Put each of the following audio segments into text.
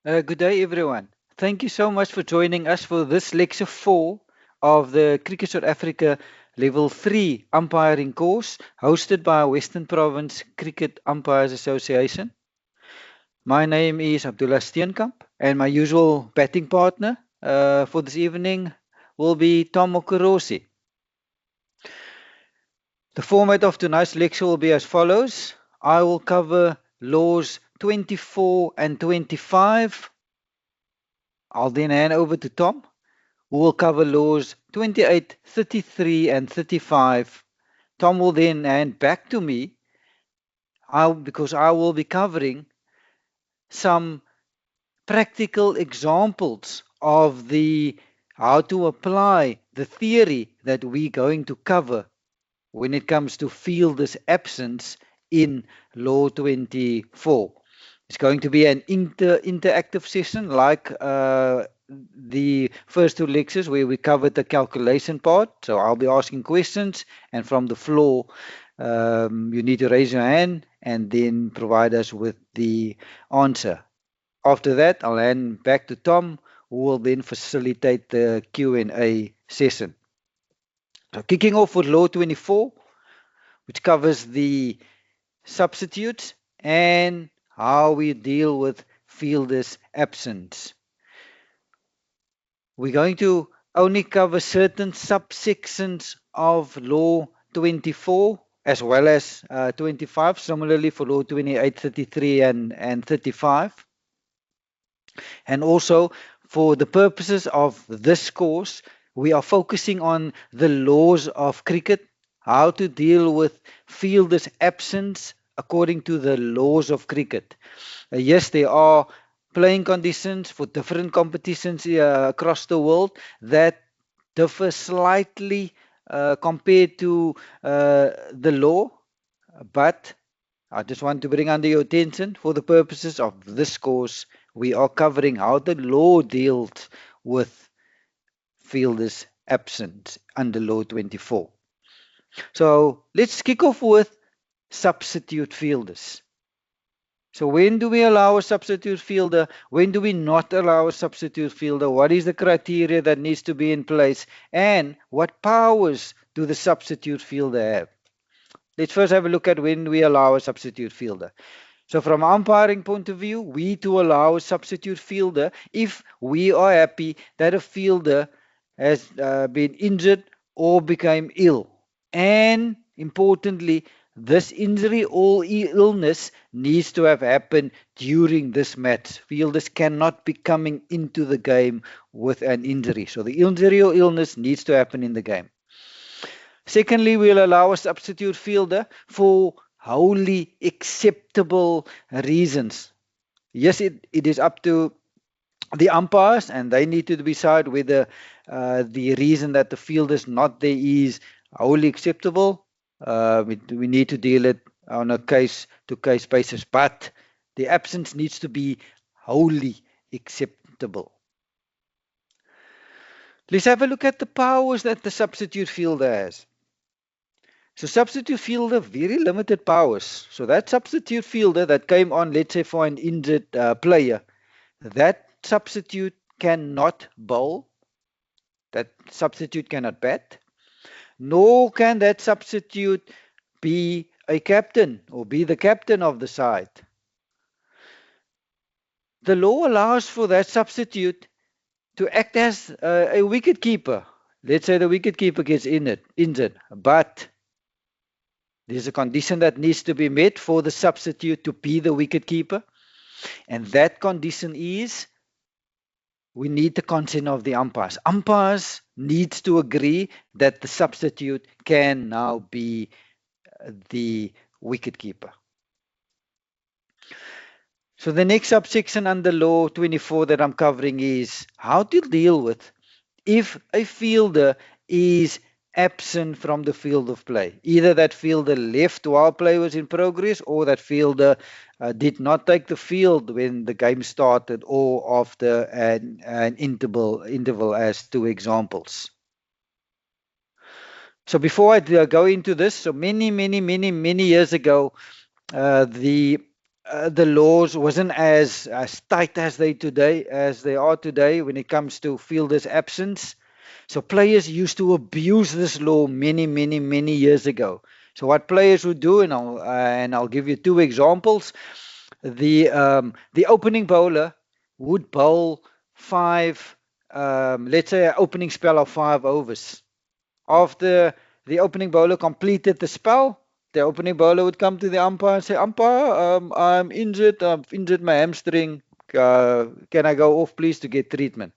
Good day, everyone. Thank you so much for joining us for this lecture 4 of the Cricket South Africa Level 3 umpiring course hosted by Western Province Cricket Umpires Association. My name is Abdullah Steenkamp, and my usual batting partner for this evening will be Tom Okorosi. The format of tonight's lecture will be as follows. I will cover laws 24 and 25. I'll then hand over to Tom, who will cover laws 28, 33, and 35. Tom will then hand back to me because I will be covering some practical examples of the how to apply the theory that we're going to cover when it comes to fielder's absence in law 24. It's going to be an interactive session like the first two lectures where we covered the calculation part. So I'll be asking questions, and from the floor, you need to raise your hand and then provide us with the answer. After that, I'll hand back to Tom, who will then facilitate the Q&A session. So kicking off with Law 24, which covers the substitutes and how we deal with fielders' absence. We're going to only cover certain subsections of Law 24 as well as 25, similarly for Law 28, 33, and 35. And also, for the purposes of this course, we are focusing on the laws of cricket, how to deal with fielders' absence according to the laws of cricket. Yes, there are playing conditions for different competitions across the world that differ slightly compared to the law, but I just want to bring under your attention for the purposes of this course, we are covering how the law deals with fielders' absence under Law 24. So let's kick off with substitute fielders. So when do we allow a substitute fielder? When do we not allow a substitute fielder? What is the criteria that needs to be in place? And what powers do the substitute fielder have? Let's first have a look at when we allow a substitute fielder. So from an umpiring point of view, we to allow a substitute fielder if we are happy that a fielder has been injured or became ill. And importantly, this injury or illness needs to have happened during this match. Fielders cannot be coming into the game with an injury. So the injury or illness needs to happen in the game. Secondly, we'll allow a substitute fielder for wholly acceptable reasons. Yes, it is up to the umpires, and they need to decide whether the reason that the fielder is not there is wholly acceptable. We need to deal it on a case-to-case basis, but the absence needs to be wholly acceptable. Let's have a look at the powers that the substitute fielder has. So substitute fielder, very limited powers. So that substitute fielder that came on, let's say for an injured player, that substitute cannot bowl, that substitute cannot bat, nor can that substitute be a captain or be the captain of the side. The law allows for that substitute to act as a wicket keeper. Let's say the wicket keeper gets injured, but there's a condition that needs to be met for the substitute to be the wicket keeper, and that condition is we need the consent of the umpires. Umpires needs to agree that the substitute can now be the wicket keeper. So the next subsection under Law 24 that I'm covering is how to deal with if a fielder is absent from the field of play. Either that fielder left while play was in progress, or that fielder did not take the field when the game started, or after an interval as two examples. So before I go into this, so many years ago, the the laws wasn't as tight as they are today when it comes to fielders' absence. So players used to abuse this law many years ago. So what players would do, and I'll give you two examples. The opening bowler would bowl five, let's say, an opening spell of 5 overs. After the opening bowler completed the spell, the opening bowler would come to the umpire and say, "Umpire, I'm injured. I've injured my hamstring. Can I go off, please, to get treatment?"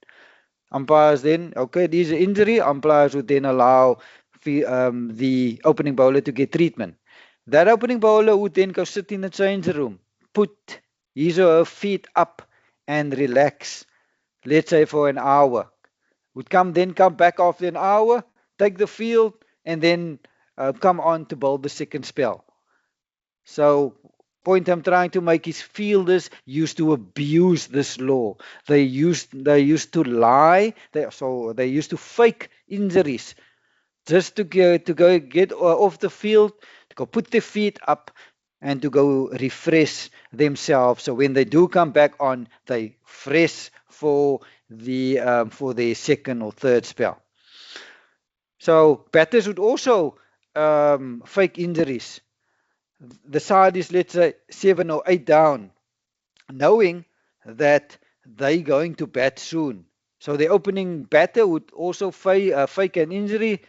Umpires then, okay, this is an injury. Umpires would then allow the opening bowler to get treatment. That opening bowler would then go sit in the change room, put his or her feet up and relax, let's say for an hour. Would come back after an hour, take the field, and then come on to bowl the second spell. So, point I'm trying to make is fielders used to abuse this law. They used to lie. They used to fake injuries just to go get off the field, to go put their feet up, and to go refresh themselves. So when they do come back on, they fresh for their second or third spell. So batters would also fake injuries. The side is, let's say, 7 or 8 down, knowing that they're going to bat soon. So the opening batter would also fake an injury,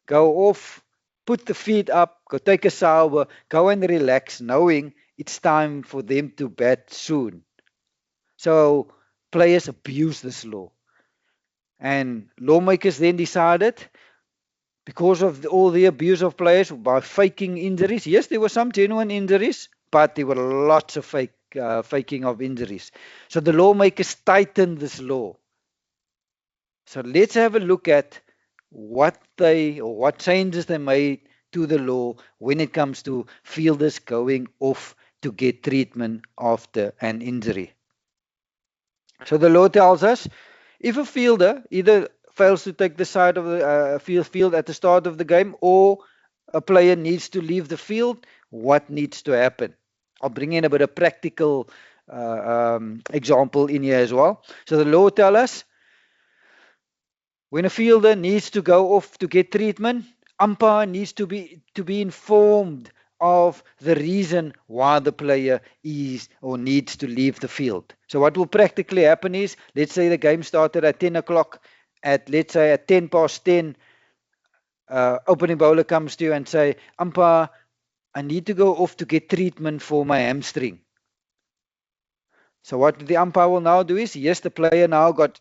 go off, put the feet up, go take a shower, go and relax, knowing it's time for them to bat soon. So players abuse this law. And lawmakers then decided, because of all the abuse of players by faking injuries. Yes, there were some genuine injuries, but there were lots of faking of injuries. So the lawmakers tightened this law. So let's have a look at what changes they made to the law when it comes to fielders going off to get treatment after an injury. So the law tells us, if a fielder either fails to take the side of the field at the start of the game, or a player needs to leave the field, what needs to happen? I'll bring in a bit of practical example in here as well. So the law tells us, when a fielder needs to go off to get treatment, umpire needs to be informed of the reason why the player is or needs to leave the field. So what will practically happen is, let's say the game started at 10 o'clock, let's say at 10 past 10, opening bowler comes to you and say, "Umpire, I need to go off to get treatment for my hamstring." So what the umpire will now do is, yes, the player now got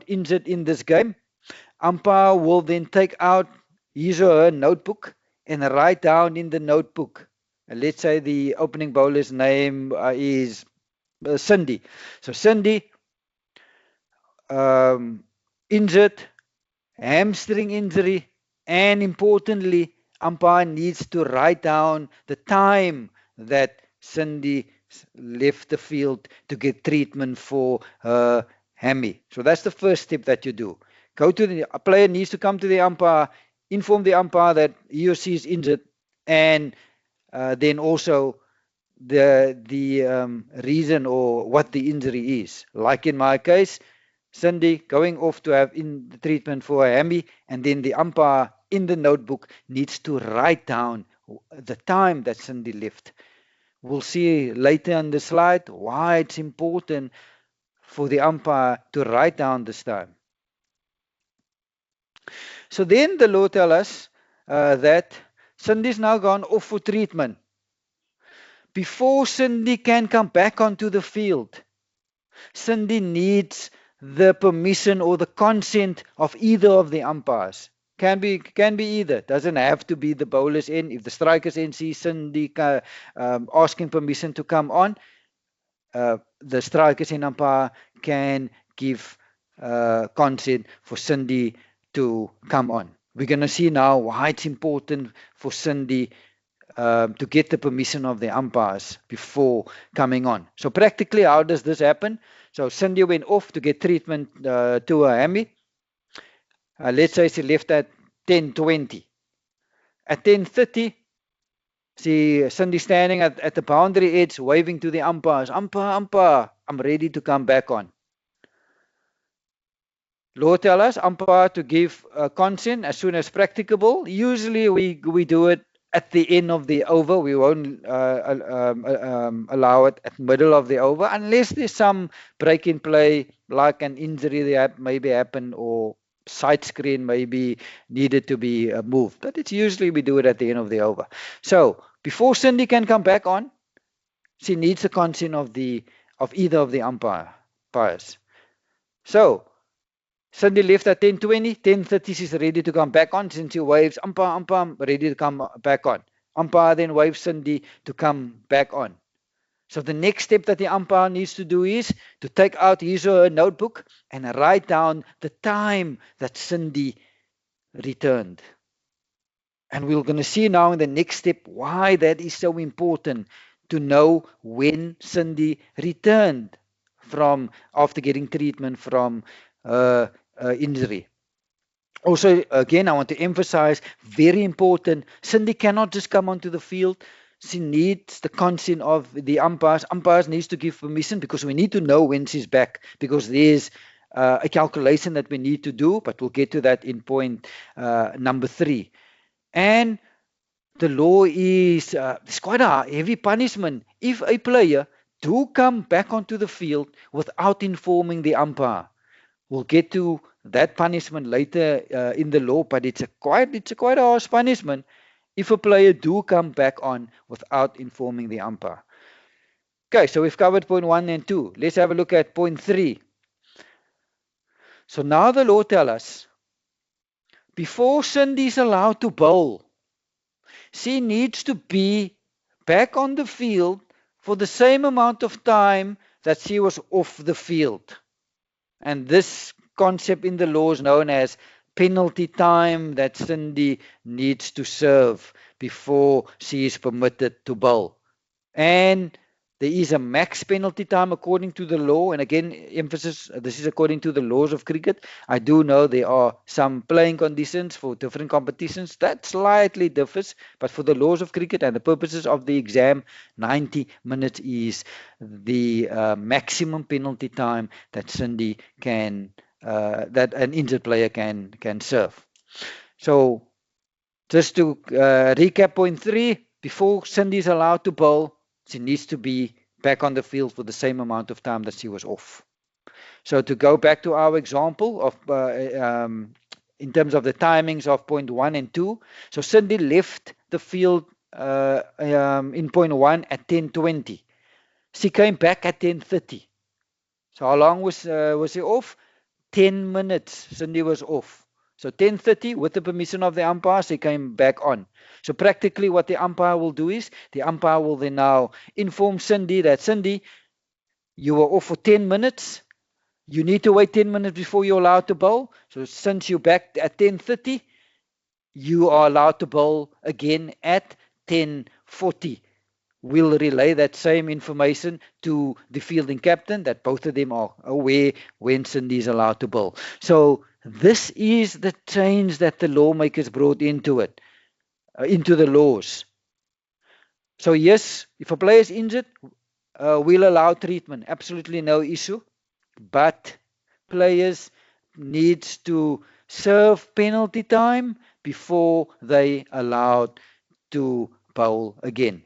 injured in this game. Umpire will then take out his or her notebook and write down in the notebook. Let's say the opening bowler's name is Cindy. So Cindy, injured, hamstring injury, and importantly, umpire needs to write down the time that Cindy left the field to get treatment for her hammy. So that's the first step that you do. A player needs to come to the umpire, inform the umpire that he or she is injured, and then also the reason or what the injury is. Like in my case, Cindy going off to have in the treatment for a hammy, and then the umpire in the notebook needs to write down the time that Cindy left. We'll see later on the slide why it's important for the umpire to write down this time. So then the law tells us that Cindy's now gone off for treatment. Before Cindy can come back onto the field, Cindy needs the permission or the consent of either of the umpires. Can be either. Doesn't have to be the bowler's end. If the striker's end sees Cindy asking permission to come on, the striker's end umpire can give consent for Cindy to come on. We're going to see now why it's important for Cindy to get the permission of the umpires before coming on. So practically, how does this happen? So Cindy went off to get treatment to her hammy. Let's say she left at 10:20. At 10:30, See Cindy standing at the boundary edge, waving to the umpires. Umpire, umpire, I'm ready to come back on. Law tell us umpire to give consent as soon as practicable. Usually we do it at the end of the over. We won't allow it at middle of the over unless there's some break in play, like an injury that maybe happened or side screen maybe needed to be moved. But it's usually we do it at the end of the over. So before Cindy can come back on, she needs the consent of either of the umpires. So Cindy left at 10:20, 10:30 she's ready to come back on. Since she waves, umpire, umpire, I'm ready to come back on. Umpire then waves Cindy to come back on. So the next step that the umpire needs to do is to take out his or her notebook and write down the time that Cindy returned. And we're going to see now in the next step why that is so important to know when Cindy returned from after getting treatment from injury. Also, again, I want to emphasize, very important, Cindy cannot just come onto the field. She needs the consent of the umpires. Umpires needs to give permission because we need to know when she's back, because there's a calculation that we need to do, but we'll get to that in point number 3. And the law is it's quite a heavy punishment if a player do come back onto the field without informing the umpire. We'll get to that punishment later in the law, but it's a quite a harsh punishment if a player do come back on without informing the umpire. Okay, so we've covered point 1 and 2. Let's have a look at point 3. So now the law tells us before Cindy is allowed to bowl, she needs to be back on the field for the same amount of time that she was off the field. And this concept in the law is known as penalty time that Cindy needs to serve before she is permitted to bowl. And there is a max penalty time according to the law. And again, emphasis, this is according to the laws of cricket. I do know there are some playing conditions for different competitions that slightly differs. But for the laws of cricket and the purposes of the exam, 90 minutes is the maximum penalty time that Cindy can, that an injured player can serve. So just to recap point 3, before Cindy is allowed to bowl, she needs to be back on the field for the same amount of time that she was off. So to go back to our example of in terms of the timings of point 1 and 2, so Cindy left the field in point 1 at 10:20. She came back at 10:30. So how long was she off? 10 minutes. Cindy was off. So 10:30, with the permission of the umpire, she came back on. So practically what the umpire will do is, the umpire will then now inform Cindy that, Cindy, you were off for 10 minutes. You need to wait 10 minutes before you're allowed to bowl. So since you're back at 10:30, you are allowed to bowl again at 10:40. We'll relay that same information to the fielding captain, that both of them are aware when Cindy is allowed to bowl. So this is the change that the lawmakers brought into it, into the laws. So yes, if a player is injured, we'll allow treatment, absolutely no issue. But players needs to serve penalty time before they allowed to bowl again.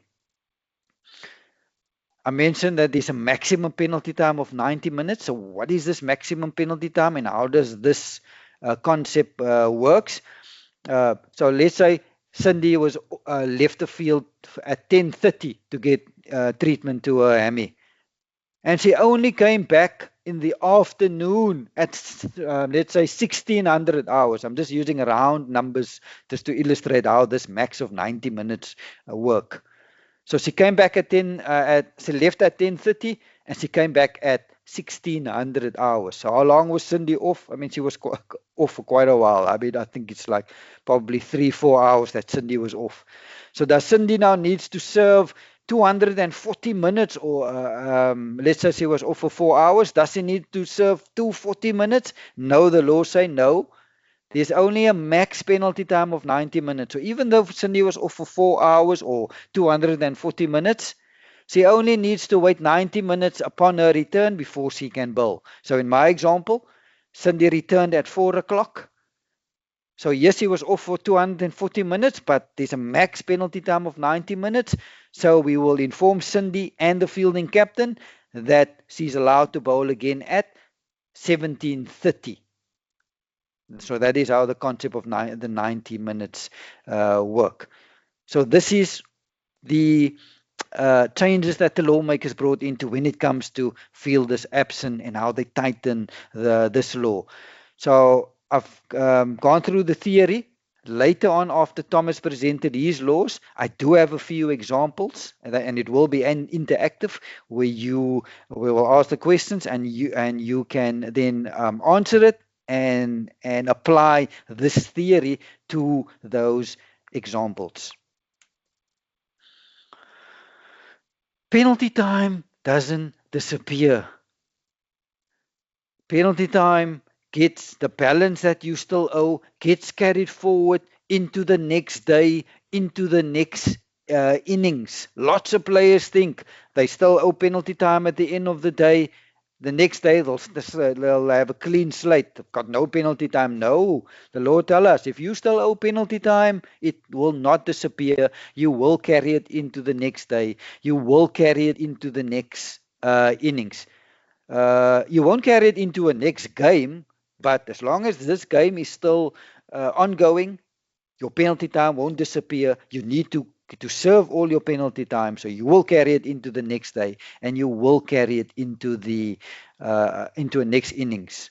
I mentioned that there's a maximum penalty time of 90 minutes. So what is this maximum penalty time and how does this concept works? So let's say Cindy was left the field at 10:30 to get treatment to her hammy. And she only came back in the afternoon at, let's say, 1600 hours. I'm just using round numbers just to illustrate how this max of 90 minutes work. So she came back at she left at 10:30 and she came back at 1600 hours. So how long was Cindy off? I mean, she was off for quite a while. I mean, I think it's like probably 3-4 hours that Cindy was off. So does Cindy now needs to serve 240 minutes, or let's say she was off for 4 hours? Does she need to serve 240 minutes? No, the law say no. There's only a max penalty time of 90 minutes. So even though Cindy was off for 4 hours or 240 minutes, she only needs to wait 90 minutes upon her return before she can bowl. So in my example, Cindy returned at 4 o'clock. So yes, he was off for 240 minutes, but there's a max penalty time of 90 minutes. So we will inform Cindy and the fielding captain that she's allowed to bowl again at 17:30. So that is how the concept of the 90 minutes work. So this is the changes that the lawmakers brought into when it comes to fielders absent and how they tighten this law. So I've gone through the theory. Later on, after Thomas presented his laws, I do have a few examples, and it will be an interactive where we will ask the questions and you can then answer it and apply this theory to those examples. Penalty time doesn't disappear. Penalty time gets the balance that you still owe, gets carried forward into the next day, into the next innings. Lots of players think they still owe penalty time at the end of the day. The next day they'll have a clean slate. They've got no penalty time. No, the law tells us if you still owe penalty time, it will not disappear. You will carry it into the next day. You will carry it into the next innings. You won't carry it into a next game, but as long as this game is still ongoing, your penalty time won't disappear. You need to serve all your penalty time, so you will carry it into the next day, and you will carry it into a next innings.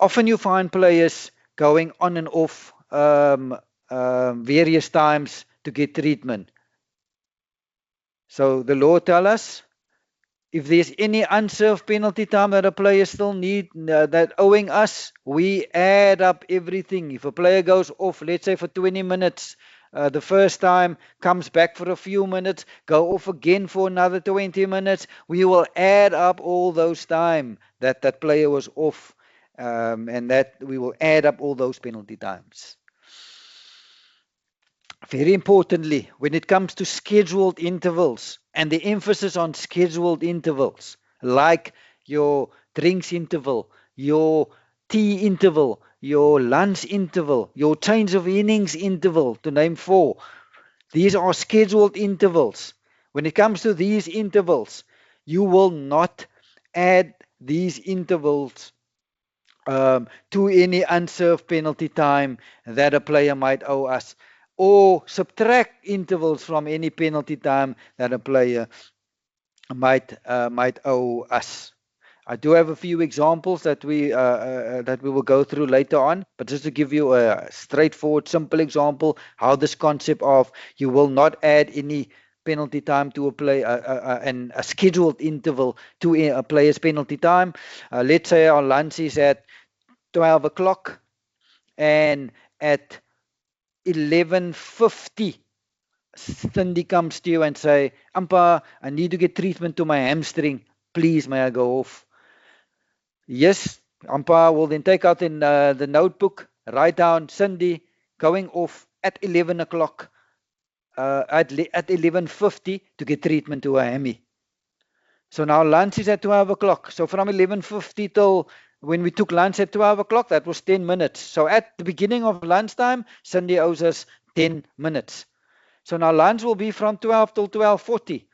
Often you find players going on and off various times to get treatment. So the law tells us if there's any unserved penalty time that a player still need that owing us, we add up everything. If a player goes off, let's say for 20 minutes, the first time, comes back for a few minutes, go off again for another 20 minutes, we will add up all those time that player was off, and that we will add up all those penalty times. Very importantly, when it comes to scheduled intervals and the emphasis on scheduled intervals, like your drinks interval, your tea interval, your lunch interval, your change of innings interval, to name 4, these are scheduled intervals. When it comes to these intervals, you will not add these intervals to any unserved penalty time that a player might owe us, or subtract intervals from any penalty time that a player might owe us. I do have a few examples that we will go through later on, but just to give you a straightforward, simple example, how this concept of you will not add any penalty time to a play and a scheduled interval to a player's penalty time. Let's say our lunch is at 12 o'clock, and at 11:50 Cindy comes to you and say, Ampa, I need to get treatment to my hamstring. Please, may I go off? Yes, Ampa will then take out in the notebook, write down Cindy going off at 11 o'clock, at 11:50 to get treatment to her hammy. So now lunch is at 12 o'clock. So from 11:50 till when we took lunch at 12 o'clock, that was 10 minutes. So at the beginning of lunchtime, Cindy owes us 10 minutes. So now lunch will be from 12 till 12:40.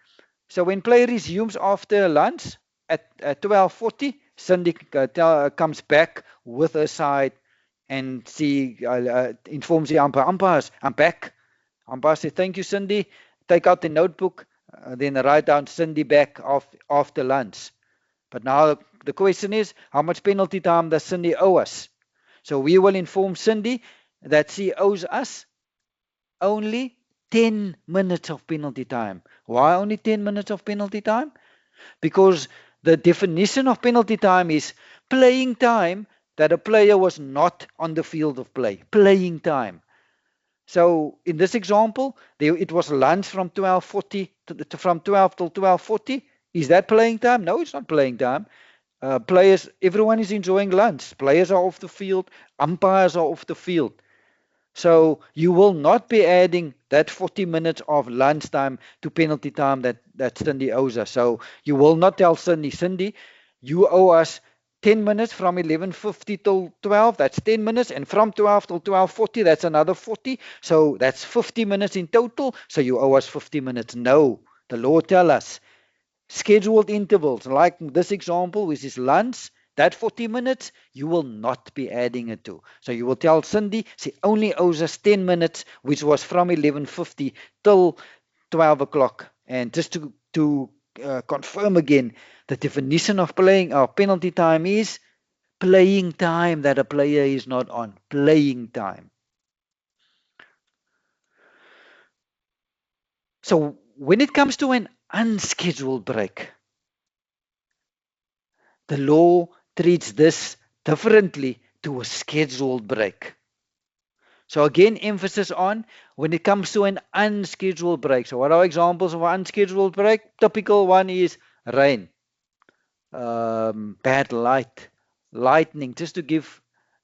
So when play resumes after lunch at 12:40, Cindy comes back with her side and she informs the umpire, umpires, I'm back. Umpire says, thank you, Cindy. Take out the notebook, then write down Cindy back after lunch. But now the question is, how much penalty time does Cindy owe us? So we will inform Cindy that she owes us only 10 minutes of penalty time. Why only 10 minutes of penalty time? Because the definition of penalty time is playing time that a player was not on the field of play. Playing time. So in this example, it was lunch from 12:40 from 12 till 12:40. Is that playing time? No, it's not playing time. Players, everyone is enjoying lunch. Players are off the field. Umpires are off the field. So you will not be adding that 40 minutes of lunchtime to penalty time that Cindy owes us. So you will not tell Cindy, you owe us 10 minutes from 11:50 till 12. That's 10 minutes. And from 12 till 12:40, that's another 40. So that's 50 minutes in total. So you owe us 50 minutes. No, the law tells us scheduled intervals, like this example, which is lunch, that 40 minutes, you will not be adding it to. So you will tell Cindy she only owes us 10 minutes, which was from 11:50 till 12 o'clock. And just to confirm again, the definition of playing or penalty time is playing time that a player is not on. Playing time. So when it comes to an unscheduled break, the law treats this differently to a scheduled break. So again, emphasis on when it comes to an unscheduled break. So what are examples of an unscheduled break? Typical one is rain, bad light, lightning, just to give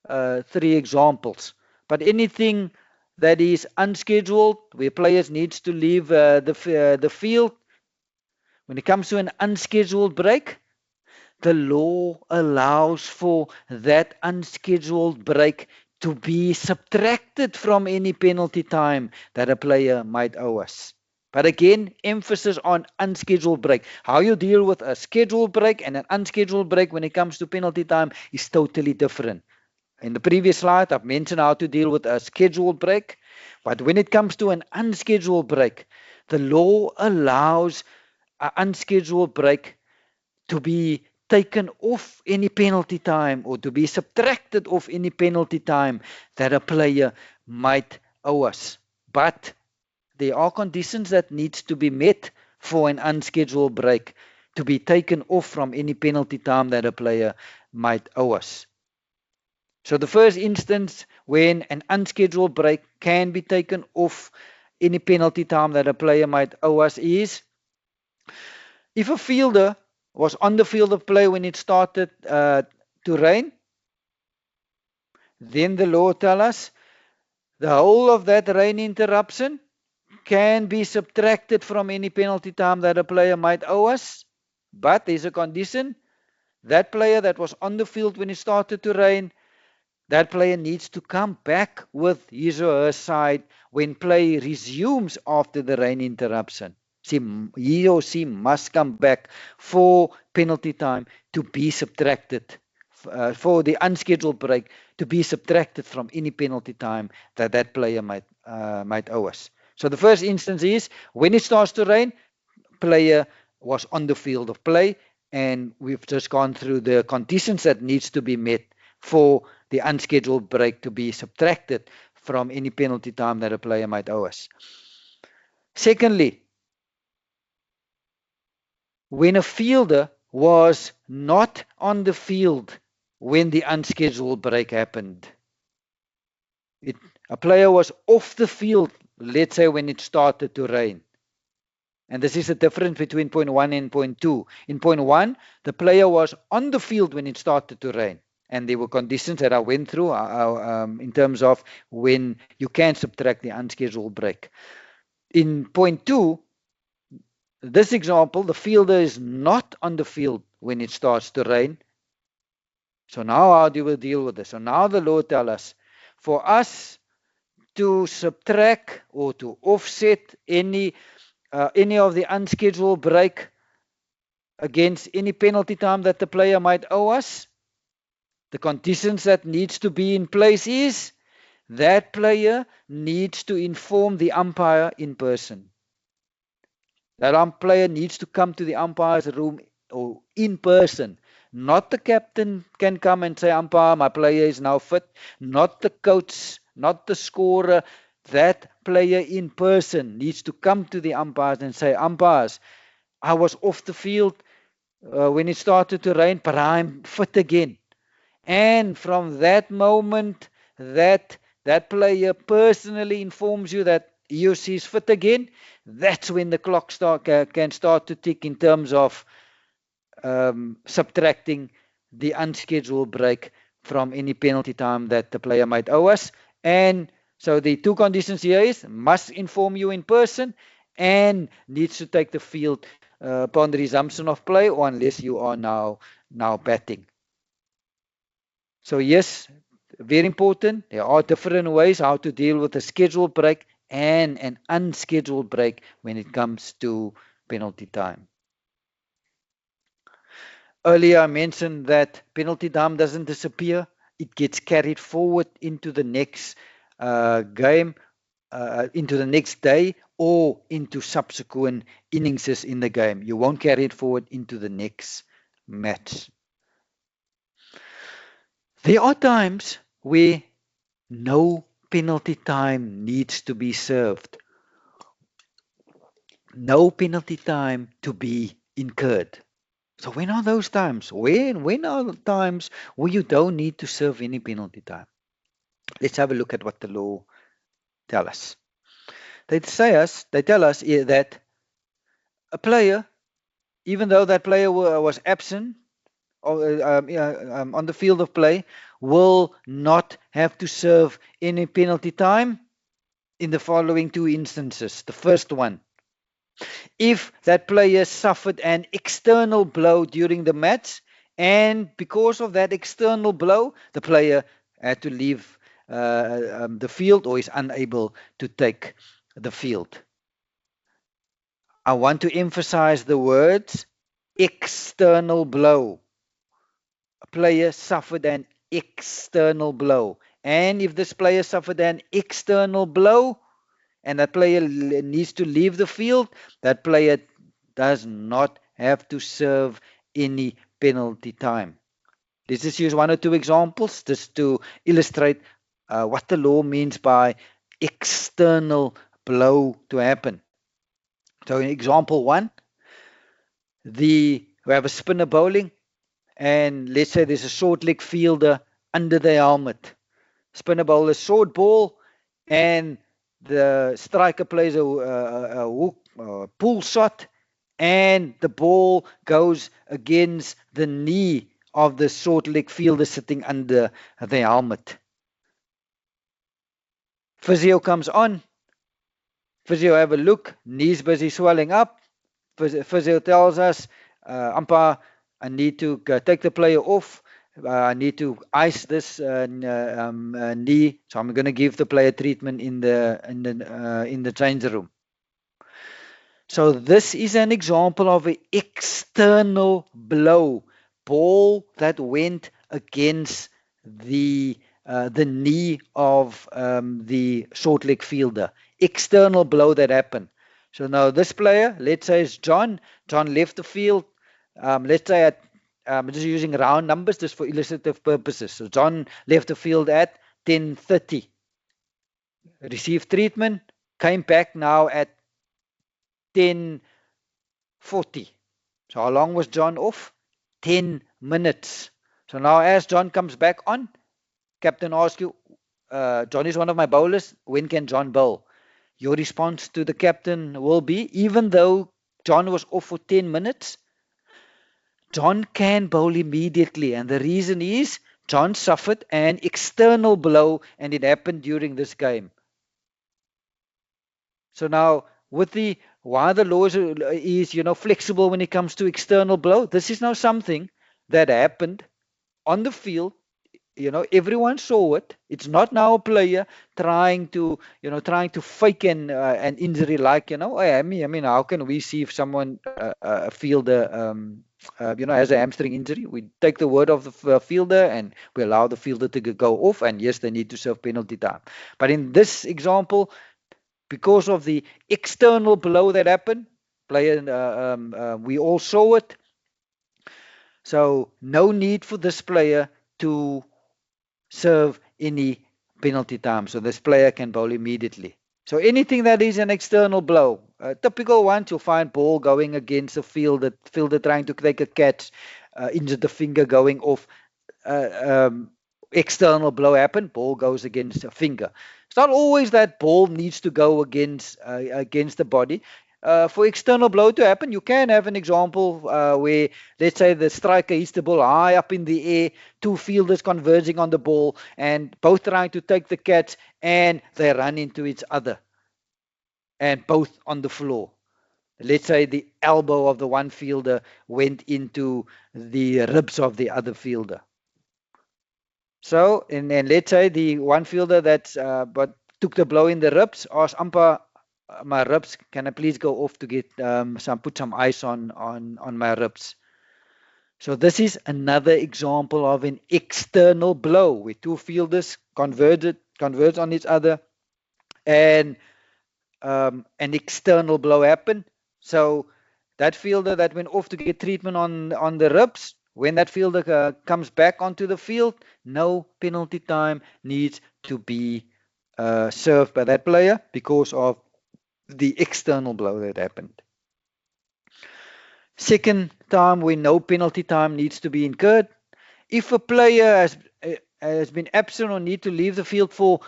three examples. But anything that is unscheduled, where players needs to leave the field, when it comes to an unscheduled break, the law allows for that unscheduled break to be subtracted from any penalty time that a player might owe us. But again, emphasis on unscheduled break. How you deal with a scheduled break and an unscheduled break when it comes to penalty time is totally different. In the previous slide, I've mentioned how to deal with a scheduled break. But when it comes to an unscheduled break, the law allows an unscheduled break to be taken off any penalty time or to be subtracted off any penalty time that a player might owe us. But there are conditions that needs to be met for an unscheduled break to be taken off from any penalty time that a player might owe us. So the first instance when an unscheduled break can be taken off any penalty time that a player might owe us is if a fielder was on the field of play when it started to rain, then the law tells us the whole of that rain interruption can be subtracted from any penalty time that a player might owe us. But there's a condition. That player that was on the field when it started to rain, that player needs to come back with his or her side when play resumes after the rain interruption. He or she must come back for penalty time to be subtracted, for the unscheduled break to be subtracted from any penalty time that that player might owe us. So the first instance is when it starts to rain, player was on the field of play, and we've just gone through the conditions that needs to be met for the unscheduled break to be subtracted from any penalty time that a player might owe us. Secondly, when a fielder was not on the field when the unscheduled break happened, a player was off the field, let's say when it started to rain. And this is the difference between point 1 and point 2. In point 1, the player was on the field when it started to rain. And there were conditions that I went through in terms of when you can subtract the unscheduled break. In point 2, this example, the fielder is not on the field when it starts to rain. So now how do we deal with this? So now the law tells us, for us to subtract or to offset any of the unscheduled break against any penalty time that the player might owe us, the conditions that needs to be in place is that player needs to inform the umpire in person. That player needs to come to the umpire's room or in person. Not the captain can come and say, umpire, my player is now fit. Not the coach, not the scorer. That player in person needs to come to the umpires and say, umpires, I was off the field when it started to rain, but I'm fit again. And from that moment, that player personally informs you that he or she is fit again, that's when the clock can start to tick in terms of subtracting the unscheduled break from any penalty time that the player might owe us. And so the two conditions here is must inform you in person and needs to take the field upon the resumption of play or unless you are now batting. So yes, very important. There are different ways how to deal with a scheduled break and an unscheduled break when it comes to penalty time. Earlier, I mentioned that penalty time doesn't disappear. It gets carried forward into the next game, into the next day, or into subsequent innings in the game. You won't carry it forward into the next match. There are times where no penalty time needs to be served. No penalty time to be incurred. So when are those times? When are the times where you don't need to serve any penalty time? Let's have a look at what the law tell us. They tell us that a player, even though that player was absent on the field of play, will not have to serve any penalty time in the following two instances. The first one, if that player suffered an external blow during the match, and because of that external blow, the player had to leave the field or is unable to take the field. I want to emphasize the words external blow. A player suffered an external blow. And if this player suffered an external blow, and that player needs to leave the field, that player does not have to serve any penalty time. Let's just use one or two examples just to illustrate what the law means by external blow to happen. So in example one, we have a spinner bowling, and let's say there's a short leg fielder under the helmet. Spinner bowler short ball, and the striker plays a hook, pull shot, and the ball goes against the knee of the short leg fielder sitting under the helmet. Physio comes on. Physio have a look. Knees busy swelling up. Physio tells us, umpire, I need to take the player off. I need to ice this knee, so I'm going to give the player treatment in the change room. So this is an example of an external blow, ball that went against the knee of the short leg fielder. External blow that happened. So now this player, let's say it's John. John left the field. Let's say I'm just using round numbers just for illustrative purposes. So John left the field at 10:30. Received treatment. Came back now at 10:40. So how long was John off? 10 minutes. So now as John comes back on, captain asks you, John is one of my bowlers. When can John bowl? Your response to the captain will be, even though John was off for 10 minutes, John can bowl immediately. And the reason is John suffered an external blow and it happened during this game. So now with why the law is flexible when it comes to external blow, this is now something that happened on the field. Everyone saw it. It's not now a player trying to fake an injury like, I mean, how can we see if someone a fielder has a hamstring injury? We take the word of the fielder and we allow the fielder to go off, and yes, they need to serve penalty time. But in this example, because of the external blow that happened, player, we all saw it. So no need for this player to serve any penalty time. So this player can bowl immediately. So anything that is an external blow, typical ones, you'll find ball going against a fielder trying to take a catch, injured the finger going off. External blow happened, ball goes against a finger. It's not always that ball needs to go against the body. for external blow to happen, you can have an example where, let's say, the striker hits the ball high up in the air, two fielders converging on the ball, and both trying to take the catch, and they run into each other, and both on the floor. Let's say the elbow of the one fielder went into the ribs of the other fielder. So, and let's say the one fielder that but took the blow in the ribs asked umpire, my ribs, can I please go off to get put some ice on my ribs? So this is another example of an external blow where two fielders converge on each other, and an external blow happened. So that fielder that went off to get treatment on the ribs, when that fielder comes back onto the field, no penalty time needs to be served by that player because of the external blow that happened. Second time when no penalty time needs to be incurred, if a player has been absent or need to leave the field for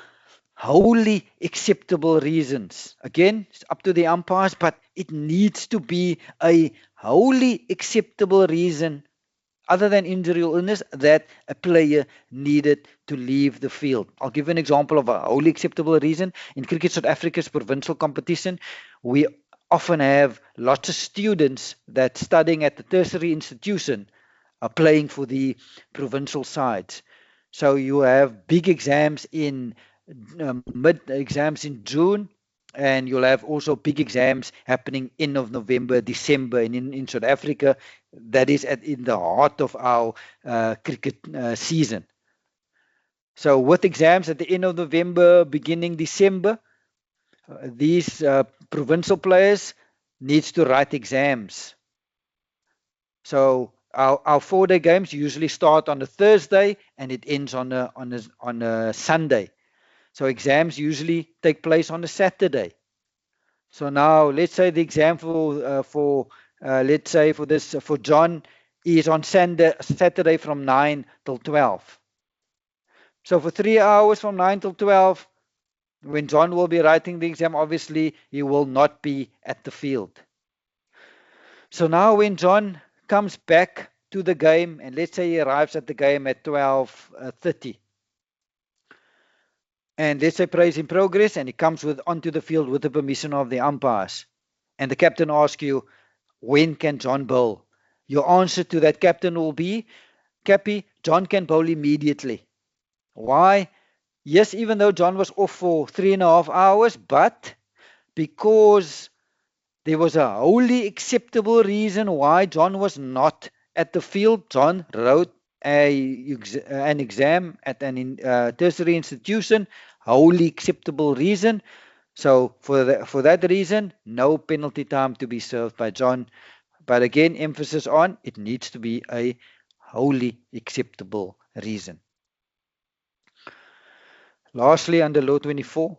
wholly acceptable reasons. Again, it's up to the umpires, but it needs to be a wholly acceptable reason other than injury or illness that a player needed to leave the field. I'll give an example of a wholly acceptable reason. In Cricket South Africa's provincial competition, we often have lots of students that studying at the tertiary institution are playing for the provincial sides. So you have big exams in mid exams in June, and you'll have also big exams happening end of November, December, and in South Africa, that is in the heart of our cricket season. So with exams at the end of November, beginning December, these provincial players needs to write exams. So our 4-day games usually start on a Thursday and it ends on a Sunday. So exams usually take place on a Saturday. So now let's say the exam for let's say for John is on Saturday from 9 till 12. So for 3 hours from 9 till 12, when John will be writing the exam, obviously he will not be at the field. So now when John comes back to the game, and let's say he arrives at the game at 12:30, and let's say play is in progress, and he comes onto the field with the permission of the umpires, and the captain asks you, when can John bowl? Your answer to that captain will be, Cappy, John can bowl immediately. Why? Yes, even though John was off for 3.5 hours, but because there was a wholly acceptable reason why John was not at the field. John wrote an exam at an tertiary institution, wholly acceptable reason. So for that reason, no penalty time to be served by John. But again, emphasis on it needs to be a wholly acceptable reason. Lastly, under Law 24,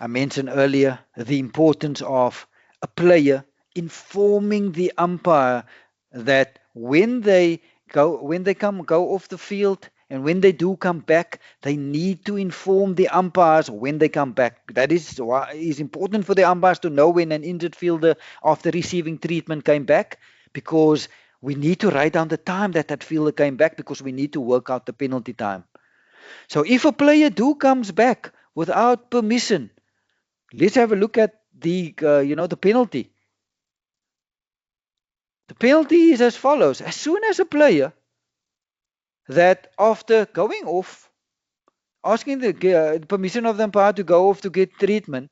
I mentioned earlier the importance of a player informing the umpire that when they go off the field and when they do come back, they need to inform the umpires when they come back. That is why it's important for the umpires to know when an injured fielder after receiving treatment came back, because we need to write down the time that fielder came back, because we need to work out the penalty time. So if a player comes back without permission, let's have a look at the penalty. The penalty is as follows. As soon as a player that after going off, asking the permission of the umpire to go off to get treatment,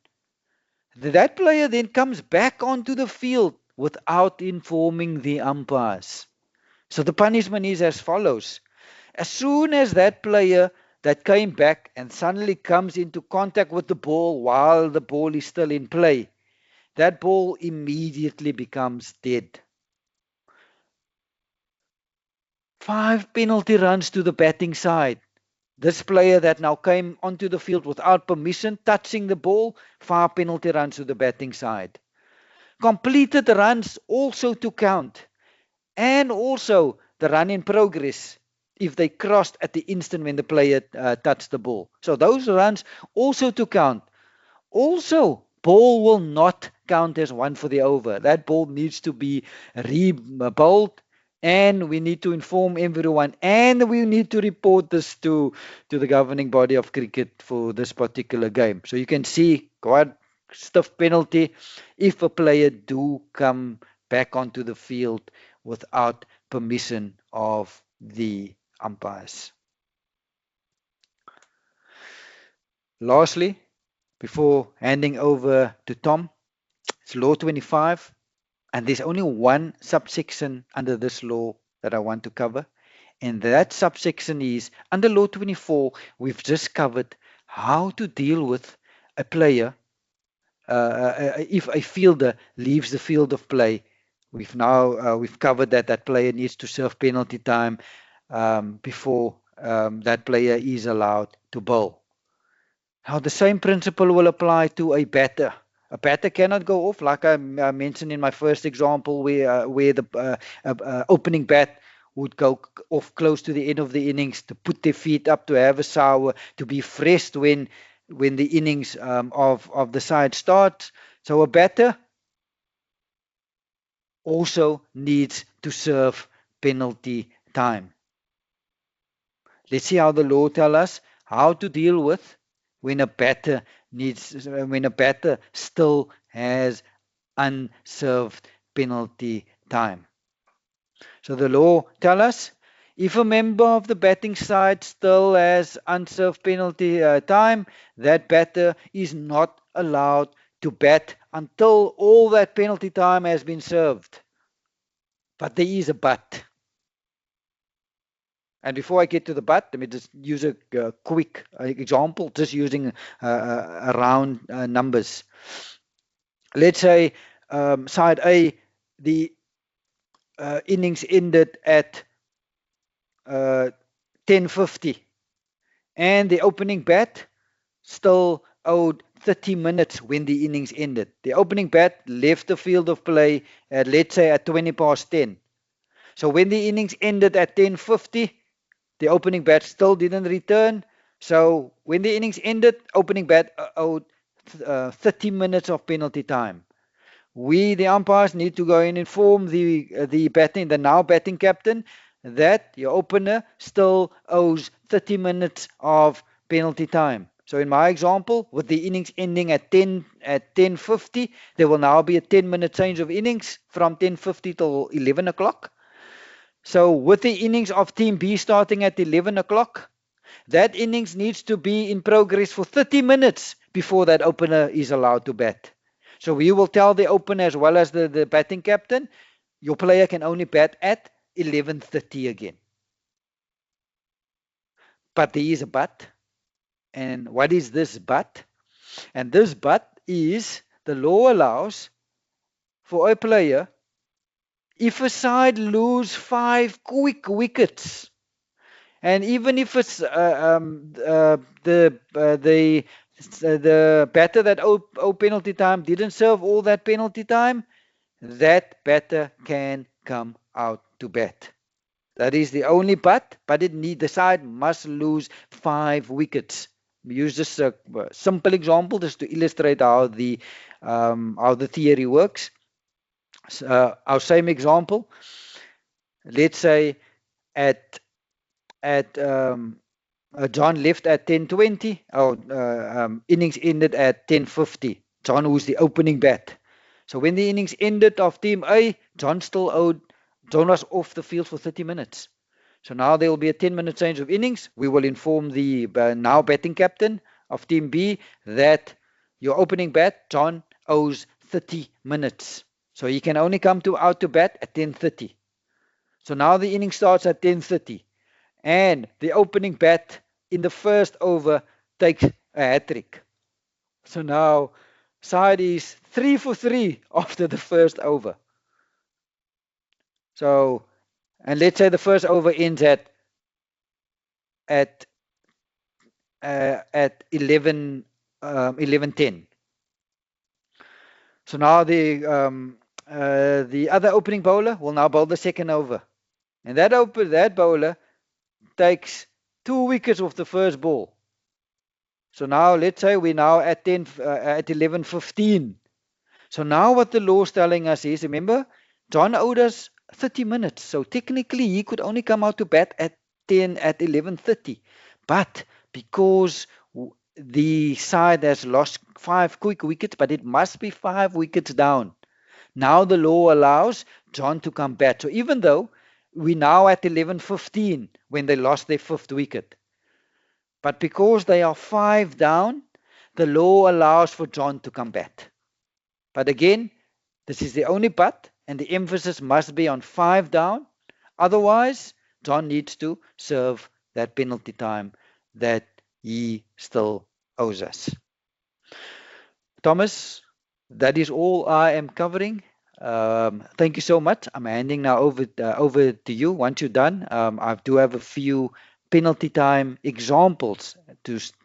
that player then comes back onto the field without informing the umpires. So the punishment is as follows. As soon as that player that came back and suddenly comes into contact with the ball while the ball is still in play, that ball immediately becomes dead. 5 penalty runs to the batting side. This player that now came onto the field without permission, touching the ball, 5 penalty runs to the batting side. Completed runs also to count, and also the run in progress if they crossed at the instant when the player touched the ball. So those runs also to count. Also, ball will not count as one for the over. That ball needs to be re-bowled, and we need to inform everyone, and we need to report this to the governing body of cricket for this particular game. So you can see quite stiff penalty if a player do come back onto the field without permission of the umpires. Lastly, before handing over to Tom, it's Law 25, and there's only one subsection under this law that I want to cover, and that subsection is under Law 24. We've just covered how to deal with a player if a fielder leaves the field of play. We've covered that player needs to serve penalty time before that player is allowed to bowl. Now, the same principle will apply to a batter. A batter cannot go off, like I mentioned in my first example, where the opening bat would go off close to the end of the innings to put their feet up, to have a sour, to be fresh when the innings of the side starts. So a batter also needs to serve penalty time. Let's see how the law tells us how to deal with when a batter still has unserved penalty time. So the law tells us if a member of the batting side still has unserved penalty time, that batter is not allowed to bat until all that penalty time has been served. But there is a but. And before I get to the but, let me just use a quick example, just using round numbers. Let's say side A, the innings ended at 10:50, and the opening bat still owed 30 minutes when the innings ended. The opening bat left the field of play at, let's say, at 20 past 10. So when the innings ended at 10:50, the opening bat still didn't return. So when the innings ended, opening bat owed 30 minutes of penalty time. We, the umpires, need to go and inform the now batting captain, that your opener still owes 30 minutes of penalty time. So in my example, with the innings ending at 10:50, there will now be a 10-minute change of innings from 10:50 till 11 o'clock. So with the innings of Team B starting at 11 o'clock, that innings needs to be in progress for 30 minutes before that opener is allowed to bat. So we will tell the opener as well as the batting captain, your player can only bat at 11:30 again. But there is a but. And what is this but? And this but is the law allows for a player, if a side lose 5 quick wickets, and even if it's the batter that owed penalty time didn't serve all that penalty time, that batter can come out to bat. That is the only but the side must lose 5 wickets. We use this simple example just to illustrate how the theory works. Our same example, let's say at John left at 10:20. Innings ended at 10:50. John was the opening bat. So when the innings ended of Team A, John was off the field for 30 minutes. So now there will be a 10-minute change of innings. We will inform the now batting captain of Team B that your opening bat, John, owes 30 minutes. So he can only come out to bat at 10:30. So now the inning starts at 10:30. And the opening bat in the first over takes a hat-trick. So now side is 3 for 3 after the first over. So, and let's say the first over ends at 11:10. So now the other opening bowler will now bowl the second over, and that bowler takes 2 wickets off the first ball. So now let's say we're now at 11:15. So now what the law is telling us is, remember, John owed us 30 minutes. So technically he could only come out to bat at 11:30. But because the side has lost 5 quick wickets, but it must be 5 wickets down. Now the law allows John to come back. So even though we're now at 11:15 when they lost their 5th wicket, but because they are 5 down, the law allows for John to come back. But again, this is the only but, and the emphasis must be on 5 down. Otherwise, John needs to serve that penalty time that he still owes us. Thomas, that is all I am covering. Thank you so much. I'm handing now over to you. Once you're done, I do have a few penalty time examples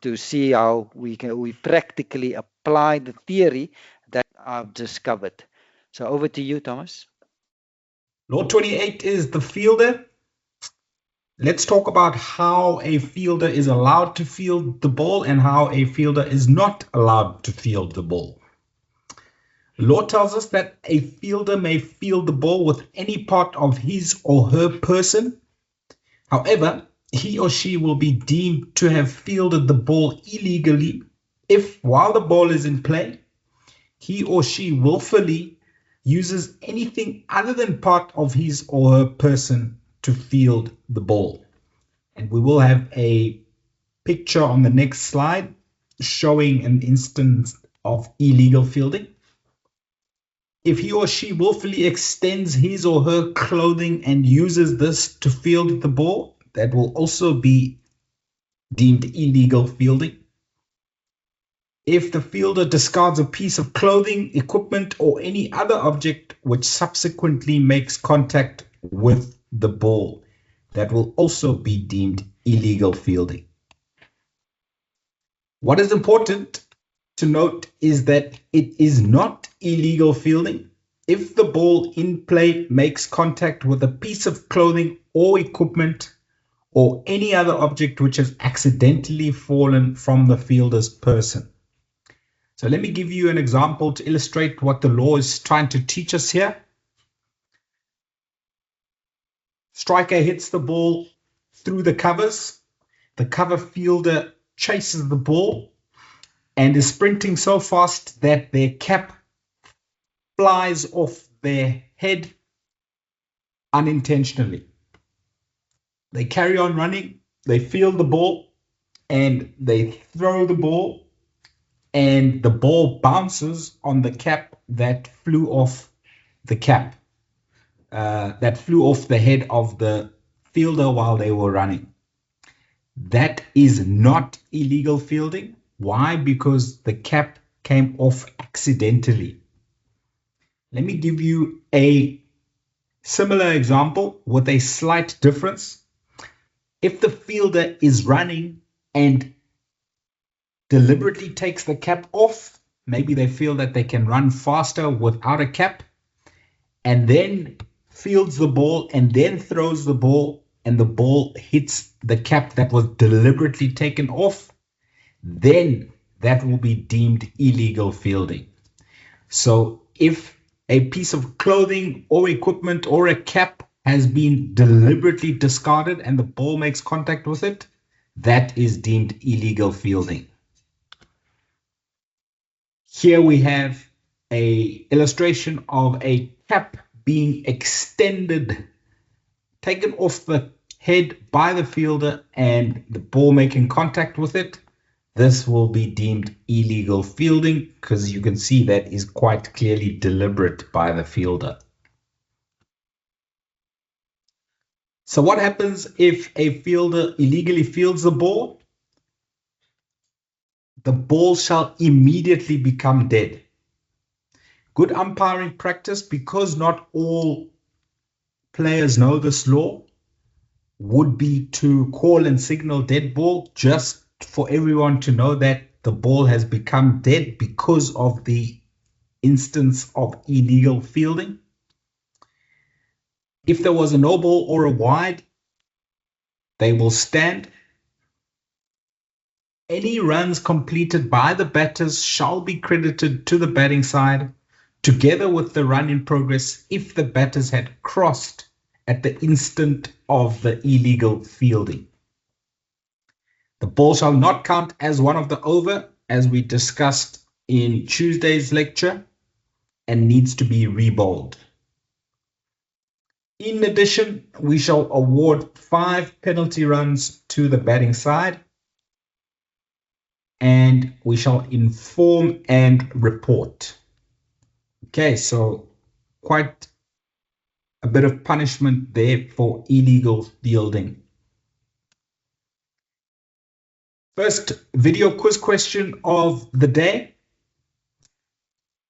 to see how we practically apply the theory that I've discovered. So over to you, Thomas. Law 28 is the fielder. Let's talk about how a fielder is allowed to field the ball and how a fielder is not allowed to field the ball. Law tells us that a fielder may field the ball with any part of his or her person. However, he or she will be deemed to have fielded the ball illegally if, while the ball is in play, he or she willfully uses anything other than part of his or her person to field the ball. And we will have a picture on the next slide showing an instance of illegal fielding. If he or she willfully extends his or her clothing and uses this to field the ball, that will also be deemed illegal fielding. If the fielder discards a piece of clothing, equipment, or any other object which subsequently makes contact with the ball, that will also be deemed illegal fielding. What is important to note is that it is not illegal fielding if the ball in play makes contact with a piece of clothing or equipment or any other object which has accidentally fallen from the fielder's person. So let me give you an example to illustrate what the law is trying to teach us here. Striker hits the ball through the covers. The cover fielder chases the ball and is sprinting so fast that their cap flies off their head unintentionally. They carry on running, they field the ball, and they throw the ball, and the ball bounces on the cap that flew off the cap, that flew off the head of the fielder while they were running. That is not illegal fielding. Why? Because the cap came off accidentally. Let me give you a similar example with a slight difference. If the fielder is running and deliberately takes the cap off, maybe they feel that they can run faster without a cap, and then fields the ball and then throws the ball, and the ball hits the cap that was deliberately taken off, then that will be deemed illegal fielding. So if a piece of clothing or equipment or a cap has been deliberately discarded and the ball makes contact with it, that is deemed illegal fielding. Here we have an illustration of a cap being extended, taken off the head by the fielder and the ball making contact with it. This will be deemed illegal fielding because you can see that is quite clearly deliberate by the fielder. So what happens if a fielder illegally fields the ball? The ball shall immediately become dead. Good umpiring practice, because not all players know this law, would be to call and signal dead ball just for everyone to know that the ball has become dead because of the instance of illegal fielding. If there was a no ball or a wide, they will stand. Any runs completed by the batters shall be credited to the batting side. together with the run in progress if the batters had crossed at the instant of the illegal fielding. The ball shall not count as one of the over, as we discussed in Tuesday's lecture, and needs to be rebowled. In addition, we shall award 5 penalty runs to the batting side, and we shall inform and report. Okay, so quite a bit of punishment there for illegal fielding. First video quiz question of the day.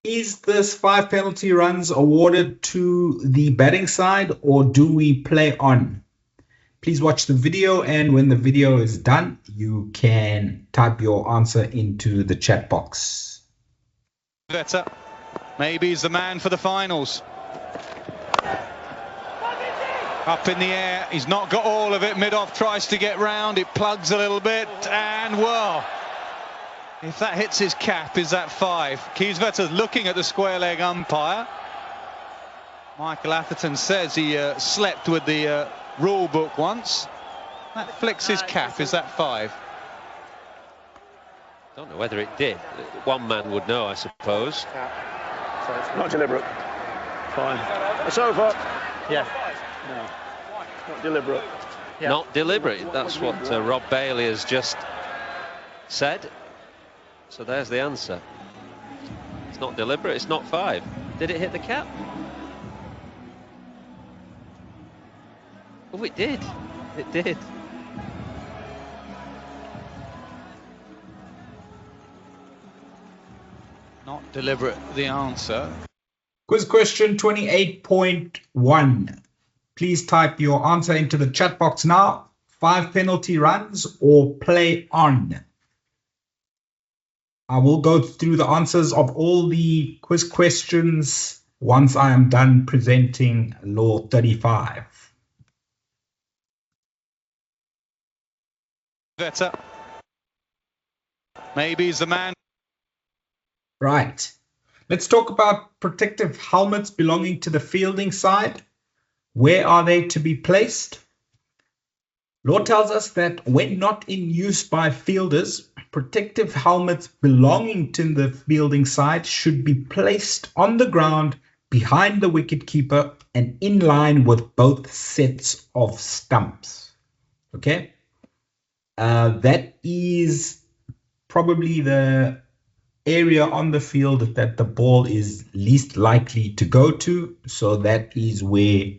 Is this 5 penalty runs awarded to the batting side, or do we play on? Please watch the video, and when the video is done, you can type your answer into the chat box. Better. Maybe he's the man for the finals. Up in the air, he's not got all of it. Mid-off tries to get round, it plugs a little bit, and whoa. If that hits his cap, is that 5? Kieswetter's looking at the square leg umpire. Michael Atherton says he slept with the rule book once. That flicks his cap, is that 5? Don't know whether it did. One man would know, I suppose. So it's not deliberate. Fine. It's over. Yeah. No. Not deliberate. Yeah. Not deliberate. That's what Rob Bailey has just said. So there's the answer. It's not deliberate. It's not 5. Did it hit the cap? Oh, it did. It did. Not deliberate, the answer. Quiz question 28.1. Please type your answer into the chat box now. 5 penalty runs or play on? I will go through the answers of all the quiz questions once I am done presenting Law 35. Better. Maybe he's the man. Right. Let's talk about protective helmets belonging to the fielding side. Where are they to be placed? Law tells us that when not in use by fielders, protective helmets belonging to the fielding side should be placed on the ground behind the wicketkeeper and in line with both sets of stumps. Okay? That is probably the area on the field that the ball is least likely to go to. So that is where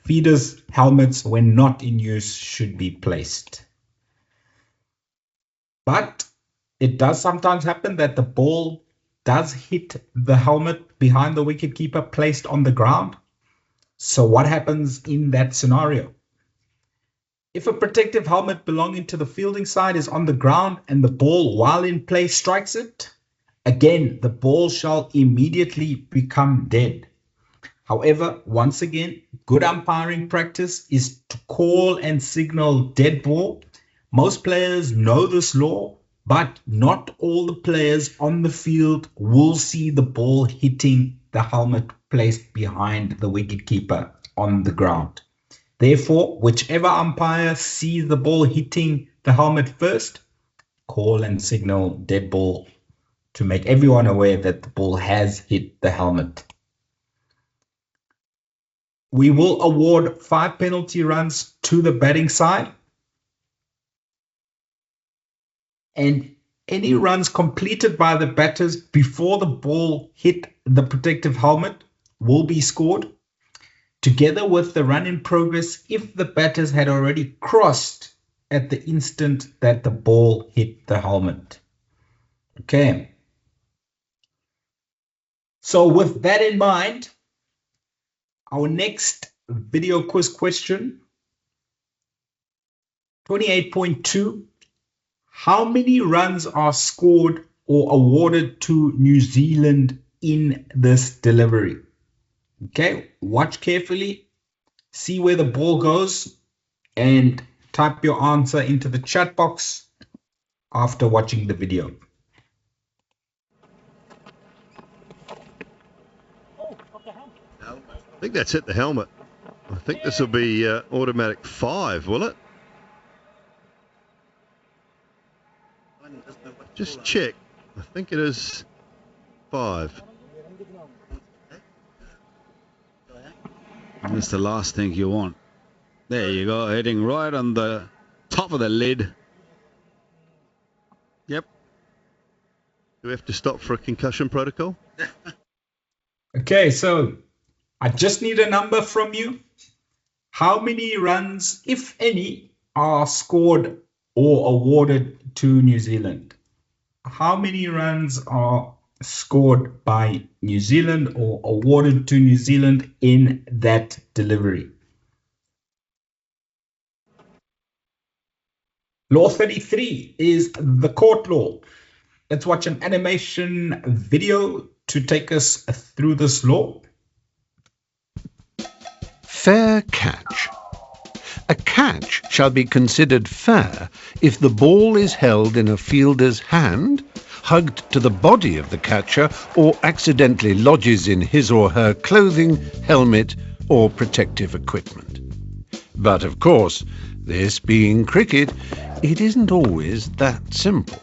feeders' helmets, when not in use, should be placed. But it does sometimes happen that the ball does hit the helmet behind the wicketkeeper placed on the ground. So what happens in that scenario? If a protective helmet belonging to the fielding side is on the ground and the ball while in play strikes it, again, the ball shall immediately become dead. However, once again, good umpiring practice is to call and signal dead ball. Most players know this law, but not all the players on the field will see the ball hitting the helmet placed behind the wicketkeeper on the ground. Therefore, whichever umpire sees the ball hitting the helmet first, call and signal dead ball to make everyone aware that the ball has hit the helmet. We will award 5 penalty runs to the batting side, and any runs completed by the batters before the ball hit the protective helmet will be scored, together with the run in progress if the batters had already crossed at the instant that the ball hit the helmet. Okay. So with that in mind, our next video quiz question, 28.2, how many runs are scored or awarded to New Zealand in this delivery? Okay, watch carefully, see where the ball goes, and type your answer into the chat box after watching the video. I think that's hit the helmet. I think this will be automatic 5, will it? Just check. I think it is 5. That's the last thing you want. There you go, hitting right on the top of the lid. Yep. Do we have to stop for a concussion protocol? Okay, so I just need a number from you. How many runs, if any, are scored or awarded to New Zealand? How many runs are scored by New Zealand or awarded to New Zealand in that delivery? Law 33 is the court law. Let's watch an animation video to take us through this law. Fair catch. A catch shall be considered fair if the ball is held in a fielder's hand, hugged to the body of the catcher, or accidentally lodges in his or her clothing, helmet, or protective equipment. But of course, this being cricket, it isn't always that simple.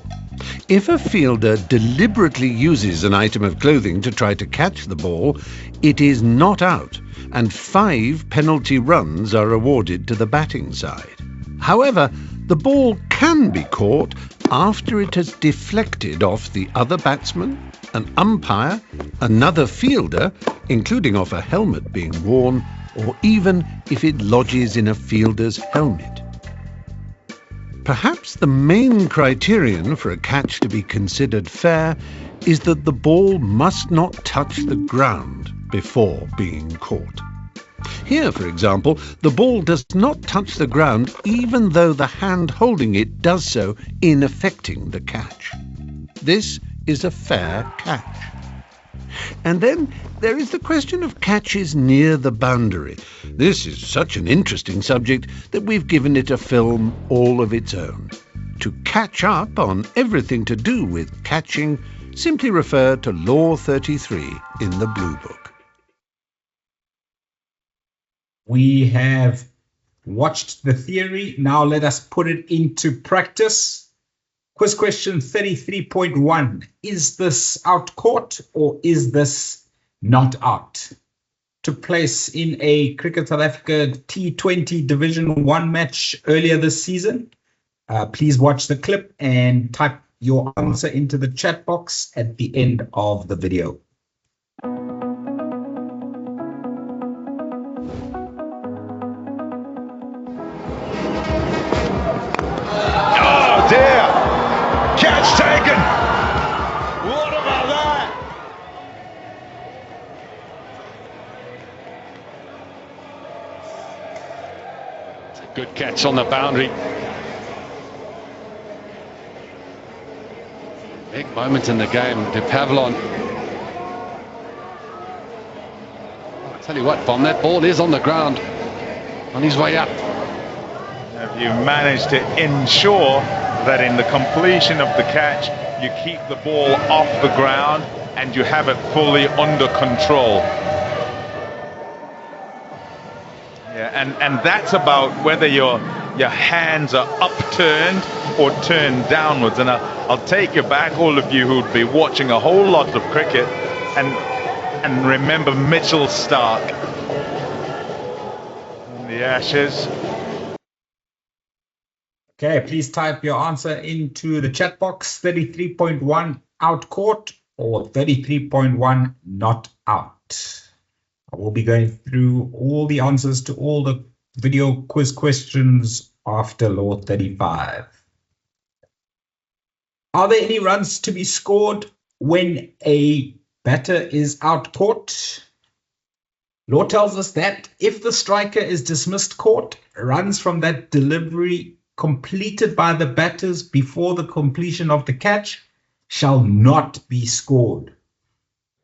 If a fielder deliberately uses an item of clothing to try to catch the ball, it is not out, and 5 penalty runs are awarded to the batting side. However, the ball can be caught after it has deflected off the other batsman, an umpire, another fielder, including off a helmet being worn, or even if it lodges in a fielder's helmet. Perhaps the main criterion for a catch to be considered fair is that the ball must not touch the ground before being caught. Here, for example, the ball does not touch the ground even though the hand holding it does so in effecting the catch. This is a fair catch. And then there is the question of catches near the boundary. This is such an interesting subject that we've given it a film all of its own. To catch up on everything to do with catching, simply refer to Law 33 in the Blue Book. We have watched the theory. Now let us put it into practice. Quiz question 33.1. Is this out court or is this not out? Took place in a Cricket South Africa T20 Division 1 match earlier this season. Please watch the clip and type your answer into the chat box at the end of the video. Oh dear! Catch taken! What about that? It's a good catch on the boundary. Big moment in the game. De Pavlon. I'll tell you what, Bon, that ball is on the ground. On his way up. Have you managed to ensure that in the completion of the catch, you keep the ball off the ground and you have it fully under control? Yeah, and that's about whether your hands are upturned or turned downwards. And I'll take you back, all of you who'd be watching a whole lot of cricket, and remember Mitchell Stark in the Ashes. Okay, please type your answer into the chat box. 33.1 out court or 33.1 not out. I will be going through all the answers to all the video quiz questions after Law 35. Are there any runs to be scored when a batter is out court? Law tells us that if the striker is dismissed court, runs from that delivery completed by the batters before the completion of the catch shall not be scored.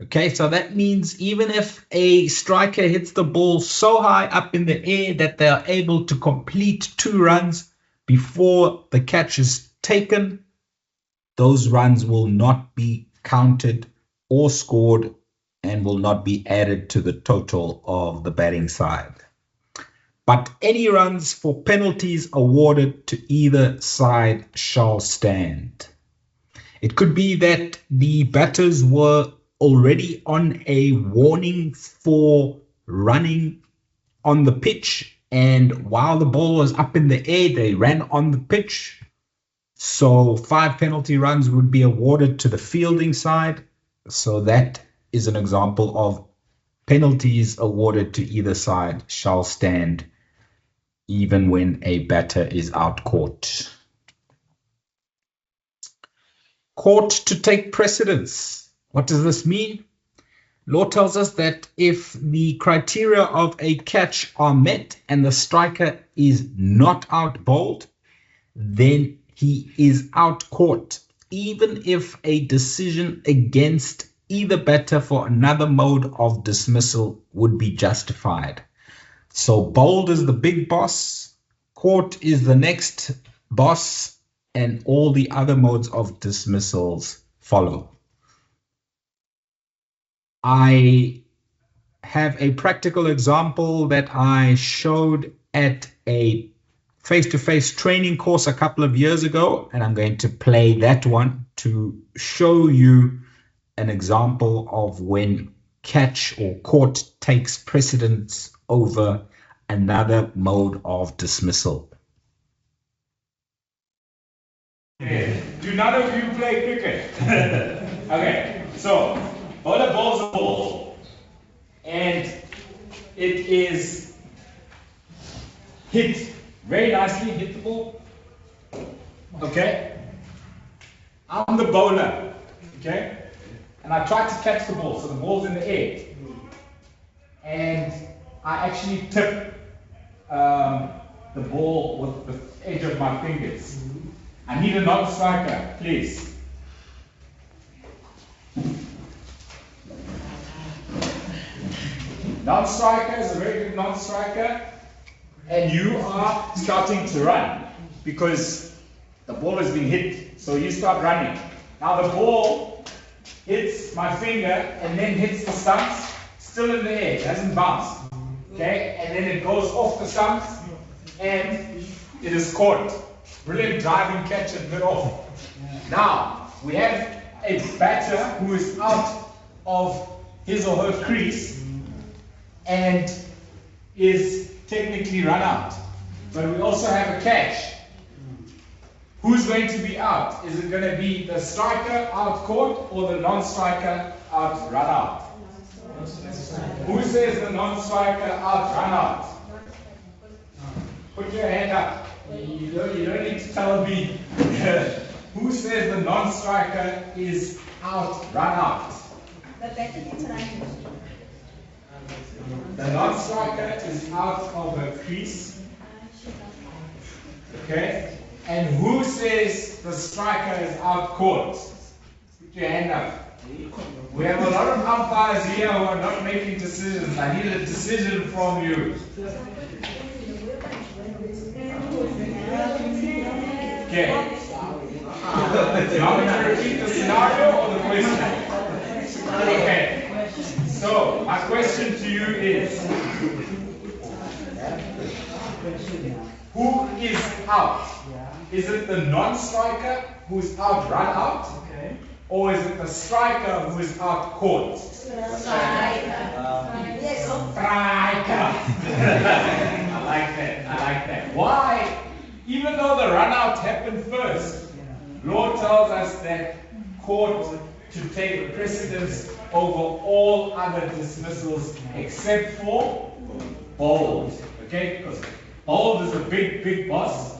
Okay, so that means even if a striker hits the ball so high up in the air that they are able to complete 2 runs before the catch is taken, those runs will not be counted or scored and will not be added to the total of the batting side. But any runs for penalties awarded to either side shall stand. It could be that the batters were already on a warning for running on the pitch, and while the ball was up in the air, they ran on the pitch. So 5 penalty runs would be awarded to the fielding side. So that is an example of penalties awarded to either side shall stand even when a batter is out caught. Caught to take precedence. What does this mean? Law tells us that if the criteria of a catch are met and the striker is not out bowled, then he is out caught, even if a decision against either batter for another mode of dismissal would be justified. So bowled is the big boss, caught is the next boss, and all the other modes of dismissals follow. I have a practical example that I showed at a face-to-face training course a couple of years ago, and I'm going to play that one to show you an example of when catch or caught takes precedence over another mode of dismissal. Do none of you play cricket? Okay, so bowler bowls a ball and it is hit very nicely, hit the ball. Okay, I'm the bowler, okay, and I try to catch the ball, so the ball's in the air, and I actually tip the ball with the edge of my fingers. I need a non-striker, please. Non-striker is a very good non-striker, and you are starting to run because the ball has been hit, so you start running. Now the ball hits my finger and then hits the stumps, still in the air, it hasn't bounced. Okay, and then it goes off the stumps and it is caught. Brilliant driving catch at mid-off. Now, we have a batter who is out of his or her crease and is technically run out. But we also have a catch. Who's going to be out? Is it going to be the striker out caught or the non-striker out run out? Who says the non-striker out run out? Put your hand up. You don't need to tell me. Who says the non-striker is out run out? The non-striker is out of her crease. Okay? And who says the striker is out caught? Put your hand up. We have a lot of umpires here who are not making decisions. I need a decision from you. Okay. Do you want me to repeat the scenario or the question? Okay. So, my question to you is, who is out? Is it the non-striker who's out run out? Or is it the striker who is out caught? Striker. I like that. Why? Even though the run out happened first, law tells us that caught to take precedence over all other dismissals except for bowled. Okay? Because bowled is a big boss,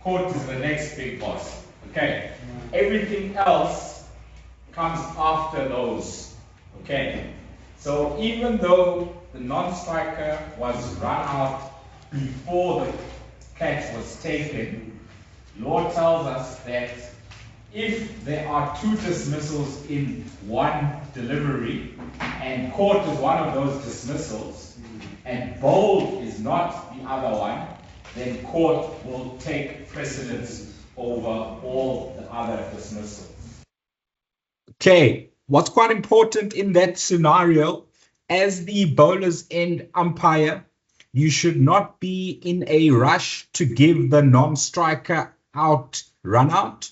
caught is the next big boss. Okay? Everything else comes after those. Okay? So even though the non-striker was run out before the catch was taken, law tells us that if there are 2 dismissals in one delivery, and caught is one of those dismissals, and bowled is not the other one, then caught will take precedence over all the other dismissals. Okay, what's quite important in that scenario, as the bowler's end umpire, you should not be in a rush to give the non-striker out run out.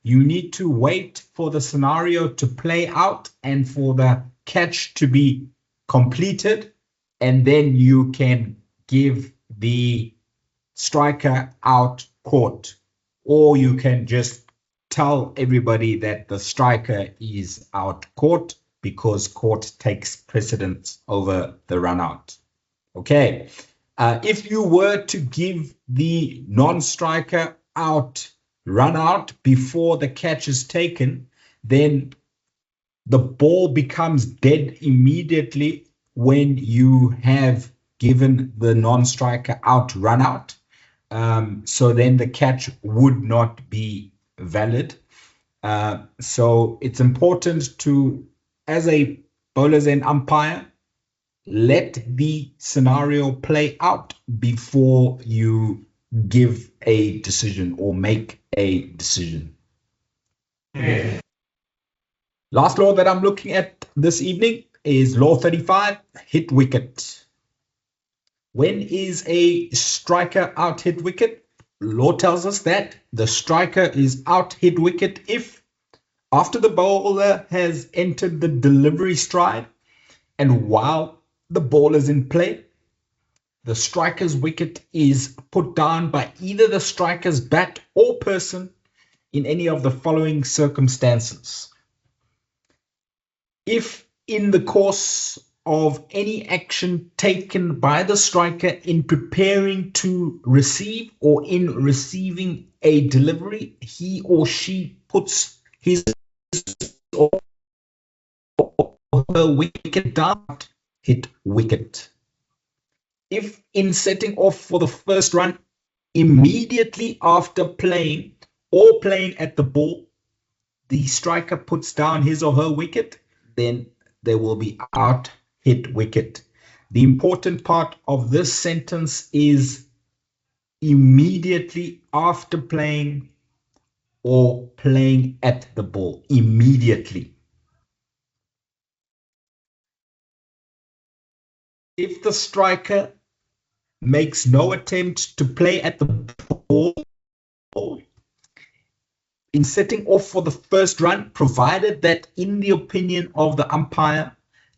You need to wait for the scenario to play out and for the catch to be completed, and then you can give the striker out caught, or you can just tell everybody that the striker is out caught because caught takes precedence over the run out. Okay, if you were to give the non-striker out run out before the catch is taken, then the ball becomes dead immediately when you have given the non-striker out run out. So then the catch would not be valid. So it's important to, as a bowler's end umpire, let the scenario play out before you give a decision or make a decision. Okay. Last law that I'm looking at this evening is law 35, hit wicket. When is a striker out hit wicket? Law tells us that the striker is out hit wicket if, after the bowler has entered the delivery stride and while the ball is in play, the striker's wicket is put down by either the striker's bat or person in any of the following circumstances. If in the course of any action taken by the striker in preparing to receive or in receiving a delivery, he or she puts his or her wicket down, hit wicket. If in setting off for the first run, immediately after playing or playing at the ball, the striker puts down his or her wicket, then there will be out hit wicket. The important part of this sentence is immediately after playing or playing at the ball. Immediately. If the striker makes no attempt to play at the ball in setting off for the first run, provided that in the opinion of the umpire,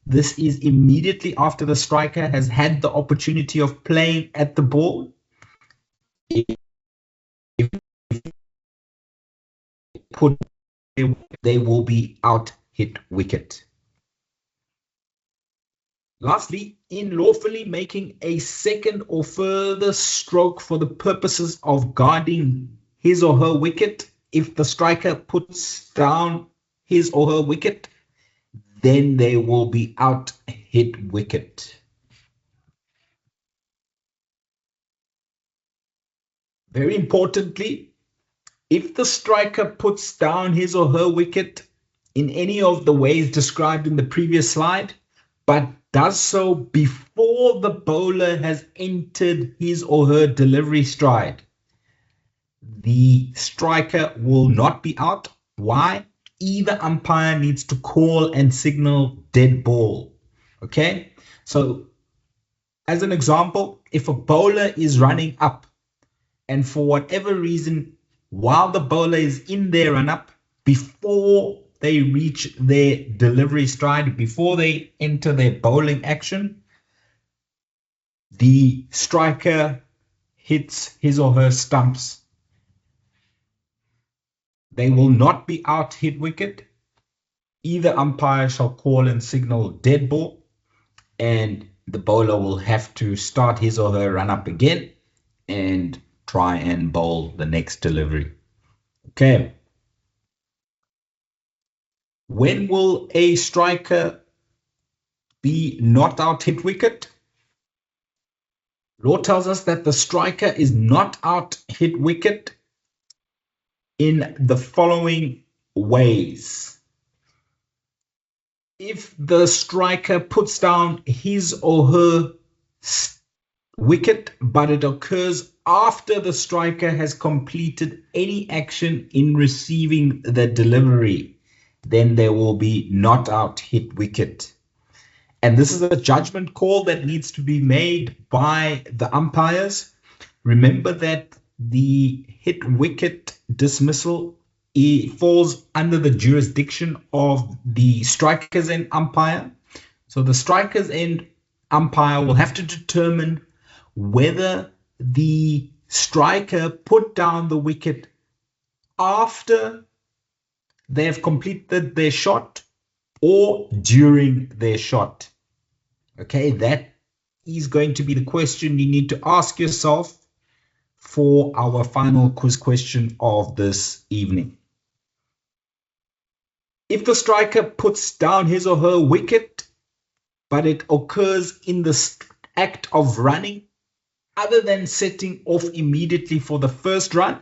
this is immediately after the striker has had the opportunity of playing at the ball, they will be out hit wicket. Lastly, in lawfully making a second or further stroke for the purposes of guarding his or her wicket, if the striker puts down his or her wicket, then they will be out hit wicket. Very importantly, if the striker puts down his or her wicket in any of the ways described in the previous slide, but does so before the bowler has entered his or her delivery stride, the striker will not be out. Why? Either umpire needs to call and signal dead ball. Okay, so as an example, if a bowler is running up and for whatever reason, while the bowler is in their run up, before they reach their delivery stride, before they enter their bowling action, the striker hits his or her stumps, they will not be out hit wicket. Either umpire shall call and signal dead ball, and the bowler will have to start his or her run up again and try and bowl the next delivery. Okay. When will a striker be not out hit wicket? Law tells us that the striker is not out hit wicket in the following ways. If the striker puts down his or her wicket, but it occurs after the striker has completed any action in receiving the delivery, then there will be not out, hit wicket. And this is a judgment call that needs to be made by the umpires. Remember that the hit wicket dismissal falls under the jurisdiction of the strikers end umpire. So the strikers end umpire will have to determine whether the striker put down the wicket after they have completed their shot or during their shot. Okay, that is going to be the question you need to ask yourself for our final quiz question of this evening. If the striker puts down his or her wicket, but it occurs in the act of running, other than setting off immediately for the first run,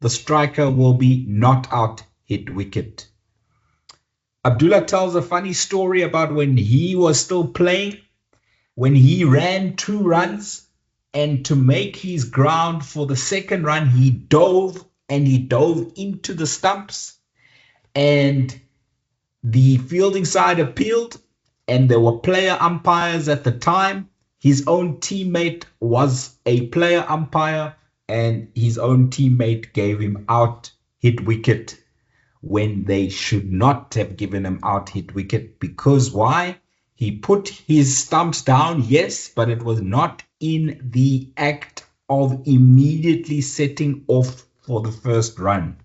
the striker will be not out, hit wicket. Abdullah tells a funny story about when he was still playing, when he ran 2 runs, and to make his ground for the second run, he dove into the stumps, and the fielding side appealed, and there were player umpires at the time. His own teammate was a player umpire, and his own teammate gave him out, hit wicket, when they should not have given him out, hit wicket. Because why? He put his stumps down, yes, but it was not in the act of immediately setting off for the first run.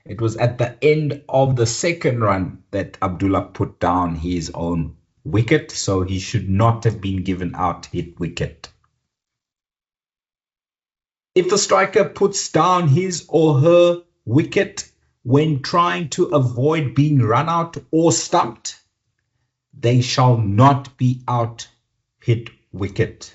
It was at the end of the second run that Abdullah put down his own wicket, so he should not have been given out, hit wicket. If the striker puts down his or her wicket when trying to avoid being run out or stumped, they shall not be out, hit wicket.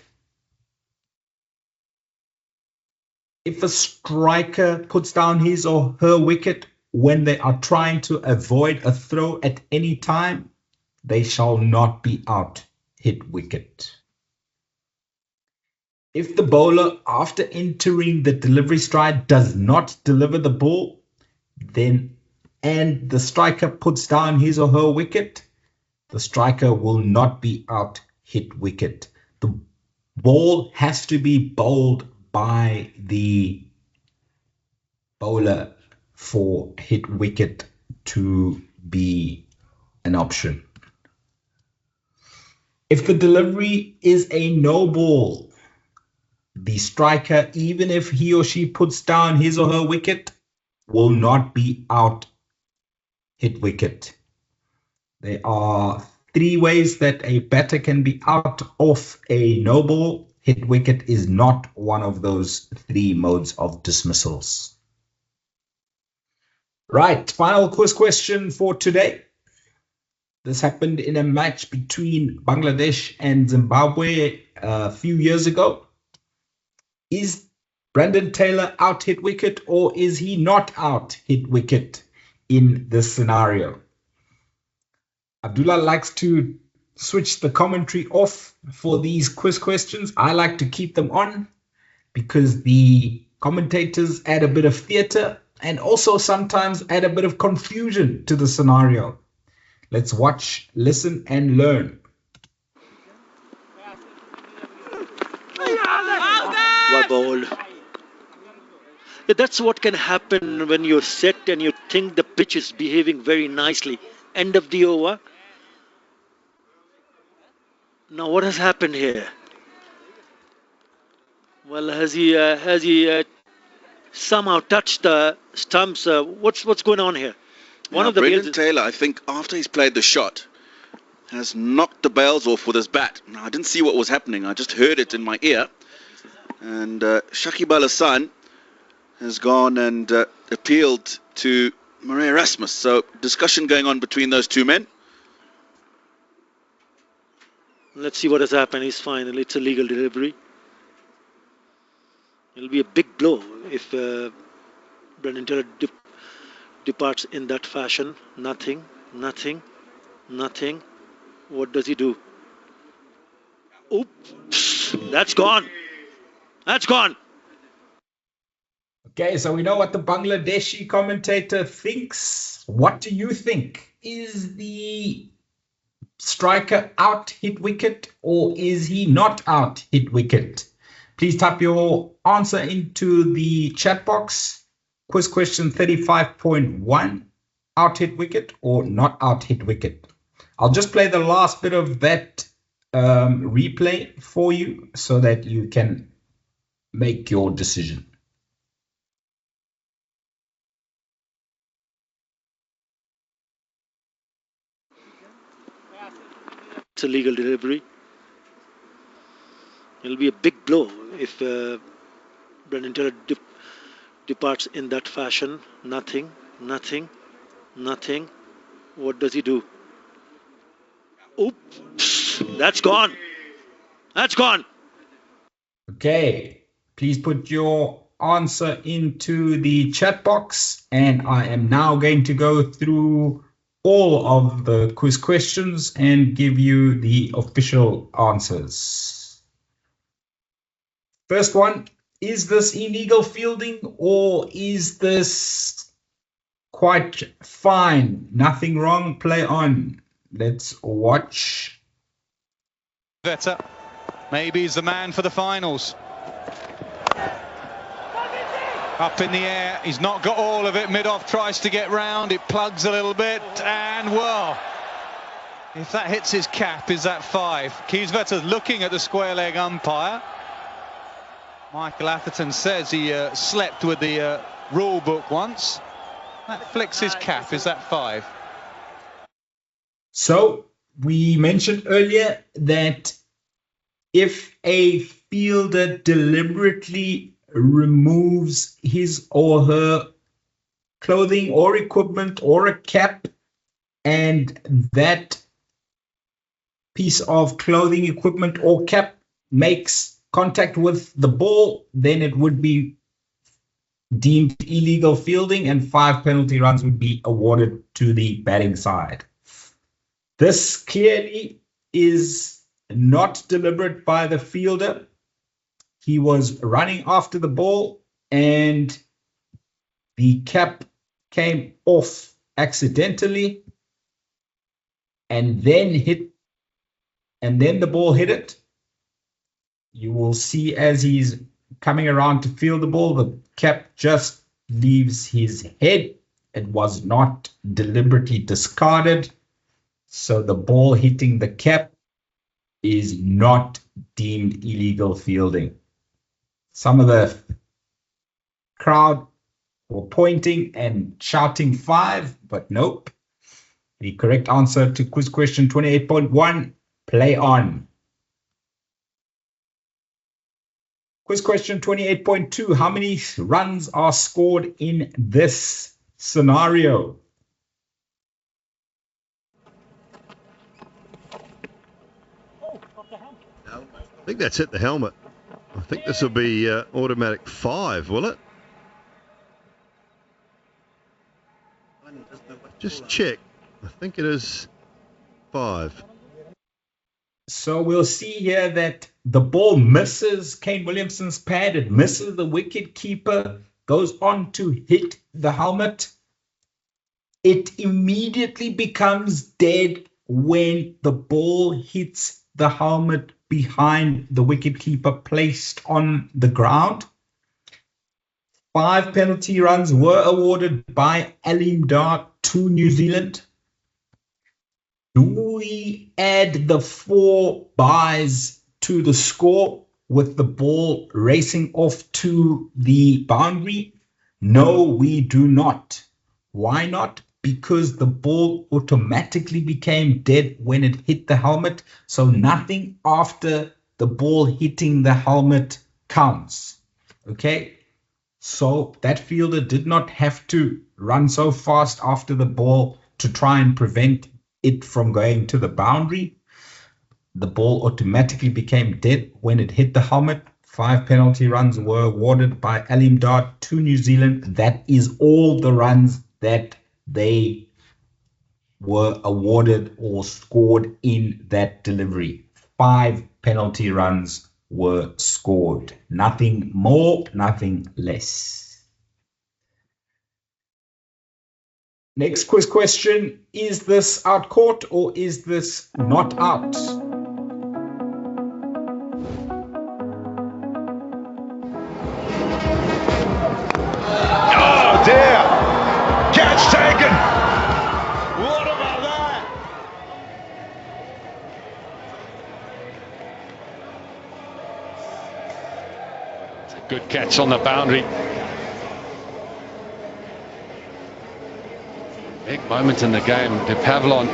If a striker puts down his or her wicket when they are trying to avoid a throw at any time, they shall not be out, hit wicket. If the bowler, after entering the delivery stride, does not deliver the ball, and the striker puts down his or her wicket, the striker will not be out, hit wicket. The ball has to be bowled by the bowler for hit wicket to be an option. If the delivery is a no ball, the striker, even if he or she puts down his or her wicket, will not be out, hit wicket. There are 3 ways that a batter can be out off a no ball. Hit wicket is not one of those 3 modes of dismissals. Right, final quiz question for today. This happened in a match between Bangladesh and Zimbabwe a few years ago. Is Brandon Taylor out, hit wicket, or is he not out, hit wicket in this scenario? Abdullah likes to switch the commentary off for these quiz questions. I like to keep them on because the commentators add a bit of theatre and also sometimes add a bit of confusion to the scenario. Let's watch, listen, and learn. Well bowled. Yeah, that's what can happen when you're set and you think the pitch is behaving very nicely. End of the over. Now what has happened here? Well, has he somehow touched the stumps? What's going on here? One of the Brendan Taylor, I think, after he's played the shot, has knocked the bails off with his bat. Now, I didn't see what was happening. I just heard it in my ear. And Shakib Al Hassan has gone and appealed to Murray Erasmus. So discussion going on between those 2 men. Let's see what has happened. He's fine. It's a legal delivery. It'll be a big blow if Brendan Taylor departs in that fashion. Nothing. What does he do? Oops. That's gone. Okay, so we know what the Bangladeshi commentator thinks. What do you think? Is the striker out hit wicket, or is he not out hit wicket? Please type your answer into the chat box. Quiz question 35.1, out hit wicket or not out hit wicket? I'll just play the last bit of that replay for you so that you can make your decision. It's a legal delivery. It'll be a big blow if Brendan Taylor departs in that fashion. Nothing. What does he do? Oops, that's gone. Okay, please put your answer into the chat box, and I am now going to go through all of the quiz questions and give you the official answers. First one, is this illegal fielding or is this quite fine? Nothing wrong, play on. Let's watch. Vetter, maybe he's the man for the finals. Up in the air, he's not got all of it. Mid-off tries to get round, it plugs a little bit, and well, if that hits his cap, is that 5? Kieswetter looking at the square leg umpire. Michael Atherton says he slept with the rule book once. That flicks his cap, is that 5? So we mentioned earlier that if a fielder deliberately removes his or her clothing or equipment or a cap, and that piece of clothing, equipment or cap makes contact with the ball, then it would be deemed illegal fielding and 5 penalty runs would be awarded to the batting side. This clearly is not deliberate by the fielder. He was running after the ball and the cap came off accidentally and then the ball hit it. You will see as he's coming around to field the ball, the cap just leaves his head. It was not deliberately discarded. So the ball hitting the cap is not deemed illegal fielding. Some of the crowd were pointing and shouting 5, but nope. The correct answer to quiz question 28.1, play on. Quiz question 28.2, how many runs are scored in this scenario? I think that's hit the helmet. I think this will be automatic 5, will it? Just check. I think it is 5. So we'll see here that the ball misses Kane Williamson's pad. It misses the wicket keeper, goes on to hit the helmet. It immediately becomes dead when the ball hits the helmet behind the wicketkeeper placed on the ground. 5 penalty runs were awarded by Alim Dar to New Zealand. Do we add the 4 byes to the score with the ball racing off to the boundary? No, we do not. Why not? Because the ball automatically became dead when it hit the helmet. So nothing after the ball hitting the helmet counts. Okay? So that fielder did not have to run so fast after the ball to try and prevent it from going to the boundary. The ball automatically became dead when it hit the helmet. 5 penalty runs were awarded by Alim Dar to New Zealand. That is all the runs that they were awarded or scored in that delivery. 5 penalty runs were scored. Nothing more, nothing less. Next quiz question. Is this out court or is this not out? Oh dear! Catch taken! What about that? It's a good catch on the boundary. Big moment in the game to Pavlon.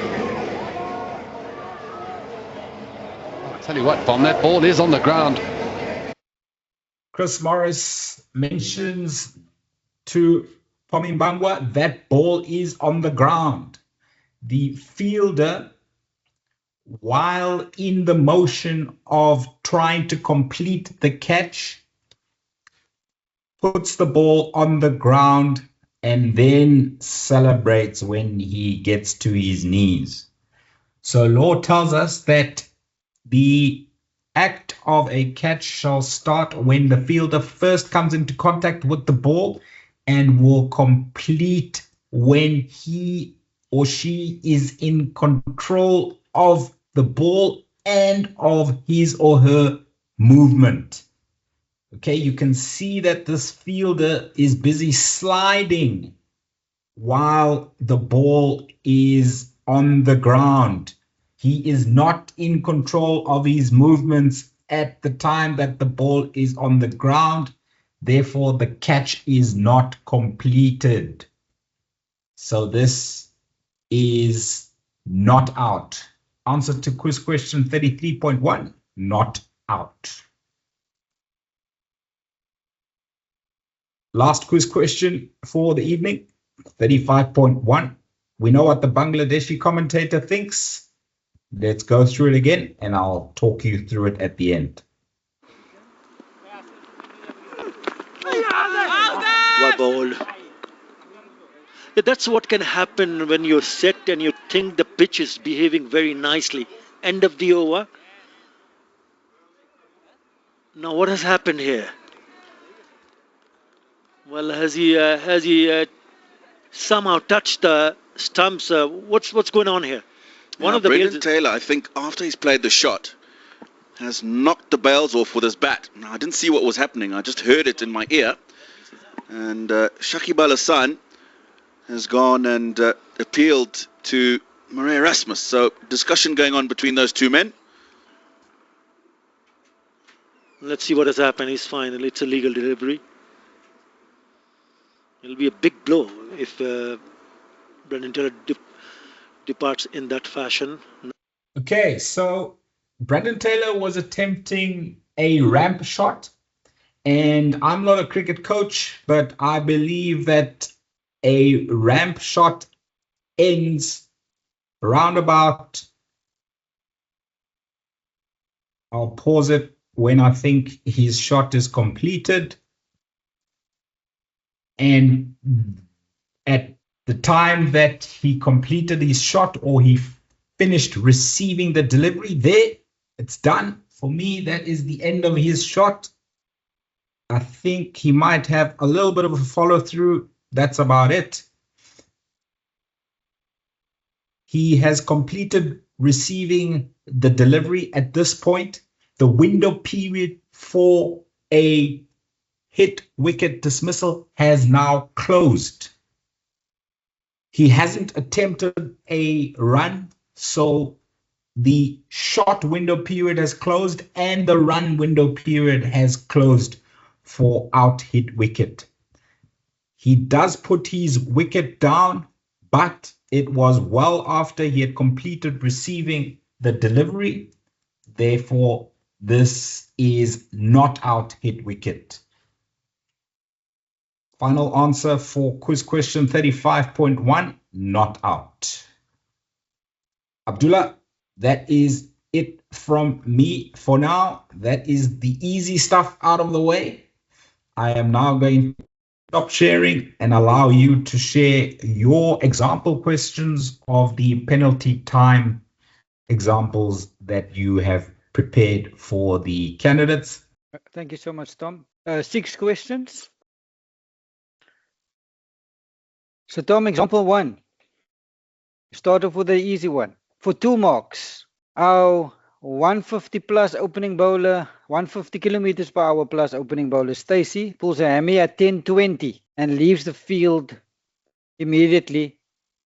I'll tell you what, Tom, that ball is on the ground. Chris Morris mentions to Pommy Mbangwa that ball is on the ground. The fielder, while in the motion of trying to complete the catch, puts the ball on the ground and then celebrates when he gets to his knees. So law tells us that the act of a catch shall start when the fielder first comes into contact with the ball and will complete when he or she is in control of the ball and of his or her movement. Okay, you can see that this fielder is busy sliding while the ball is on the ground. He is not in control of his movements at the time that the ball is on the ground. Therefore, the catch is not completed. So this is not out. Answer to quiz question 33.1, not out. Last quiz question for the evening, 35.1. We know what the Bangladeshi commentator thinks. Let's go through it again and I'll talk you through it at the end. Well bowled. Yeah, that's what can happen when you're set and you think the pitch is behaving very nicely. End of the over. Now what has happened here? Well, has he somehow touched the stumps? What's going on here? One of the Brendan Taylor, I think, after he's played the shot, has knocked the bails off with his bat. Now, I didn't see what was happening. I just heard it in my ear. And Shakib Al Hassan has gone and appealed to Murray Erasmus. So, discussion going on between those two men. Let's see what has happened. He's fine. It's a legal delivery. It'll be a big blow if Brendan Taylor departs in that fashion. Okay, so Brendan Taylor was attempting a ramp shot, and I'm not a cricket coach, but I believe that a ramp shot ends around about, I'll pause it when I think his shot is completed. And at the time that he completed his shot or he finished receiving the delivery, there, it's done. For me, that is the end of his shot. I think he might have a little bit of a follow through. That's about it. He has completed receiving the delivery at this point. The window period for a hit wicket dismissal has now closed. He hasn't attempted a run, so the shot window period has closed and the run window period has closed for out hit wicket. He does put his wicket down, but it was well after he had completed receiving the delivery. Therefore, this is not out hit wicket. Final answer for quiz question 35.1, not out. Abdullah, that is it from me for now. That is the easy stuff out of the way. I am now going to stop sharing and allow you to share your example questions of the penalty time examples that you have prepared for the candidates. Thank you so much, Tom. 6 questions. So Tom, example 1. Start off with the easy one. For 2 marks, our 150 plus opening bowler, 150 kilometers per hour plus opening bowler, Stacey, pulls a hammy at 10:20 and leaves the field immediately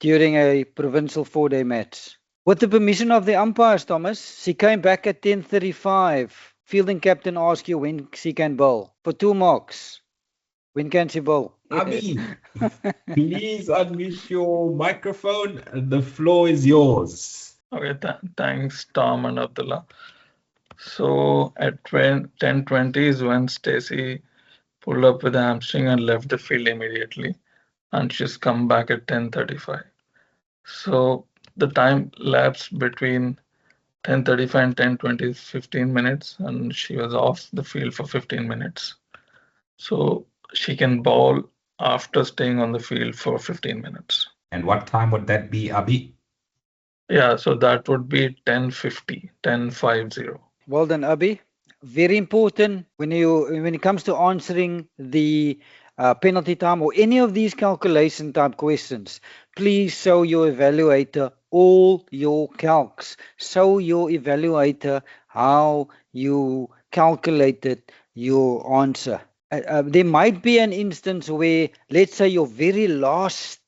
during a provincial 4-day match. With the permission of the umpires, Thomas, she came back at 10:35. Fielding captain asks you when she can bowl. For 2 marks, when can she bowl? Abi, please unmute your microphone. The floor is yours. Okay, thanks, Tom and Abdullah. So at 10:20 is when Stacy pulled up with a hamstring and left the field immediately, and she's come back at 10:35. So the time lapse between 10:35 and 10:20 is 15 minutes, and she was off the field for 15 minutes. So she can bowl after staying on the field for 15 minutes. And what time would that be, Abi? Yeah, so that would be 10:50, 10:50. Well done, Abi. Very important when it comes to answering the penalty time or any of these calculation type questions. Please show your evaluator all your calcs. Show your evaluator how you calculated your answer. There might be an instance where, let's say, your very last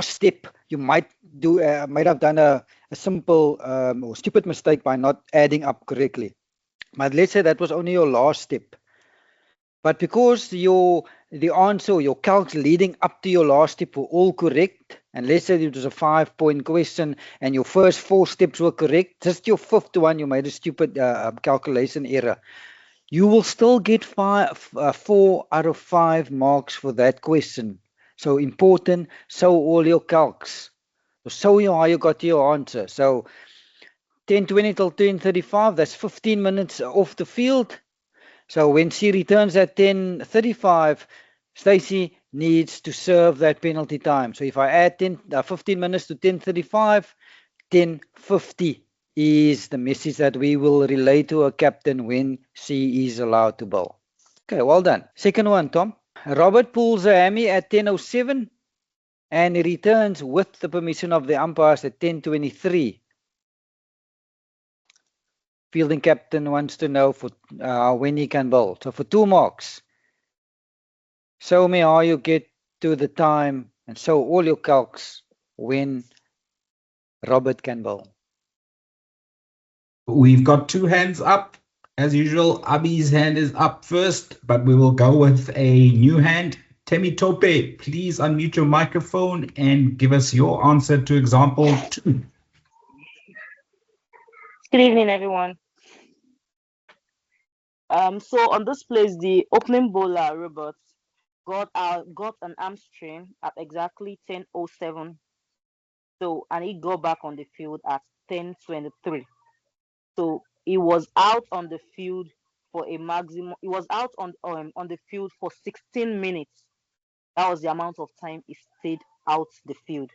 step, you might have done a simple or stupid mistake by not adding up correctly. But let's say that was only your last step. But because the answer, your calcs leading up to your last step were all correct, and let's say it was a 5-point question and your first 4 steps were correct, just your 5th one you made a stupid calculation error, you will still get 4 out of 5 marks for that question. So important, show all your calcs. So show you how you got to your answer. So 10:20 till 10:35, that's 15 minutes off the field. So when she returns at 10:35, Stacey needs to serve that penalty time. So if I add 15 minutes to 10:35, 10:50 is the message that we will relay to a captain when she is allowed to bowl. Okay, well done. Second one, Tom. Robert pulls a hammy at 10:07 and he returns with the permission of the umpires at 10:23. Fielding captain wants to know for when he can bowl. So for 2 marks, show me how you get to the time and show all your calcs when Robert can bowl. We've got 2 hands up. As usual, Abi's hand is up first, but we will go with a new hand. Temi Tope, please unmute your microphone and give us your answer to example 2. Good evening, everyone. So on this place, the opening bowler, Robert, got an hamstring at exactly 10:07. So, and he got back on the field at 10:23. So he was out on the field for a maximum. He was out on the field for 16 minutes. That was the amount of time he stayed out the field.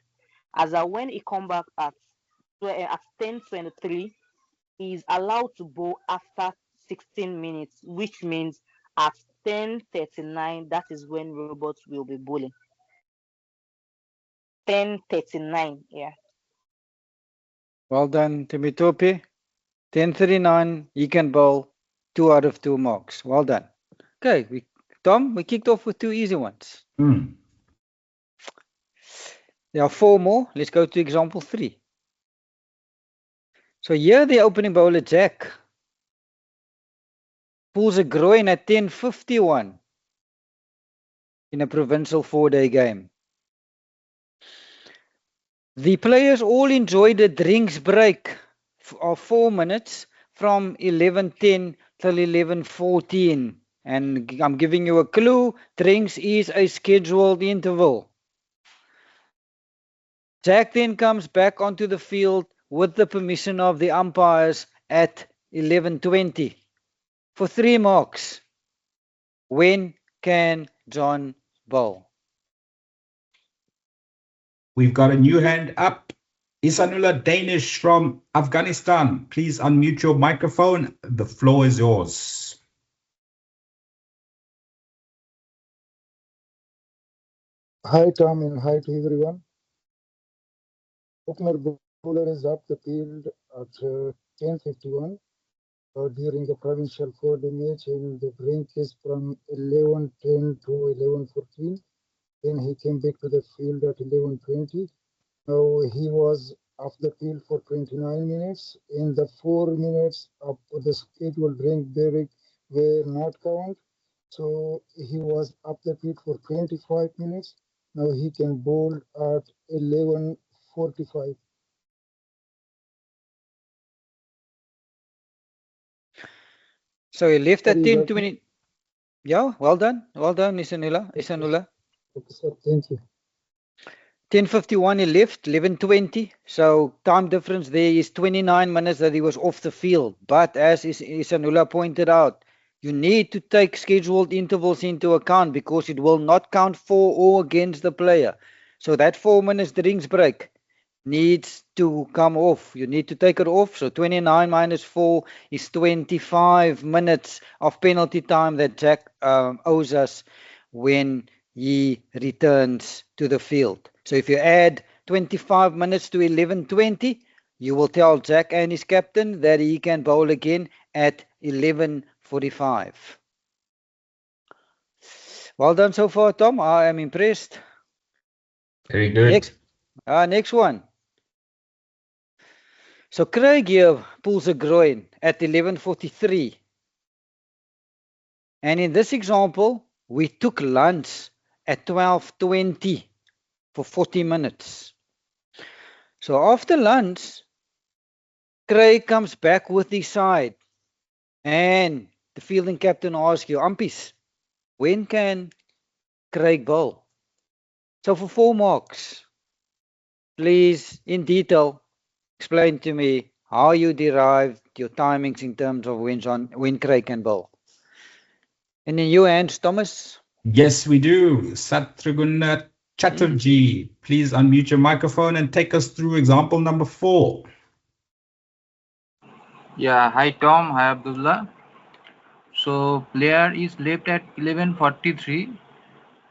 As when he come back at 10:23, he is allowed to bowl after 16 minutes, which means at 10:39, that is when Robots will be bowling. 10:39, yeah. Well done, Timitopi. 10:39, he can bowl 2 out of 2 marks. Well done. Okay, Tom, we kicked off with 2 easy ones. There are 4 more. Let's go to example 3. So here the opening bowler, Jack, pulls a groin at 10:51 in a provincial 4-day game. The players all enjoyed a drinks break of 4 minutes from 11:10 till 11:14. And I'm giving you a clue. Drinks is a scheduled interval. Jack then comes back onto the field with the permission of the umpires at 11:20 for 3 marks. When can John bowl? We've got a new hand up. Isanullah Danish from Afghanistan. Please unmute your microphone. The floor is yours. Hi Tom and hi to everyone. Opener bowler is up the field at 10:51 during the provincial four-day match, and the break is from 11:10 to 11:14. Then he came back to the field at 11:20. Now he was off the field for 29 minutes. In the 4 minutes of the scheduled drink break were not count. So he was up the field for 25 minutes. Now he can bowl at 11:45. So he left at Sorry, you got me? 10:20. Yeah, well done, Isanula. Okay, sir, thank you. 10:51 he left, 11:20. So time difference there is 29 minutes that he was off the field. But as Isanula pointed out, you need to take scheduled intervals into account because it will not count for or against the player. So that 4 minutes drinks break needs to come off. You need to take it off. So 29 minus 4 is 25 minutes of penalty time that Jack owes us when he returns to the field. So if you add 25 minutes to 11:20, you will tell Jack and his captain that he can bowl again at 11:45. Well done so far, Tom. I am impressed. Very good. Next one. So Craig here pulls a groin at 11:43. And in this example, we took lunch at 12:20 for 40 minutes. So after lunch, Craig comes back with his side. And the fielding captain asks you, Umpies, when can Craig bowl? So for 4 marks, please, in detail, explain to me how you derived your timings in terms of when Craig can bowl. And in your hands, Thomas? Yes, we do. Satruguna Chatterjee, please unmute your microphone and take us through example number 4. Yeah, hi Tom, hi Abdullah. So player is left at 11:43.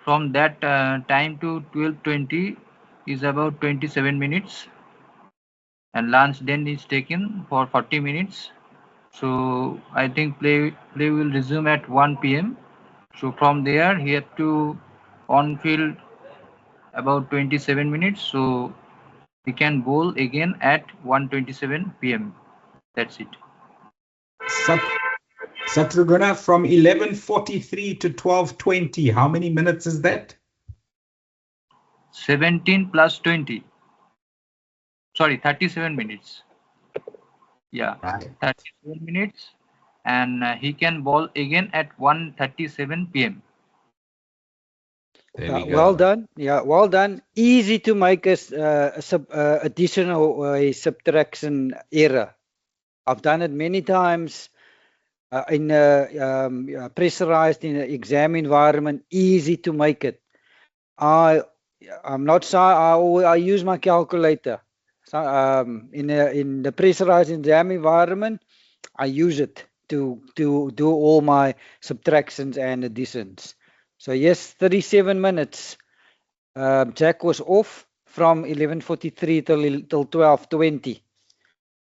From that time to 12:20 is about 27 minutes, and lunch then is taken for 40 minutes. So I think play will resume at 1 p.m. So from there he had to on field about 27 minutes. So he can bowl again at 1:27 p.m. That's it. Satruguna, from 11:43 to 12:20, how many minutes is that? 17 plus 20. Sorry, 37 minutes. Yeah, right. 37 minutes, and he can bowl again at 1:37 p.m. There we go. Well done. Yeah, well done. Easy to make a addition or a subtraction error. I've done it many times in a pressurized in an exam environment. Easy to make it. I'm not shy. I use my calculator. So, in the pressurized exam environment, I use it to do all my subtractions and additions. So yes, 37 minutes. Jack was off from 11:43 till 12:20.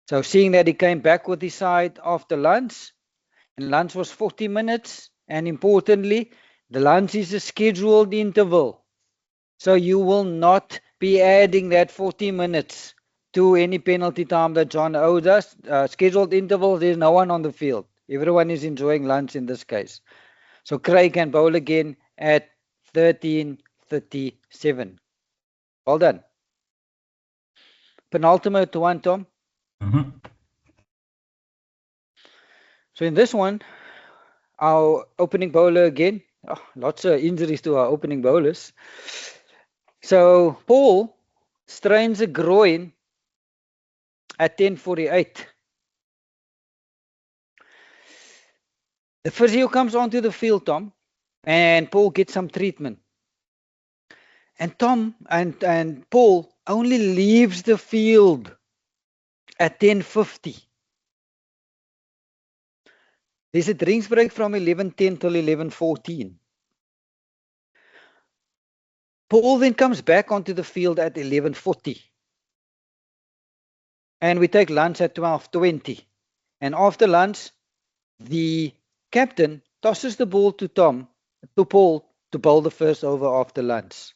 So seeing that he came back with his side after lunch, and lunch was 40 minutes, and importantly, the lunch is a scheduled interval. So you will not be adding that 40 minutes to any penalty time that John owes us. Scheduled intervals, there's no one on the field. Everyone is enjoying lunch in this case. So Craig can bowl again at 13:37. Well done. Penultimate one, Tom. So in this one, our opening bowler again. Oh, lots of injuries to our opening bowlers. So Paul strains a groin at 10:48. The physio comes onto the field, Tom, and Paul gets some treatment. And Tom and Paul only leaves the field at 10:50. There's a drinks break from 11:10 till 11:14. Paul then comes back onto the field at 11:40. And we take lunch at 12:20. And after lunch, the captain tosses the ball to Paul, to bowl the first over after lunch.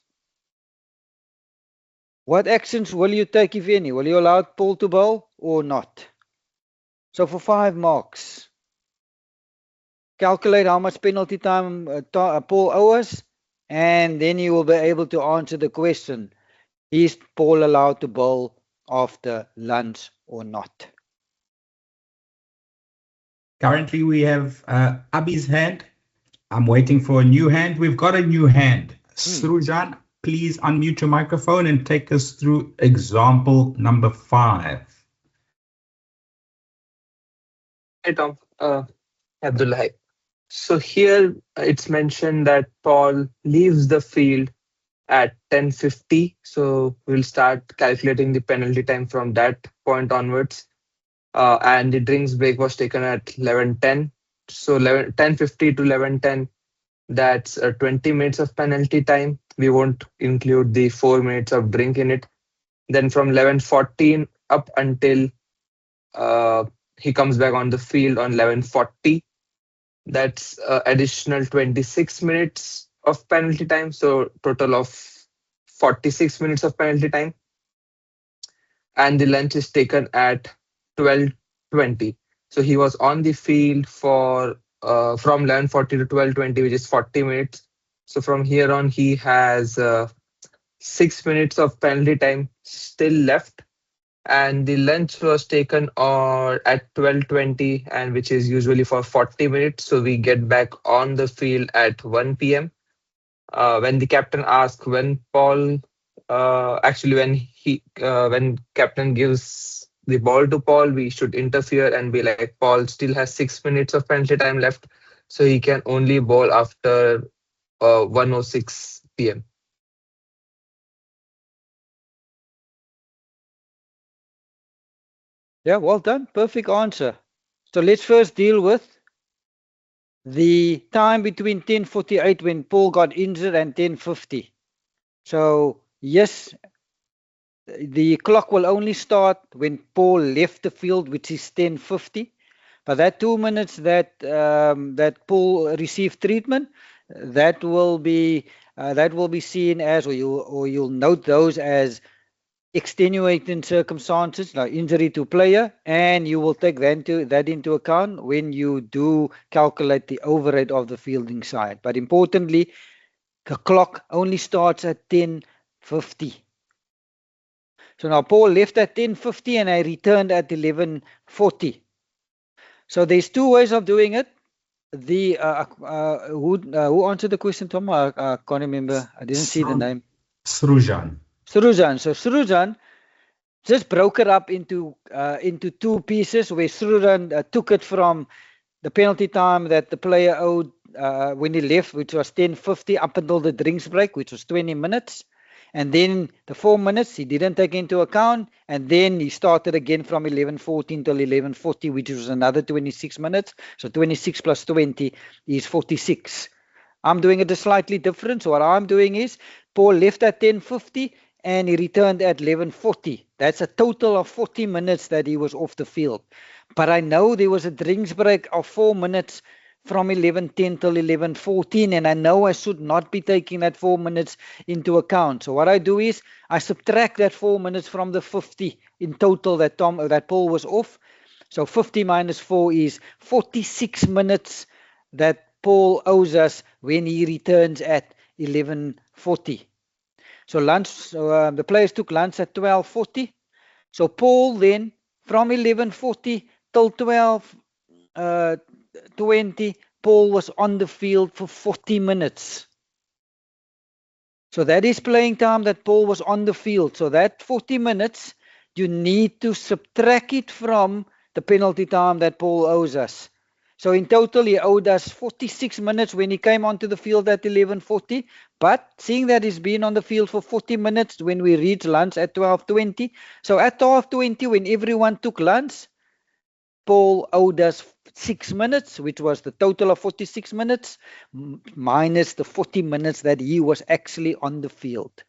What actions will you take, if any? Will you allow Paul to bowl or not? So for 5 marks, calculate how much penalty time Paul owes, and then you will be able to answer the question: is Paul allowed to bowl after lunch or not? Currently, we have Abhi's hand. I'm waiting for a new hand. We've got a new hand. Srujan, please unmute your microphone and take us through example number 5. Hey, Tom. Abdullah. So here it's mentioned that Paul leaves the field at 10:50. So we'll start calculating the penalty time from that point onwards. And the drinks break was taken at 11:10. So 10:50 to 11:10, that's 20 minutes of penalty time. We won't include the 4 minutes of drink in it. Then from 11:14 up until he comes back on the field on 11:40. That's additional 26 minutes of penalty time. So total of 46 minutes of penalty time. And the lunch is taken at 12:20. So he was on the field for from 11:40 to 12:20, which is 40 minutes. So from here on, he has 6 minutes of penalty time still left. And the lunch was taken at 12:20, and which is usually for 40 minutes. So we get back on the field at 1 p.m. When the captain asks when Paul, when captain gives the ball to Paul, we should interfere and be like, Paul still has 6 minutes of penalty time left, so he can only bowl after 1:06 p.m. Yeah, well done. Perfect answer. So let's first deal with the time between 10:48 when Paul got injured and 10:50. So yes, the clock will only start when Paul left the field, which is 10:50. But that 2 minutes that that Paul received treatment, that will be seen as, or you'll note those as extenuating circumstances, like injury to player, and you will take that into account when you do calculate the overhead of the fielding side. But importantly, the clock only starts at 10:50. So now Paul left at 10:50 and I returned at 11:40. So there's 2 ways of doing it. The who answered the question, Tom? I can't remember. I didn't see the name. Srujan. So Srujan just broke it up into 2 pieces, where Srujan took it from the penalty time that the player owed when he left, which was 10:50, up until the drinks break, which was 20 minutes. And then the 4 minutes he didn't take into account, and then he started again from 11:14 till 11:40, which was another 26 minutes. So 26 plus 20 is 46. I'm doing it slightly different. So what I'm doing is, Paul left at 10:50 and he returned at 11:40. That's a total of 40 minutes that he was off the field. But I know there was a drinks break of 4 minutes from 11:10 till 11:14, and I know I should not be taking that 4 minutes into account. So what I do is I subtract that 4 minutes from the 50 in total that Paul was off. So 50 minus 4 is 46 minutes that Paul owes us when he returns at 11:40. So lunch, the players took lunch at 12:40. So Paul then, from 11:40 till 12:20, Paul was on the field for 40 minutes. So that is playing time that Paul was on the field. So that 40 minutes, you need to subtract it from the penalty time that Paul owes us. So in total, he owed us 46 minutes when he came onto the field at 11:40. But seeing that he's been on the field for 40 minutes when we reached lunch at 12:20. So at 12:20, when everyone took lunch, Paul owed us 6 minutes, which was the total of 46 minutes, minus the 40 minutes that he was actually on the field.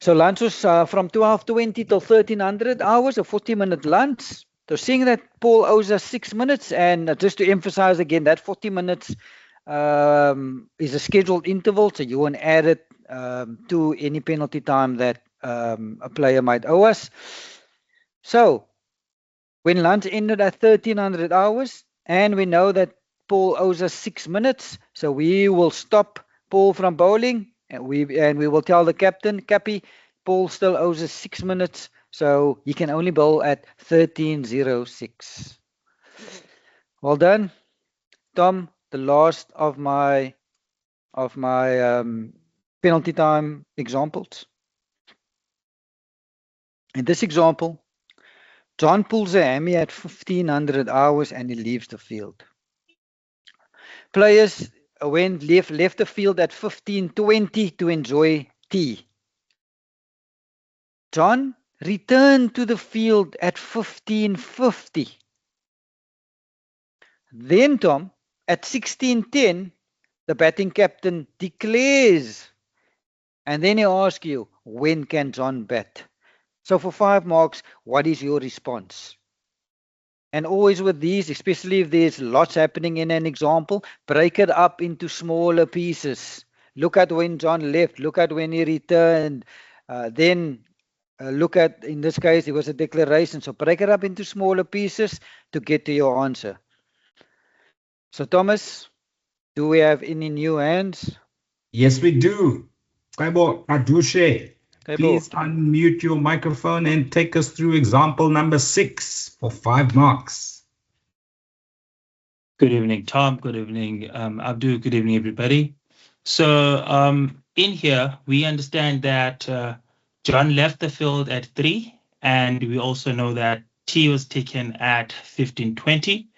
So lunch was from 12:20 till 1300 hours, a 40-minute lunch. So seeing that Paul owes us 6 minutes, and just to emphasize again, that 40 minutes is a scheduled interval, so you won't add it to any penalty time that a player might owe us. So when lunch ended at 1300 hours, and we know that Paul owes us 6 minutes, so we will stop Paul from bowling, and we will tell the captain, Cappy, Paul still owes us 6 minutes, so he can only bowl at 13:06. Well done, Tom. The last of my penalty time examples. In this example, John pulls a hammy at 1500 hours and he leaves the field. Players left the field at 15:20 to enjoy tea. John returned to the field at 15:50. Then, Tom, at 16:10, the batting captain declares. And then he asks you, when can John bat? So for 5 marks, what is your response? And always with these, especially if there's lots happening in an example, break it up into smaller pieces. Look at when John left. Look at when he returned. Then look at, in this case, it was a declaration. So break it up into smaller pieces to get to your answer. So Thomas, do we have any new hands? Yes, we do. Kaibo Adushe, please unmute your microphone and take us through example number 6 for 5 marks. Good evening, Tom. Good evening, Abdul. Good evening, everybody. So in here, we understand that John left the field at 3, and we also know that tea was taken at 15:20.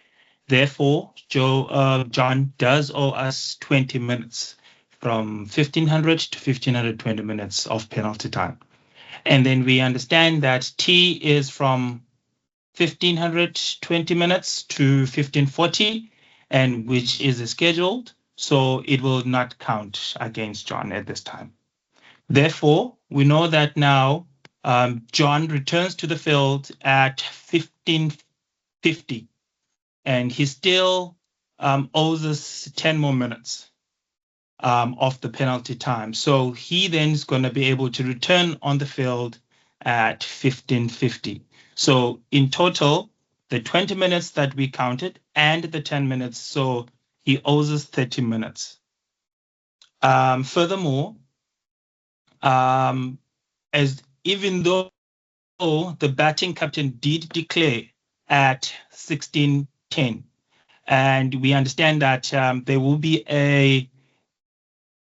Therefore, John does owe us 20 minutes, from 1500 to 1520 minutes of penalty time. And then we understand that tea is from 1520 minutes to 1540, and which is scheduled, so it will not count against John at this time. Therefore, we know that now John returns to the field at 1550, and he still owes us 10 more minutes of the penalty time. So he then is going to be able to return on the field at 1550. So in total, the 20 minutes that we counted and the 10 minutes, so he owes us 30 minutes. Furthermore, as even though the batting captain did declare at 16:10, and we understand that there will be a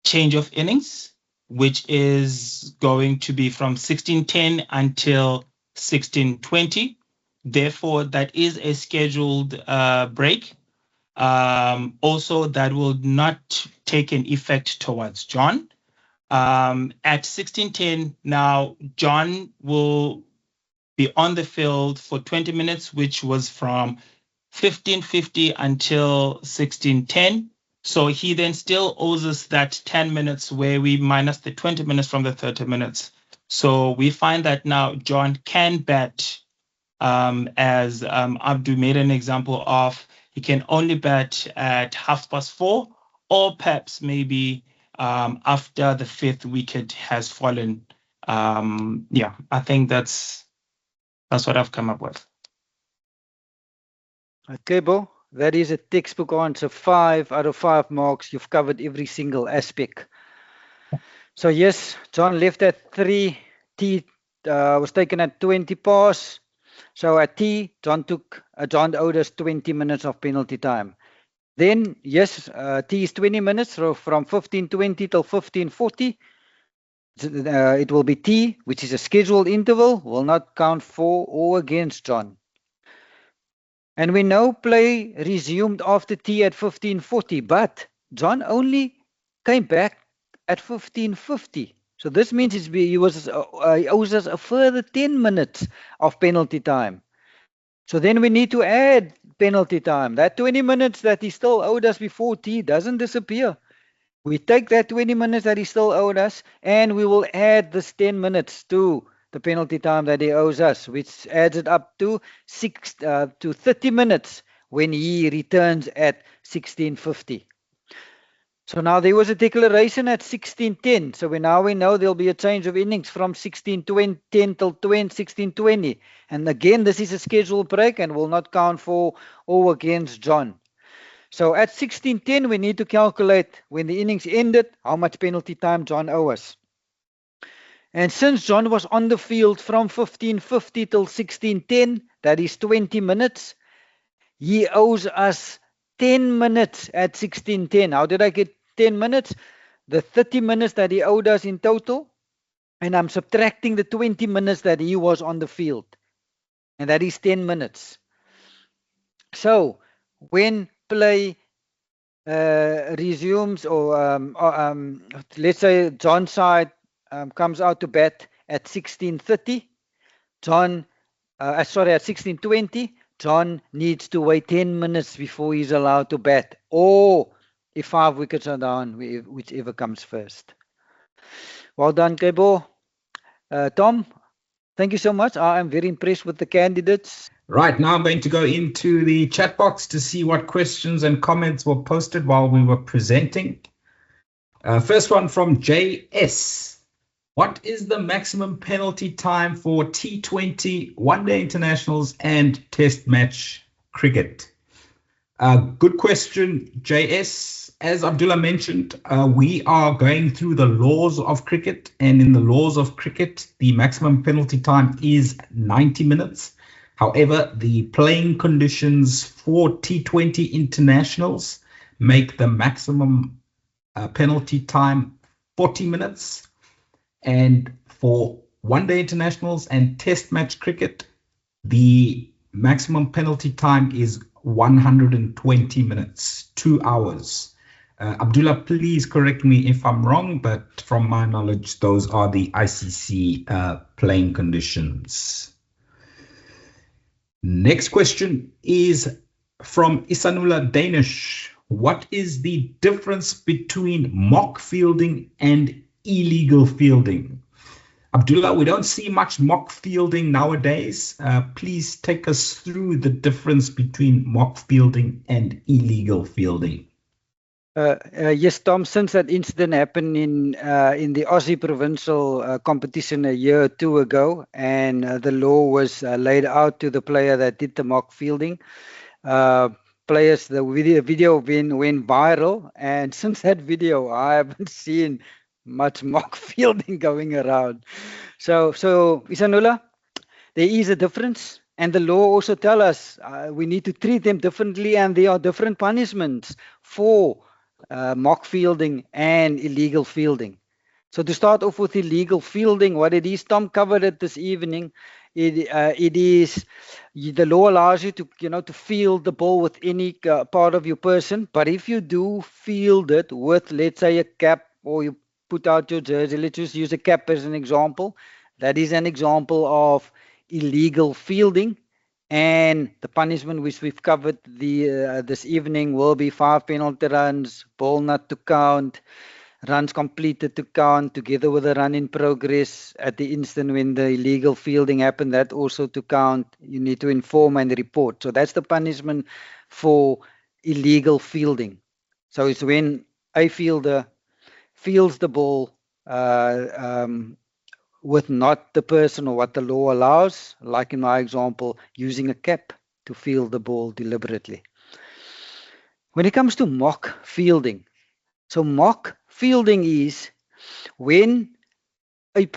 change of innings, which is going to be from 16:10 until 16:20. Therefore, that is a scheduled break. Also, that will not take an effect towards John. At 16:10, now John will be on the field for 20 minutes, which was from 15:50 until 16:10. So he then still owes us that 10 minutes where we minus the 20 minutes from the 30 minutes. So we find that now John can bat, as Abdu made an example of, he can only bat at 4:30, or perhaps maybe after the 5th wicket has fallen. Yeah, I think that's what I've come up with. Okay, Bo, that is a textbook answer. 5 out of 5 marks. You've covered every single aspect. So yes, John left at 3. T was taken at 20 past. So at T, John owed us 20 minutes of penalty time. Then yes, T is 20 minutes, so from 15:20 till 15:40. It will be T, which is a scheduled interval, will not count for or against John. And we know play resumed after tea at 15:40, but John only came back at 15:50. So this means he owes us a further 10 minutes of penalty time. So then we need to add penalty time. That 20 minutes that he still owed us before tea doesn't disappear. We take that 20 minutes that he still owed us, and we will add this 10 minutes to the penalty time that he owes us, which adds it up to 30 minutes when he returns at 16:50. So now there was a declaration at 16:10. So we know there'll be a change of innings from 16:10 till 16:20. And again, this is a scheduled break and will not count for or against John. So at 16:10, we need to calculate when the innings ended, how much penalty time John owes us. And since John was on the field from 15:50 till 16:10, that is 20 minutes, he owes us 10 minutes at 16:10. How did I get 10 minutes? The 30 minutes that he owed us in total, and I'm subtracting the 20 minutes that he was on the field, and that is 10 minutes. So when play resumes, or let's say John's side comes out to bat at 16:30, at 16:20, John needs to wait 10 minutes before he's allowed to bat, or if 5 wickets are down, whichever comes first. Well done, Kebo. Tom, thank you so much. I am very impressed with the candidates. Right, now I'm going to go into the chat box to see what questions and comments were posted while we were presenting. First one from JS. What is the maximum penalty time for T20, one-day internationals, and test match cricket? Good question, JS. As Abdullah mentioned, we are going through the laws of cricket, and in the laws of cricket, the maximum penalty time is 90 minutes. However, the playing conditions for T20 internationals make the maximum penalty time 40 minutes. And for one-day internationals and test match cricket, the maximum penalty time is 120 minutes, 2 hours. Abdullah, please correct me if I'm wrong, but from my knowledge, those are the ICC playing conditions. Next question is from Isanula Danish. What is the difference between mock fielding and illegal fielding? Abdullah, we don't see much mock fielding nowadays. Please take us through the difference between mock fielding and illegal fielding. Yes, Tom, since that incident happened in the Aussie provincial competition a year or two ago, and the law was laid out to the player that did the mock fielding, the video went viral, and since that video, I haven't seen much mock fielding going around. So Isanula, there is a difference, and the law also tells us we need to treat them differently, and there are different punishments for mock fielding and illegal fielding. So to start off with illegal fielding, what it is, Tom covered it this evening. It is the law allows you to field the ball with any part of your person, but if you do field it with, let's say, a cap, or you put out your jersey, let's just use a cap as an example, that is an example of illegal fielding. And the punishment which we've covered this evening will be 5 penalty runs, ball not to count, runs completed to count, together with a run in progress at the instant when the illegal fielding happened, that also to count. You need to inform and report. So that's the punishment for illegal fielding. So it's when a fielder fields the ball with not the person or what the law allows, like in my example, using a cap to field the ball deliberately. When it comes to mock fielding, so mock fielding is when a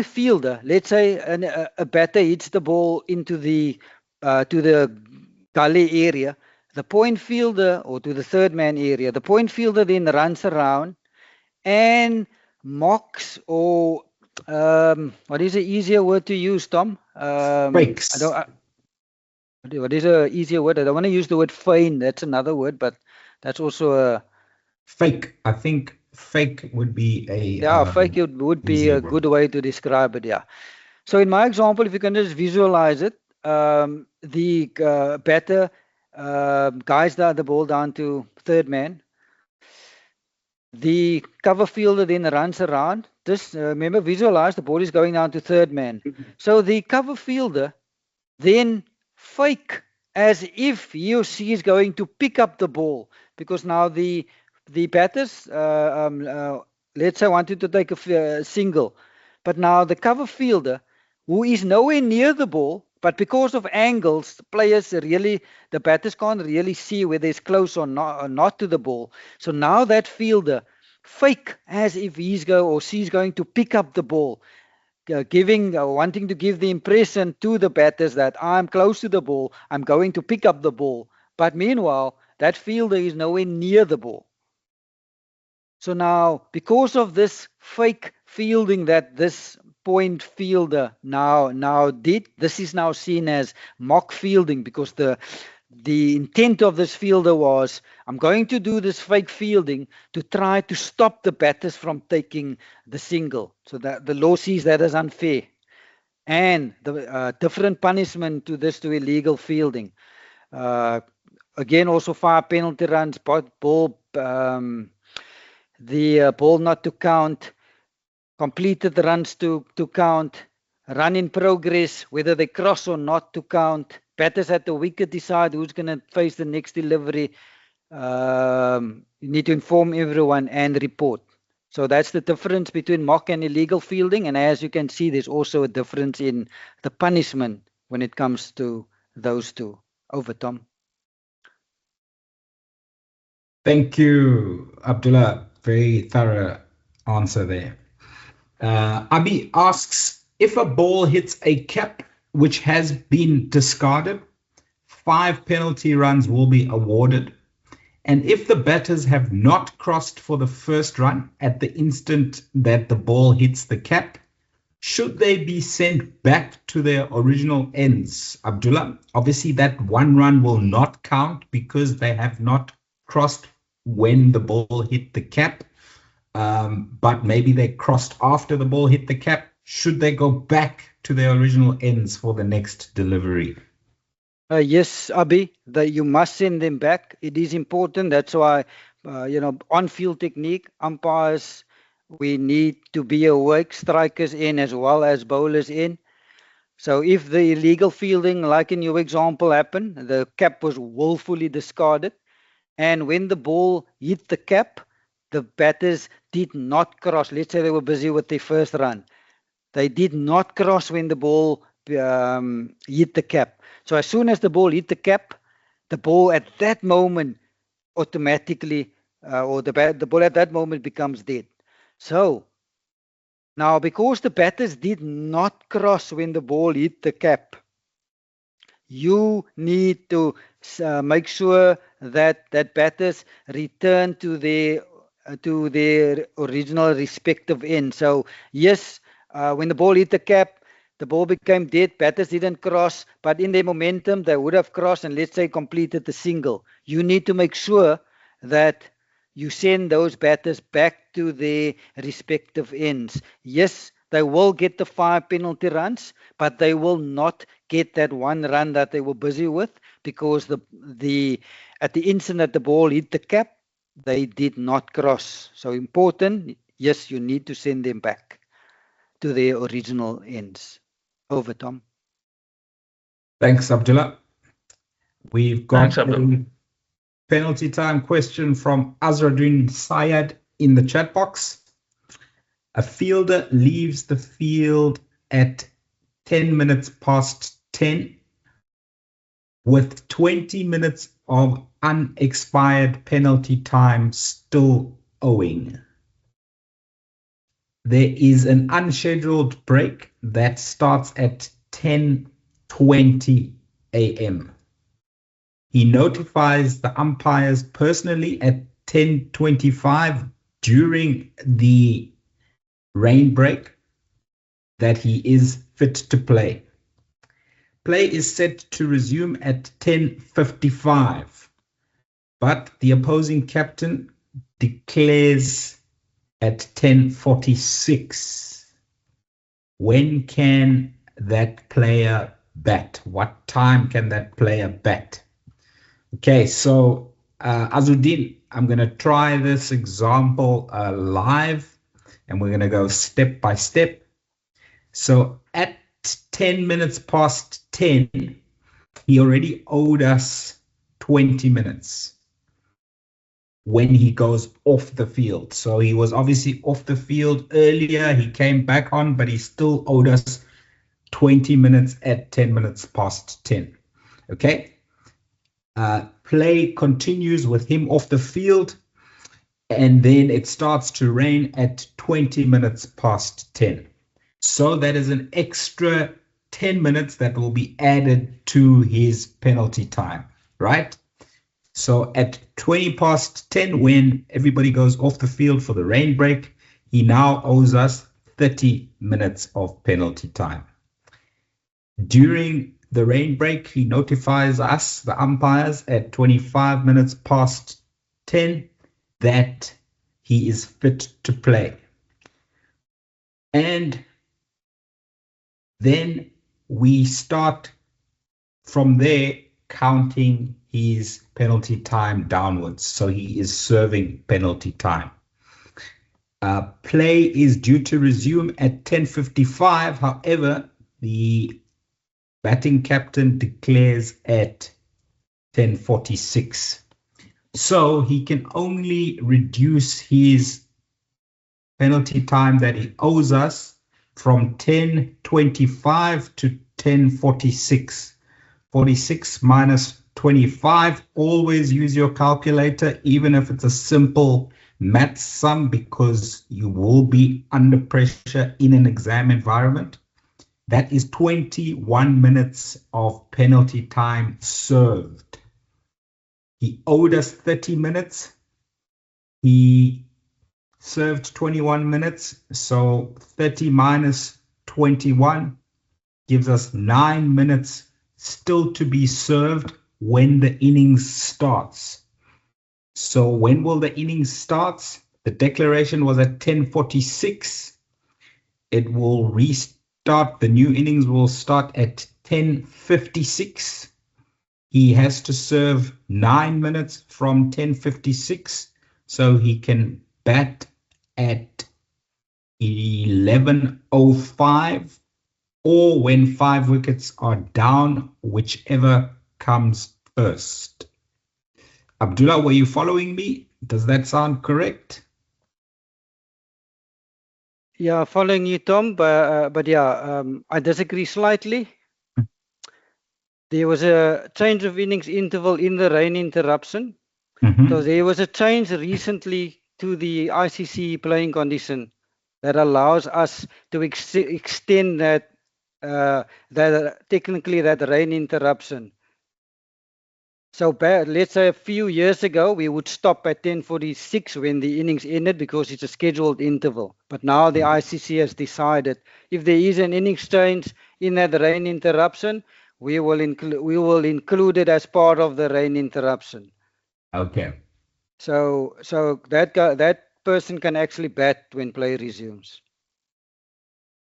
fielder, let's say a batter hits the ball into the to the gully area, the point fielder, or to the third man area, the point fielder then runs around and mocks, or what is an easier word to use, Tom? Fakes. What is an easier word? I don't want to use the word feign. That's another word, but that's also a fake. I think fake would be fake would be a good way to describe it. Yeah. So in my example, if you can just visualize it, the batter guides the ball down to third man. The cover fielder then runs around. Just remember, visualize the ball is going down to third man. So the cover fielder then fake as if he or she is going to pick up the ball, because now the batters, let's say, wanted to take a single, but now the cover fielder, who is nowhere near the ball, but because of angles, the batters can't really see whether it's close or not to the ball. So now that fielder fake as if she's going to pick up the ball, wanting to give the impression to the batters that I'm close to the ball, I'm going to pick up the ball. But meanwhile, that fielder is nowhere near the ball. So now, because of this fake fielding that this point fielder now did, this is now seen as mock fielding, because the intent of this fielder was, I'm going to do this fake fielding to try to stop the batters from taking the single. So that the law sees that as unfair, and the different punishment to illegal fielding. Again, also 5 penalty runs, ball not to count, completed runs to count, run in progress, whether they cross or not, to count. Batters at the wicket decide who's going to face the next delivery. You need to inform everyone and report. So that's the difference between mock and illegal fielding. And as you can see, there's also a difference in the punishment when it comes to those two. Over, Tom. Thank you, Abdullah. Very thorough answer there. Abi asks, if a ball hits a cap which has been discarded, 5 penalty runs will be awarded. And if the batters have not crossed for the first run at the instant that the ball hits the cap, should they be sent back to their original ends? Abdullah, obviously that 1 run will not count because they have not crossed when the ball hit the cap. But maybe they crossed after the ball hit the cap. Should they go back to their original ends for the next delivery? Yes, Abi, you must send them back. It is important. That's why, on-field technique, umpires, we need to be awake, strikers in as well as bowlers in. So if the illegal fielding, like in your example, happened, the cap was willfully discarded, and when the ball hit the cap, the batters did not cross. Let's say they were busy with their first run. They did not cross when the ball hit the cap. So as soon as the ball hit the cap, the ball at that moment automatically, the ball at that moment becomes dead. So now, because the batters did not cross when the ball hit the cap, you need to make sure that batters return to their original respective end. So yes, when the ball hit the cap, the ball became dead, batters didn't cross, but in their momentum, they would have crossed and, let's say, completed the single. You need to make sure that you send those batters back to their respective ends. Yes, they will get the 5 penalty runs, but they will not get that 1 run that they were busy with, because at the instant that the ball hit the cap, they did not cross. So important, yes, you need to send them back to their original ends. Over, Tom. Thanks, Abdullah. We've got a penalty time question from Azraddin Syed in the chat box. A fielder leaves the field at 10 minutes past 10 with 20 minutes of unexpired penalty time still owing. There is an unscheduled break that starts at 10:20 a.m. He notifies the umpires personally at 10:25 during the rain break that he is fit to play. Play is set to resume at 10:55, but the opposing captain declares at 10:46. When can that player bat? What time can that player bat? Okay, so Azuddin, I'm going to try this example live, and we're going to go step by step. So at 10 minutes past 10, he already owed us 20 minutes when he goes off the field. So he was obviously off the field earlier. He came back on, but he still owed us 20 minutes at 10 minutes past 10. Okay. Play continues with him off the field, and then it starts to rain at 20 minutes past 10. So that is an extra 10 minutes that will be added to his penalty time, right? So at 20 past 10, when everybody goes off the field for the rain break, he now owes us 30 minutes of penalty time. During the rain break, he notifies us, the umpires, at 25 minutes past 10 that he is fit to play. And then we start from there counting his penalty time downwards. So he is serving penalty time. Play is due to resume at 10:55. However, the batting captain declares at 10:46. So he can only reduce his penalty time that he owes us from 10:25 to 10:46. 46 minus 25. Always use your calculator, even if it's a simple math sum, because you will be under pressure in an exam environment. That is 21 minutes of penalty time served. He owed us 30 minutes. He served 21 minutes. So 30 minus 21 gives us 9 minutes still to be served when the innings starts. So when will the innings start? The declaration was at 10:46. It will restart. The new innings will start at 10:56. He has to serve 9 minutes from 10:56, so he can bat at 11:05, or when 5 wickets are down, whichever comes first. Abdullah, were you following me? Does that sound correct? Yeah, following you, Tom, but yeah, I disagree slightly. There was a change of innings interval in the rain interruption. So there was a change recently to the ICC playing condition that allows us to extend that technically that rain interruption. So let's say a few years ago, we would stop at 10:46 when the innings ended because it's a scheduled interval. But now the ICC has decided if there is an innings change in that rain interruption, we will include it as part of the rain interruption. Okay. So that person can actually bat when play resumes.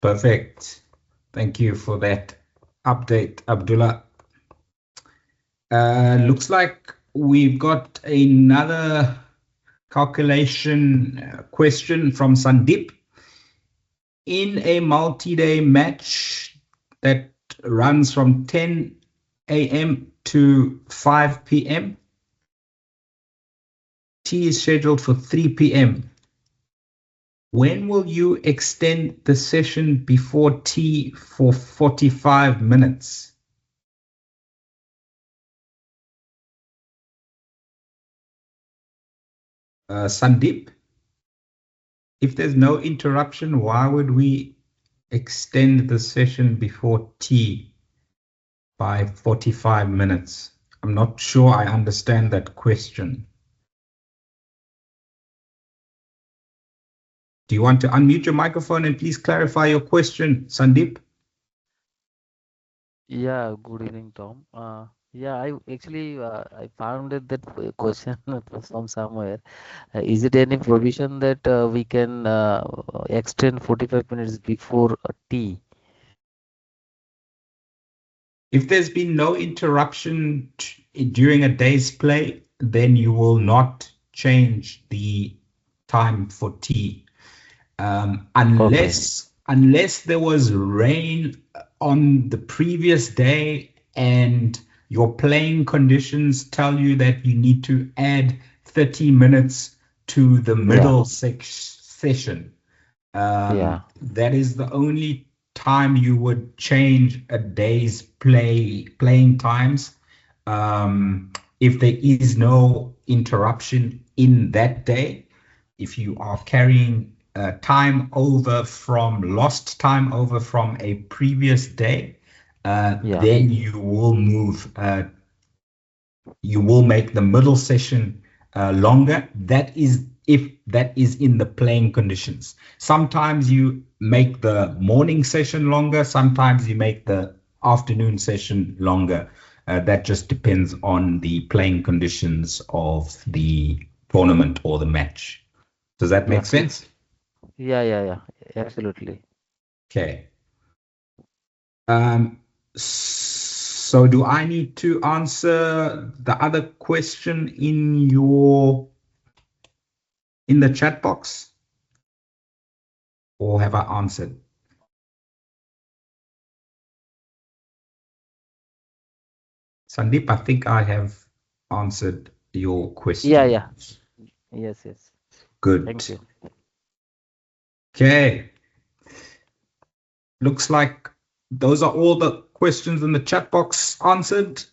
Perfect. Thank you for that update, Abdullah. Looks like we've got another calculation question from Sandeep. In a multi-day match that runs from 10 a.m. to 5 p.m., tea is scheduled for 3 p.m. When will you extend the session before tea for 45 minutes? Sandeep, if there's no interruption, why would we extend the session before tea by 45 minutes? I'm not sure I understand that question. Do you want to unmute your microphone and please clarify your question, Sandeep? Yeah, good evening, Tom. Yeah, I actually I found that question from somewhere. Is it any provision that we can extend 45 minutes before tea? If there's been no interruption during a day's play, then you will not change the time for tea. Unless there was rain on the previous day and your playing conditions tell you that you need to add 30 minutes to the middle session. That is the only time you would change a day's playing times. If there is no interruption in that day, if you are carrying lost time over from a previous day, then you will move. You will make the middle session longer. That is if that is in the playing conditions. Sometimes you make the morning session longer. Sometimes you make the afternoon session longer. That just depends on the playing conditions of the tournament or the match. Does that make sense? Yeah, absolutely. Okay. So do I need to answer the other question in the chat box? Or have I answered? Sandeep, I think I have answered your question. Yeah. Yes. Good. Thank you. Okay. Looks like those are all the questions in the chat box answered.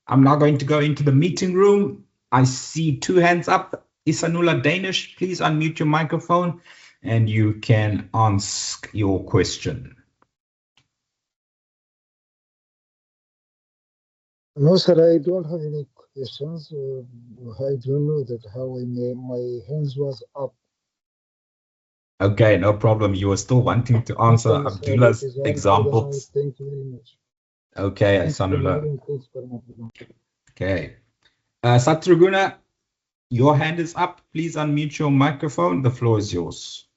I'm now going to go into the meeting room. I see 2 hands up. Isanula Danish, please unmute your microphone and you can ask your question. No, sir, I don't have any questions. I don't know that how my hands was up. Okay, no problem. You were still wanting to answer Abdullah's examples. Thank you very much. Okay, Isanula. Okay. Satruguna, your hand is up. Please unmute your microphone. The floor is yours.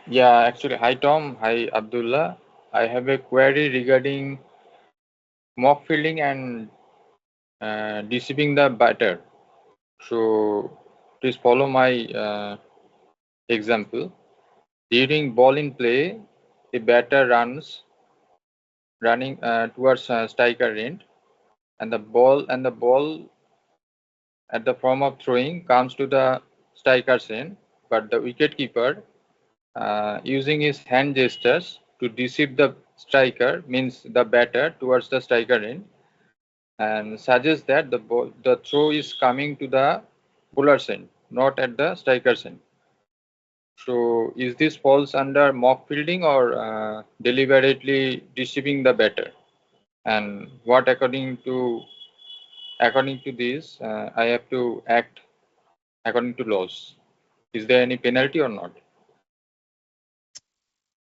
Yeah, actually, hi Tom, hi Abdullah. I have a query regarding mock fielding and deceiving the batter. So please follow my example. During ball in play, the batter running towards striker end, and the ball at the form of throwing comes to the striker's end, but the wicketkeeper using his hand gestures to deceive the striker, means the batter, towards the striker end, and suggests that the throw is coming to the bowler's end, not at the striker's end. So is this falls under mock fielding or deliberately deceiving the batter? And what according to this I have to act according to laws? Is there any penalty or not?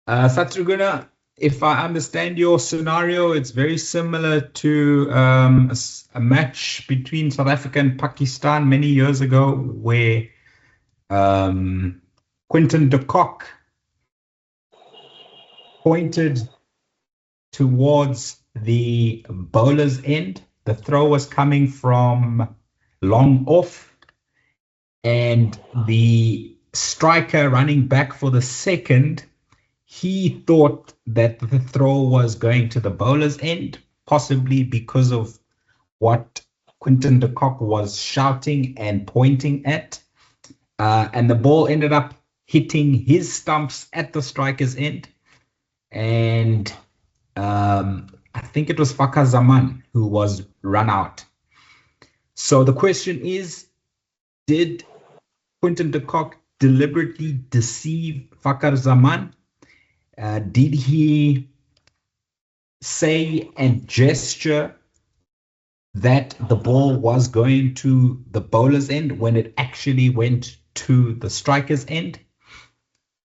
Satruguna, if I understand your scenario, it's very similar to a match between South Africa and Pakistan many years ago where Quinton de Kock pointed towards the bowler's end. The throw was coming from long off, and the striker running back for the second, he thought that the throw was going to the bowler's end, possibly because of what Quinton de Kock was shouting and pointing at. And the ball ended up hitting his stumps at the striker's end. And I think it was Fakhar Zaman who was run out. So the question is, did Quinton de Kock deliberately deceive Fakhar Zaman? Did he say and gesture that the ball was going to the bowler's end when it actually went to the striker's end?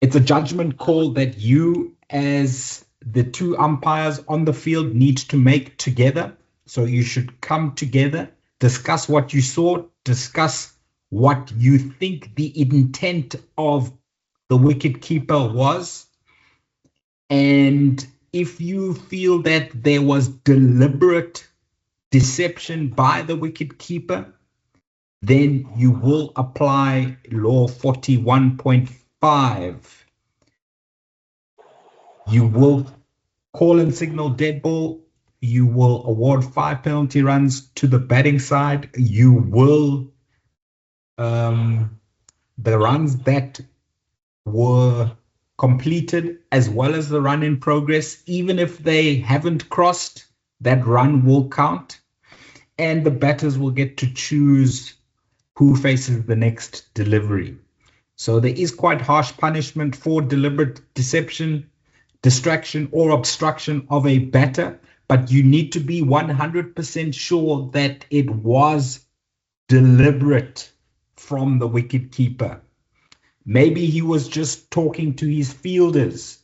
It's a judgment call that you, as the 2 umpires on the field, need to make together. So you should come together, discuss what you saw, discuss what you think the intent of the wicket keeper was. And if you feel that there was deliberate deception by the wicket keeper, then you will apply law 41.5. You will call and signal dead ball. You will award 5 penalty runs to the batting side. You will, the runs that were completed as well as the run in progress, even if they haven't crossed, that run will count. And the batters will get to choose who faces the next delivery. So there is quite harsh punishment for deliberate deception, distraction, or obstruction of a batter, but you need to be 100% sure that it was deliberate from the wicket keeper. Maybe he was just talking to his fielders.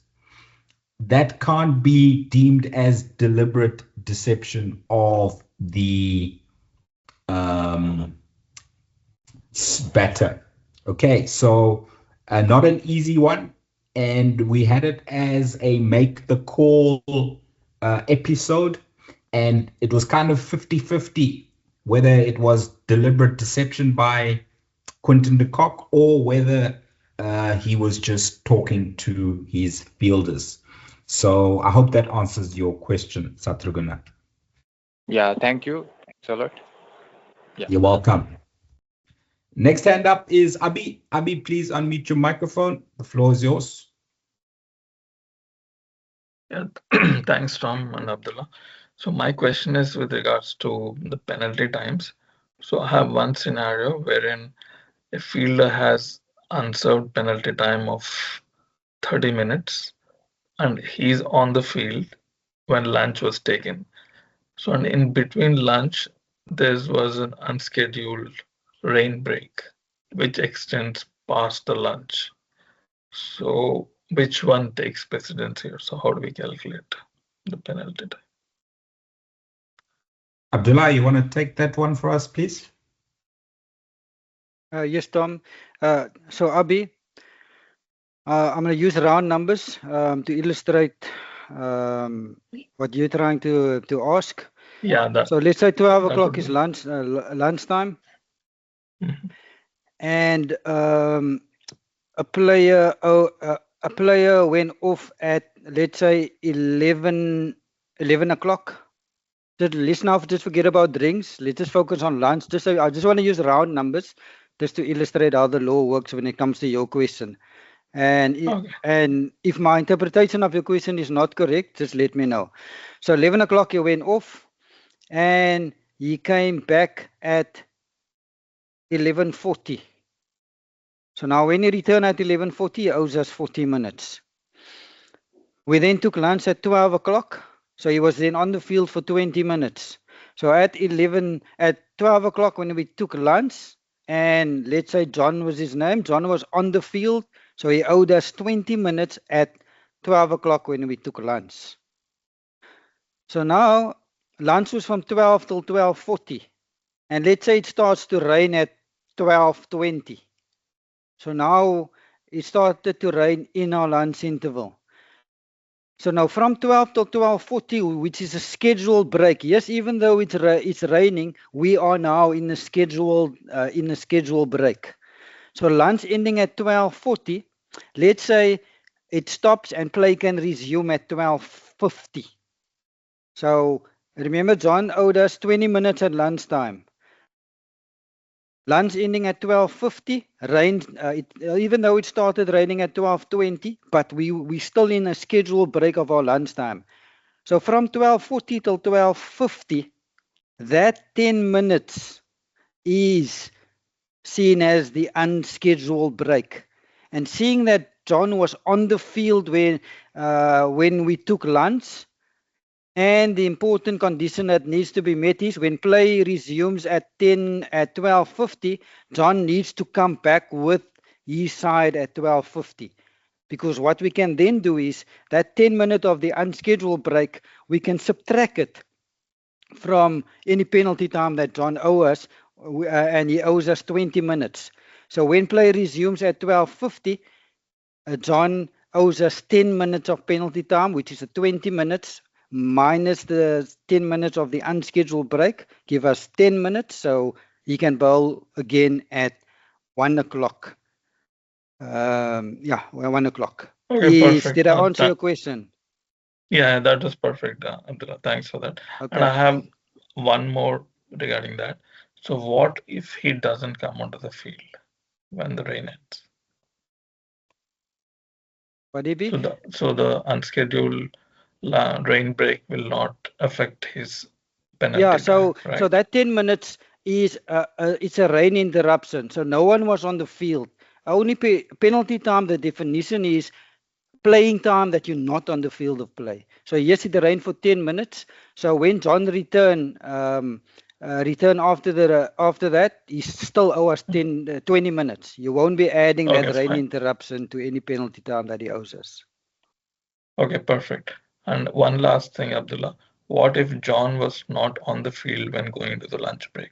That can't be deemed as deliberate deception of the batter. Okay, so not an easy one. And we had it as a make the call episode. And it was kind of 50-50, whether it was deliberate deception by Quinton de Kock or whether he was just talking to his fielders. So I hope that answers your question, Satrugana. Yeah, thank you. Thanks a lot. Yeah. You're welcome. Next hand up is Abi. Abi, please unmute your microphone. The floor is yours. Yeah, thanks, Tom and Abdullah. So my question is with regards to the penalty times. So I have one scenario wherein a fielder has unserved penalty time of 30 minutes and he's on the field when lunch was taken. So and in between lunch, there was an unscheduled rain break, which extends past the lunch. So which one takes precedence here? So how do we calculate the penalty time? Abdullah, you want to take that one for us, please? Yes, Tom. So Abi, I'm going to use round numbers to illustrate what you're trying to ask. Yeah. So let's say 12 o'clock is lunchtime, and a player went off at, let's say, 11 o'clock. Let's now just forget about drinks. Let's just focus on lunch. I just want to use round numbers just to illustrate how the law works when it comes to your question. And if my interpretation of your question is not correct, just let me know. So 11 o'clock he went off, and he came back at 11:40. So now when he returned at 11:40, he owes us 40 minutes. We then took lunch at 12 o'clock. So he was then on the field for 20 minutes. So at 12 o'clock when we took lunch, and let's say John was his name, John was on the field. So he owed us 20 minutes at 12 o'clock when we took lunch. So now lunch was from 12 till 12:40. And let's say it starts to rain at 12:20. So now it started to rain in our lunch interval. So now from 12 till 12:40, which is a scheduled break. Yes, even though it's raining, we are now in a scheduled break. So lunch ending at 12:40. Let's say it stops and play can resume at 12:50. So remember, John owed us 20 minutes at lunchtime. Lunch ending at 12:50. Rain, even though it started raining at 12:20, but we still in a scheduled break of our lunchtime. So from 12:40 till 12:50, that 10 minutes is seen as the unscheduled break. And seeing that John was on the field when we took lunch, and the important condition that needs to be met is when play resumes at 12:50, John needs to come back with his side at 12:50. Because what we can then do is that 10 minutes of the unscheduled break, we can subtract it from any penalty time that John owes us, and he owes us 20 minutes. So when play resumes at 12:50, John owes us 10 minutes of penalty time, which is a 20 minutes minus the 10 minutes of the unscheduled break, give us 10 minutes. So he can bowl again at 1 o'clock. Yeah, 1 o'clock. Okay, perfect. Did I answer your question? Yeah, that was perfect, Abdullah. Thanks for that. Okay. And I have one more regarding that. So, what if he doesn't come onto the field when the rain ends? What if he? So the unscheduled rain break will not affect his penalty Yeah, time, right? so that 10 minutes is it's a rain interruption. So no one was on the field. Only penalty time, the definition is playing time that you're not on the field of play. So yes, it rained for 10 minutes. So when John return after that, he still owes us 20 minutes. You won't be adding Okay, that rain fine. interruption to any penalty time that he owes us. Okay, perfect. And one last thing, Abdullah. What if John was not on the field when going to the lunch break?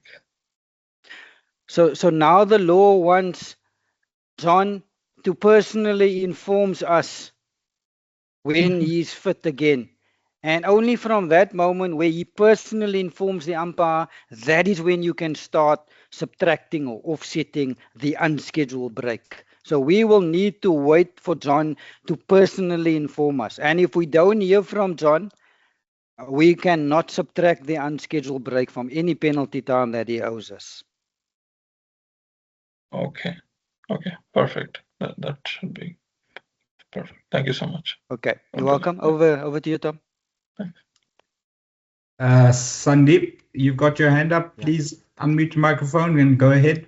So now the law wants John to personally informs us when he's fit again. And only from that moment where he personally informs the umpire, that is when you can start subtracting or offsetting the unscheduled break. So we will need to wait for John to personally inform us. And if we don't hear from John, we cannot subtract the unscheduled break from any penalty time that he owes us. Okay. Okay, perfect. That should be perfect. Thank you so much. Okay, you're welcome. Over to you, Tom. Sandeep, you've got your hand up. Please unmute your microphone and go ahead.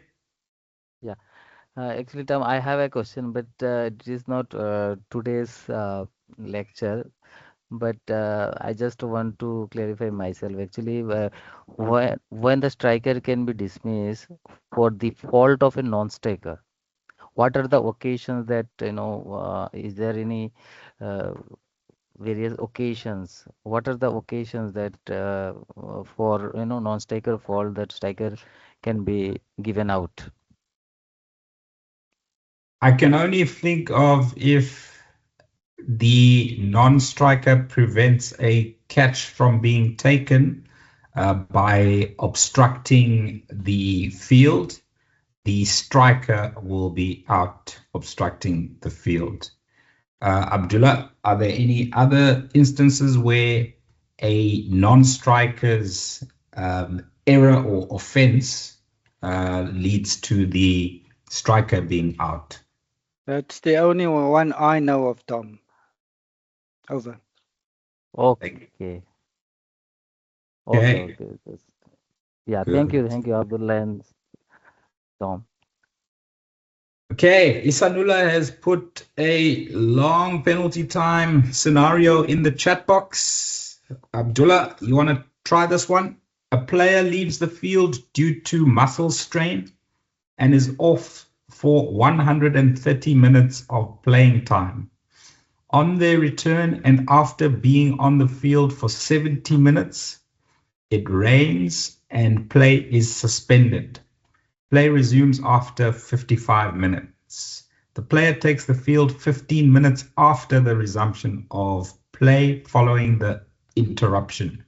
Yeah. Actually, Tom, I have a question, but it is not today's lecture. But I just want to clarify myself. Actually, when the striker can be dismissed for the fault of a non-striker, what are the occasions that is there any various occasions? What are the occasions that for non-striker fault that striker can be given out? I can only think of if the non-striker prevents a catch from being taken by obstructing the field, the striker will be out obstructing the field. Abdullah, are there any other instances where a non-striker's error or offense leads to the striker being out? That's the only one I know of, Tom. Over. Okay. Okay. Yeah, Good. thank you, Abdullah and Tom. Okay, Isanullah has put a long penalty time scenario in the chat box. Abdullah, you want to try this one? A player leaves the field due to muscle strain and is off for 130 minutes of playing time. On their return and after being on the field for 70 minutes, it rains and play is suspended. Play resumes after 55 minutes. The player takes the field 15 minutes after the resumption of play following the interruption.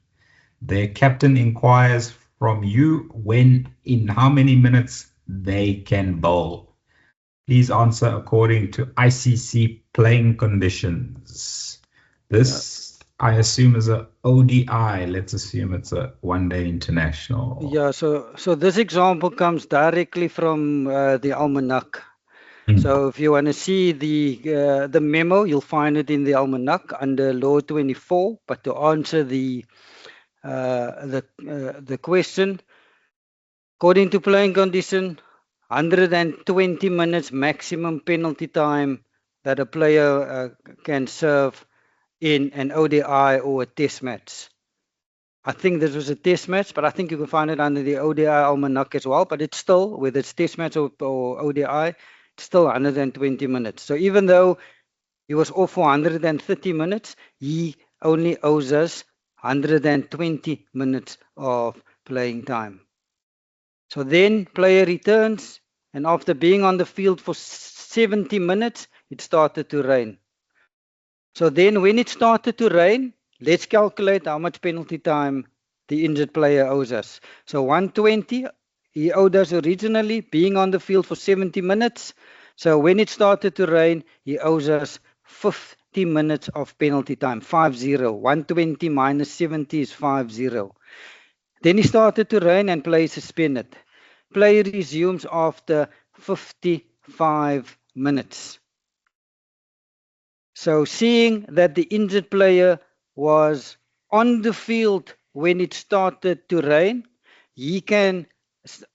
Their captain inquires from you when in how many minutes they can bowl. Please answer according to ICC playing conditions. This, I assume, is a ODI. Let's assume it's a one-day international. Yeah, so this example comes directly from the almanac. So if you want to see the memo, you'll find it in the almanac under Law 24. But to answer the question, according to playing condition, 120 minutes maximum penalty time that a player can serve in an ODI or a test match. I think this was a test match, but I think you can find it under the ODI almanac as well. But it's still, whether it's test match or ODI, it's still 120 minutes. So even though he was off for 130 minutes, he only owes us 120 minutes of playing time. So then player returns, and after being on the field for 70 minutes, it started to rain. So then when it started to rain, let's calculate how much penalty time the injured player owes us. So 120, he owed us originally being on the field for 70 minutes. So when it started to rain, he owes us 50 minutes of penalty time, 50. 120 minus 70 is 50. Then he started to rain and play suspended. Play resumes after 55 minutes. So seeing that the injured player was on the field when it started to rain, he can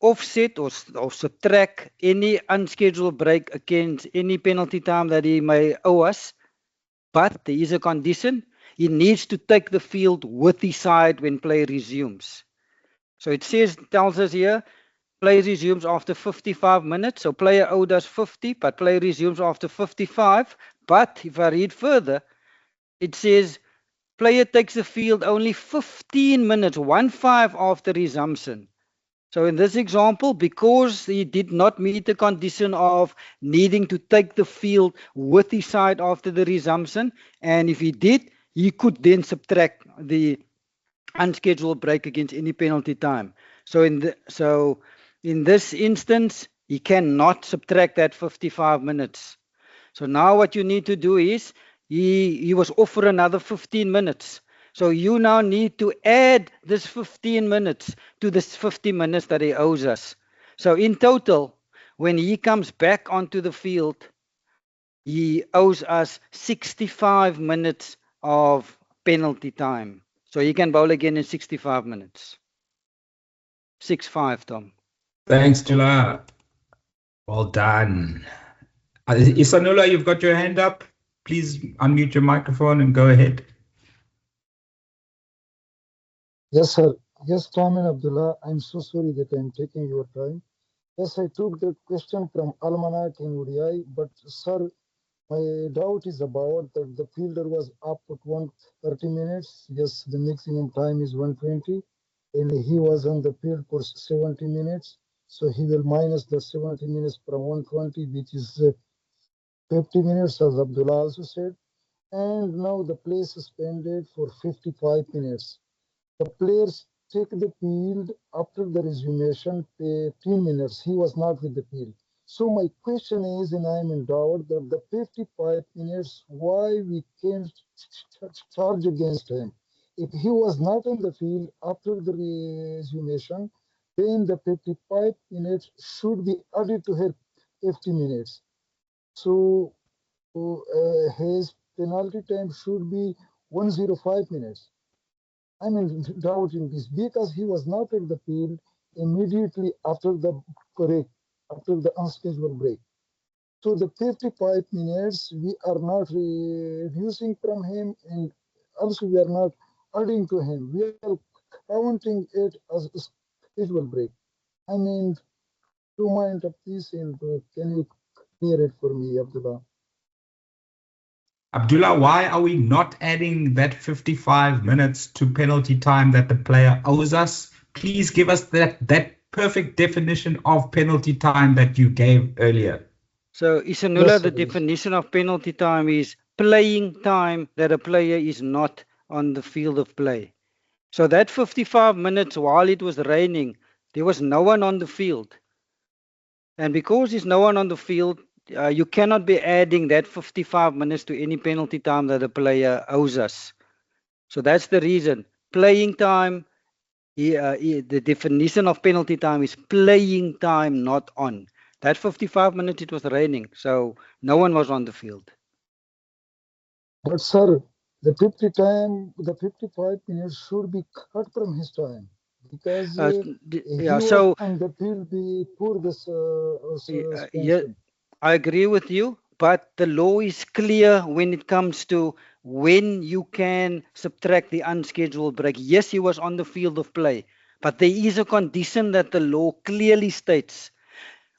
offset or subtract any unscheduled break against any penalty time that he may owe us. But there is a condition. He needs to take the field with his side when play resumes. So it tells us here, play resumes after 55 minutes. So player owed us 50, but play resumes after 55. But if I read further, it says player takes the field only 15 minutes, 1-5 after resumption. So in this example, because he did not meet the condition of needing to take the field with his side after the resumption, and if he did, he could then subtract the unscheduled break against any penalty time. So in this instance, he cannot subtract that 55 minutes. So now what you need to do is, he was off for another 15 minutes. So you now need to add this 15 minutes to this 50 minutes that he owes us. So in total, when he comes back onto the field, he owes us 65 minutes of penalty time. So he can bowl again in 65 minutes. 6-5, Tom. Thanks, Tula. Well done. Isanula, you've got your hand up. Please unmute your microphone and go ahead. Yes, sir. Yes, Tom and Abdullah, I'm so sorry that I'm taking your time. Yes, I took the question from Almanac in ODI, but sir, my doubt is about that the fielder was up at 130 minutes. Yes, the maximum time is 120, and he was on the field for 70 minutes. So he will minus the 70 minutes from 120, which is 50 minutes, as Abdullah also said. And now the play suspended for 55 minutes. The players take the field after the resumption 10 minutes. He was not with the field. So my question is, and I'm in doubt, that the 55 minutes, why we can't charge against him? If he was not on the field after the resumption, then the 55 minutes should be added to her 50 minutes. So his penalty time should be 105 minutes. I'm in doubt in this because he was not in the field immediately after the break, after the unscheduled break. So the 55 minutes we are not reducing from him, and also we are not adding to him. We are counting it as a scheduled break. I mean, to mind of this, and can you clear it for me, Abdullah? Abdullah, why are we not adding that 55 minutes to penalty time that the player owes us? Please give us that perfect definition of penalty time that you gave earlier. So Isanula, the definition of penalty time is playing time that a player is not on the field of play. So that 55 minutes while it was raining, there was no one on the field. And because there's no one on the field, you cannot be adding that 55 minutes to any penalty time that a player owes us. So that's the reason. Playing time, the definition of penalty time is playing time, not on. That 55 minutes, it was raining, so no one was on the field. But sir, the 55 minutes should be cut from his time because he was on the field before this suspension. I agree with you, but the law is clear when it comes to when you can subtract the unscheduled break. Yes, he was on the field of play, but there is a condition that the law clearly states.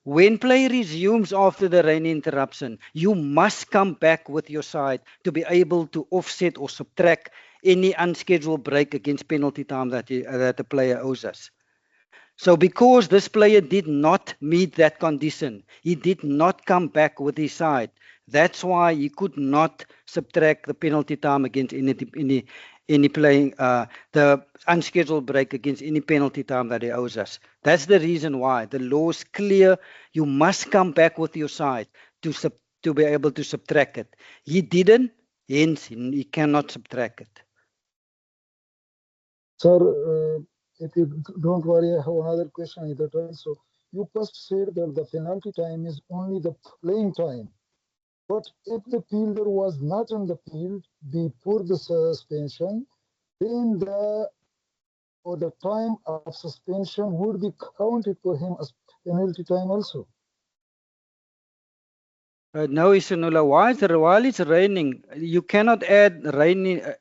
When play resumes after the rain interruption, you must come back with your side to be able to offset or subtract any unscheduled break against penalty time that the player owes us. So because this player did not meet that condition, he did not come back with his side. That's why he could not subtract the penalty time against any playing the unscheduled break against any penalty time that he owes us. That's the reason why the law is clear. You must come back with your side to be able to subtract it. He didn't, hence he cannot subtract it. Sir, if you don't worry, I have another question in that also. You first said that the penalty time is only the playing time. But if the fielder was not on the field before the suspension, then the time of suspension would be counted for him as penalty time also. No, Isanula. While it's raining, you cannot add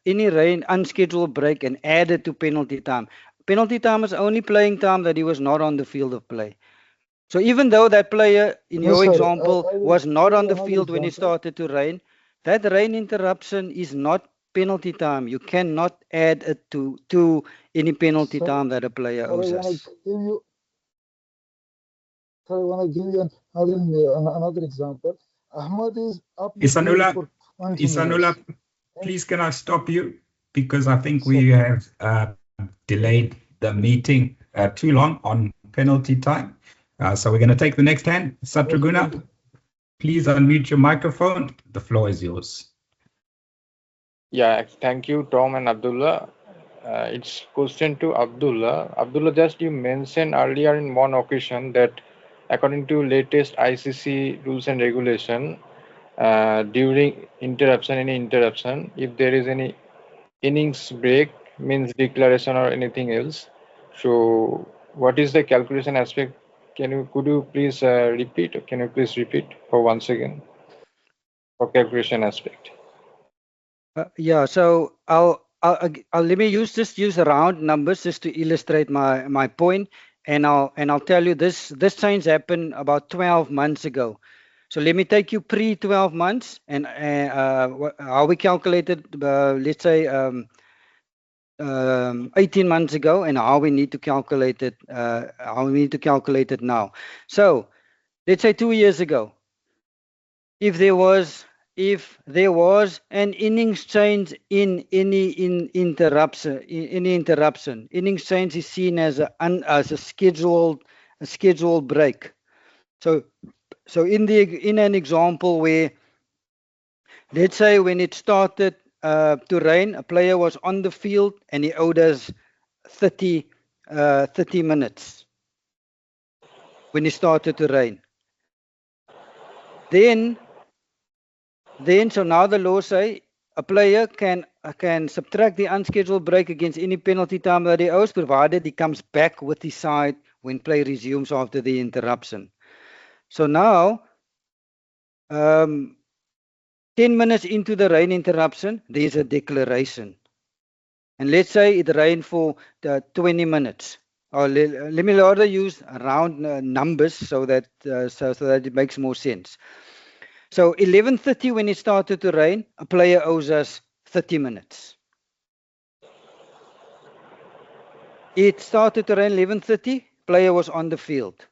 any rain unscheduled break and add it to penalty time. Penalty time is only playing time that he was not on the field of play. So even though that player, in No, your sir, example, I will was not give on you the another field when it example. started to rain, that rain interruption is not penalty time. You cannot add it to any penalty Sir, time that a player sir, I owes want us. to give you, sir, I want to give you another example. Ahmad is up the field Isanula, for 20 minutes. please can I stop you? Because I think Sir, we have delayed the meeting too long on penalty time. So we're going to take the next hand. Satraguna, please unmute your microphone. The floor is yours. Yeah, thank you, Tom and Abdullah. It's question to Abdullah. Abdullah, just you mentioned earlier in one occasion that according to latest ICC rules and regulation, during any interruption, if there is any innings break, means declaration or anything else. So, what is the calculation aspect? Could you please repeat? Can you please repeat for once again for calculation aspect? Yeah, so I'll let me use round numbers just to illustrate my point, and I'll tell you this change happened about 12 months ago. So let me take you pre 12 months and how we calculated, let's say 18 months ago, and how we need to calculate it now. So let's say 2 years ago, if there was an innings change in any interruption, innings change is seen as a scheduled break. So in an example where, let's say, when it started to rain, a player was on the field and he owed us 30 minutes when it started to rain. Then so now the law say a player can subtract the unscheduled break against any penalty time that he owes, provided he comes back with his side when play resumes after the interruption. So now, 10 minutes into the rain interruption, there's a declaration. And let's say it rained for 20 minutes. Or let me rather use round numbers so that it makes more sense. So 11:30 when it started to rain, a player owes us 30 minutes. It started to rain 11:30, player was on the field.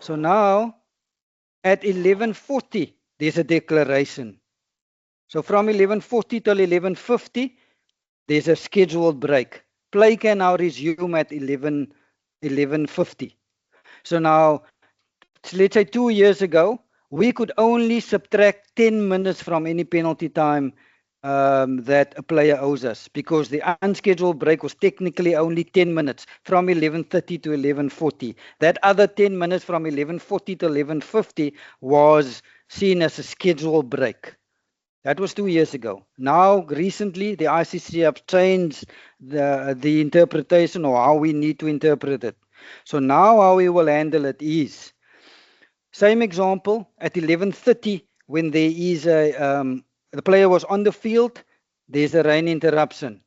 So now at 11:40 there's a declaration. So from 11:40 till 11:50 there's a scheduled break. Play can now resume at 11:50. So now let's say 2 years ago we could only subtract 10 minutes from any penalty time that a player owes us, because the unscheduled break was technically only 10 minutes from 11:30 to 11:40. That other 10 minutes from 11:40 to 11:50 was seen as a scheduled break. That was 2 years ago. Now, recently, the ICC have changed the interpretation, or how we need to interpret it. So now how we will handle it is, same example, at 11:30 when there is the player was on the field, there's a rain interruption.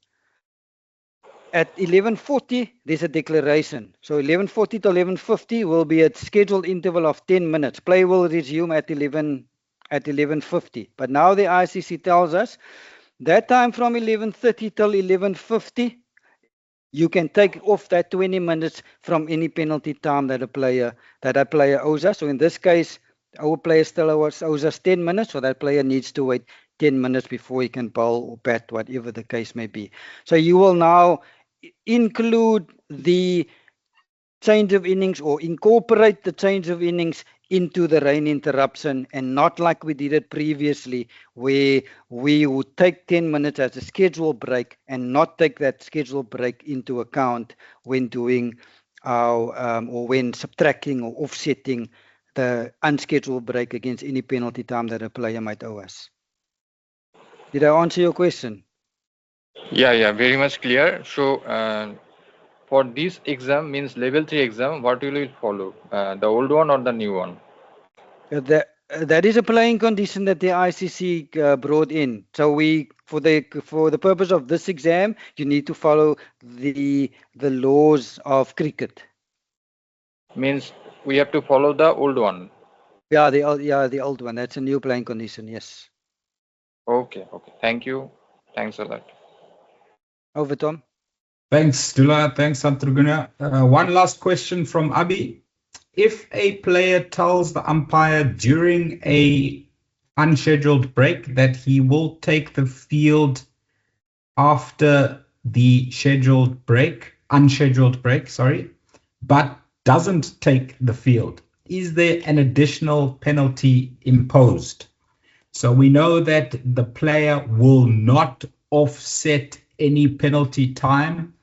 At 11:40 there's a declaration. So 11:40 to 11:50 will be a scheduled interval of 10 minutes. Play will resume at 11:50. But now the ICC tells us that time from 11:30 till 11:50 You can take off that 20 minutes from any penalty time that a player owes us. So in this case, our player still owes us 10 minutes, so that player needs to wait 10 minutes before he can bowl or bat, whatever the case may be. So you will now include the change of innings or incorporate the change of innings into the rain interruption, and not like we did it previously where we would take 10 minutes as a scheduled break and not take that scheduled break into account when doing our or when subtracting or offsetting the unscheduled break against any penalty time that a player might owe us. Did I answer your question? Yeah, very much clear. So for this exam, means level 3 exam, what will you follow? The old one or the new one? That is a playing condition that the ICC brought in. So for the purpose of this exam, you need to follow the laws of cricket. Means we have to follow the old one. Yeah, the old one. That's a new playing condition. Yes. Okay. Thank you. Thanks a lot. Over, Tom. Thanks, Dula. Thanks, Santruguna. One last question from Abi. If a player tells the umpire during a unscheduled break that he will take the field after the unscheduled break, but doesn't take the field, is there an additional penalty imposed? So we know that the player will not offset any penalty time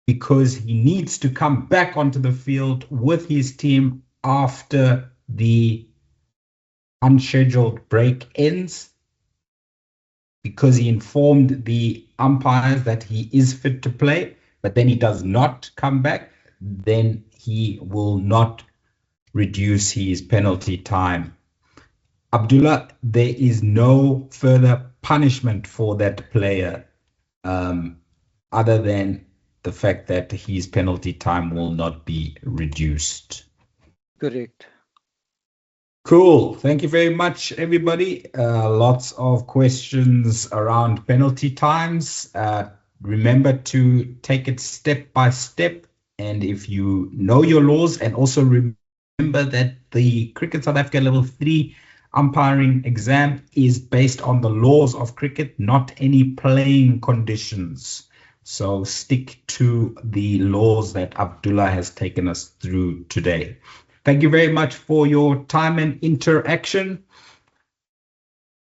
because he needs to come back onto the field with his team after the unscheduled break ends, because he informed the umpires that he is fit to play, but then he does not come back, then he will not reduce his penalty time. Abdullah, there is no further punishment for that player other than the fact that his penalty time will not be reduced. Correct. Cool. Thank you very much, everybody. Lots of questions around penalty times. Remember to take it step by step. And if you know your laws, and also remember that the Cricket South Africa Level 3 umpiring exam is based on the laws of cricket, not any playing conditions. So stick to the laws that Abdullah has taken us through today. Thank you very much for your time and interaction.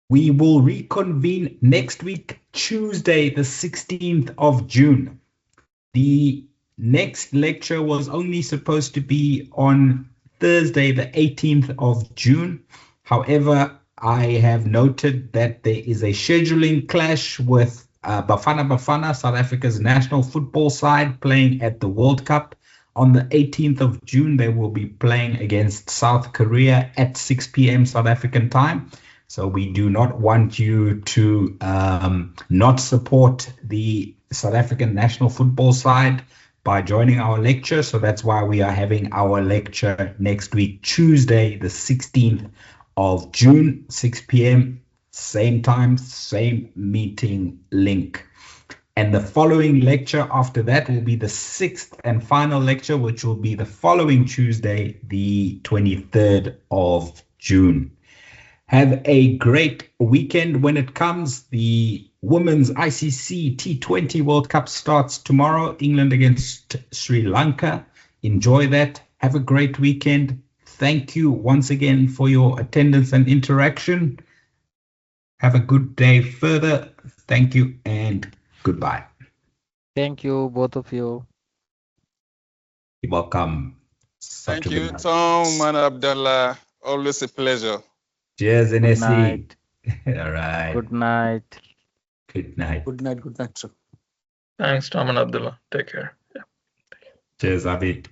We will reconvene next week, Tuesday, the 16th of June. The next lecture was only supposed to be on Thursday, the 18th of June. However, I have noted that there is a scheduling clash with Bafana Bafana, South Africa's national football side, playing at the World Cup. On the 18th of June, they will be playing against South Korea at 6 p.m. South African time. So we do not want you to not support the South African national football side by joining our lecture. So that's why we are having our lecture next week, Tuesday, the 16th of June, 6 p.m. Same time, same meeting link. And the following lecture after that will be the 6th and final lecture, which will be the following Tuesday, the 23rd of June. Have a great weekend when it comes. The Women's ICC T20 World Cup starts tomorrow, England against Sri Lanka. Enjoy that. Have a great weekend. Thank you once again for your attendance and interaction. Have a good day further. Thank you and goodbye. Thank you, both of you. You're welcome. Thank you, Tom and Abdullah. Always a pleasure. Cheers, Good NSC. night. All right. Good night. Good night. Good night, sir. Thanks, Tom and Abdullah. Take care. Cheers, Abid.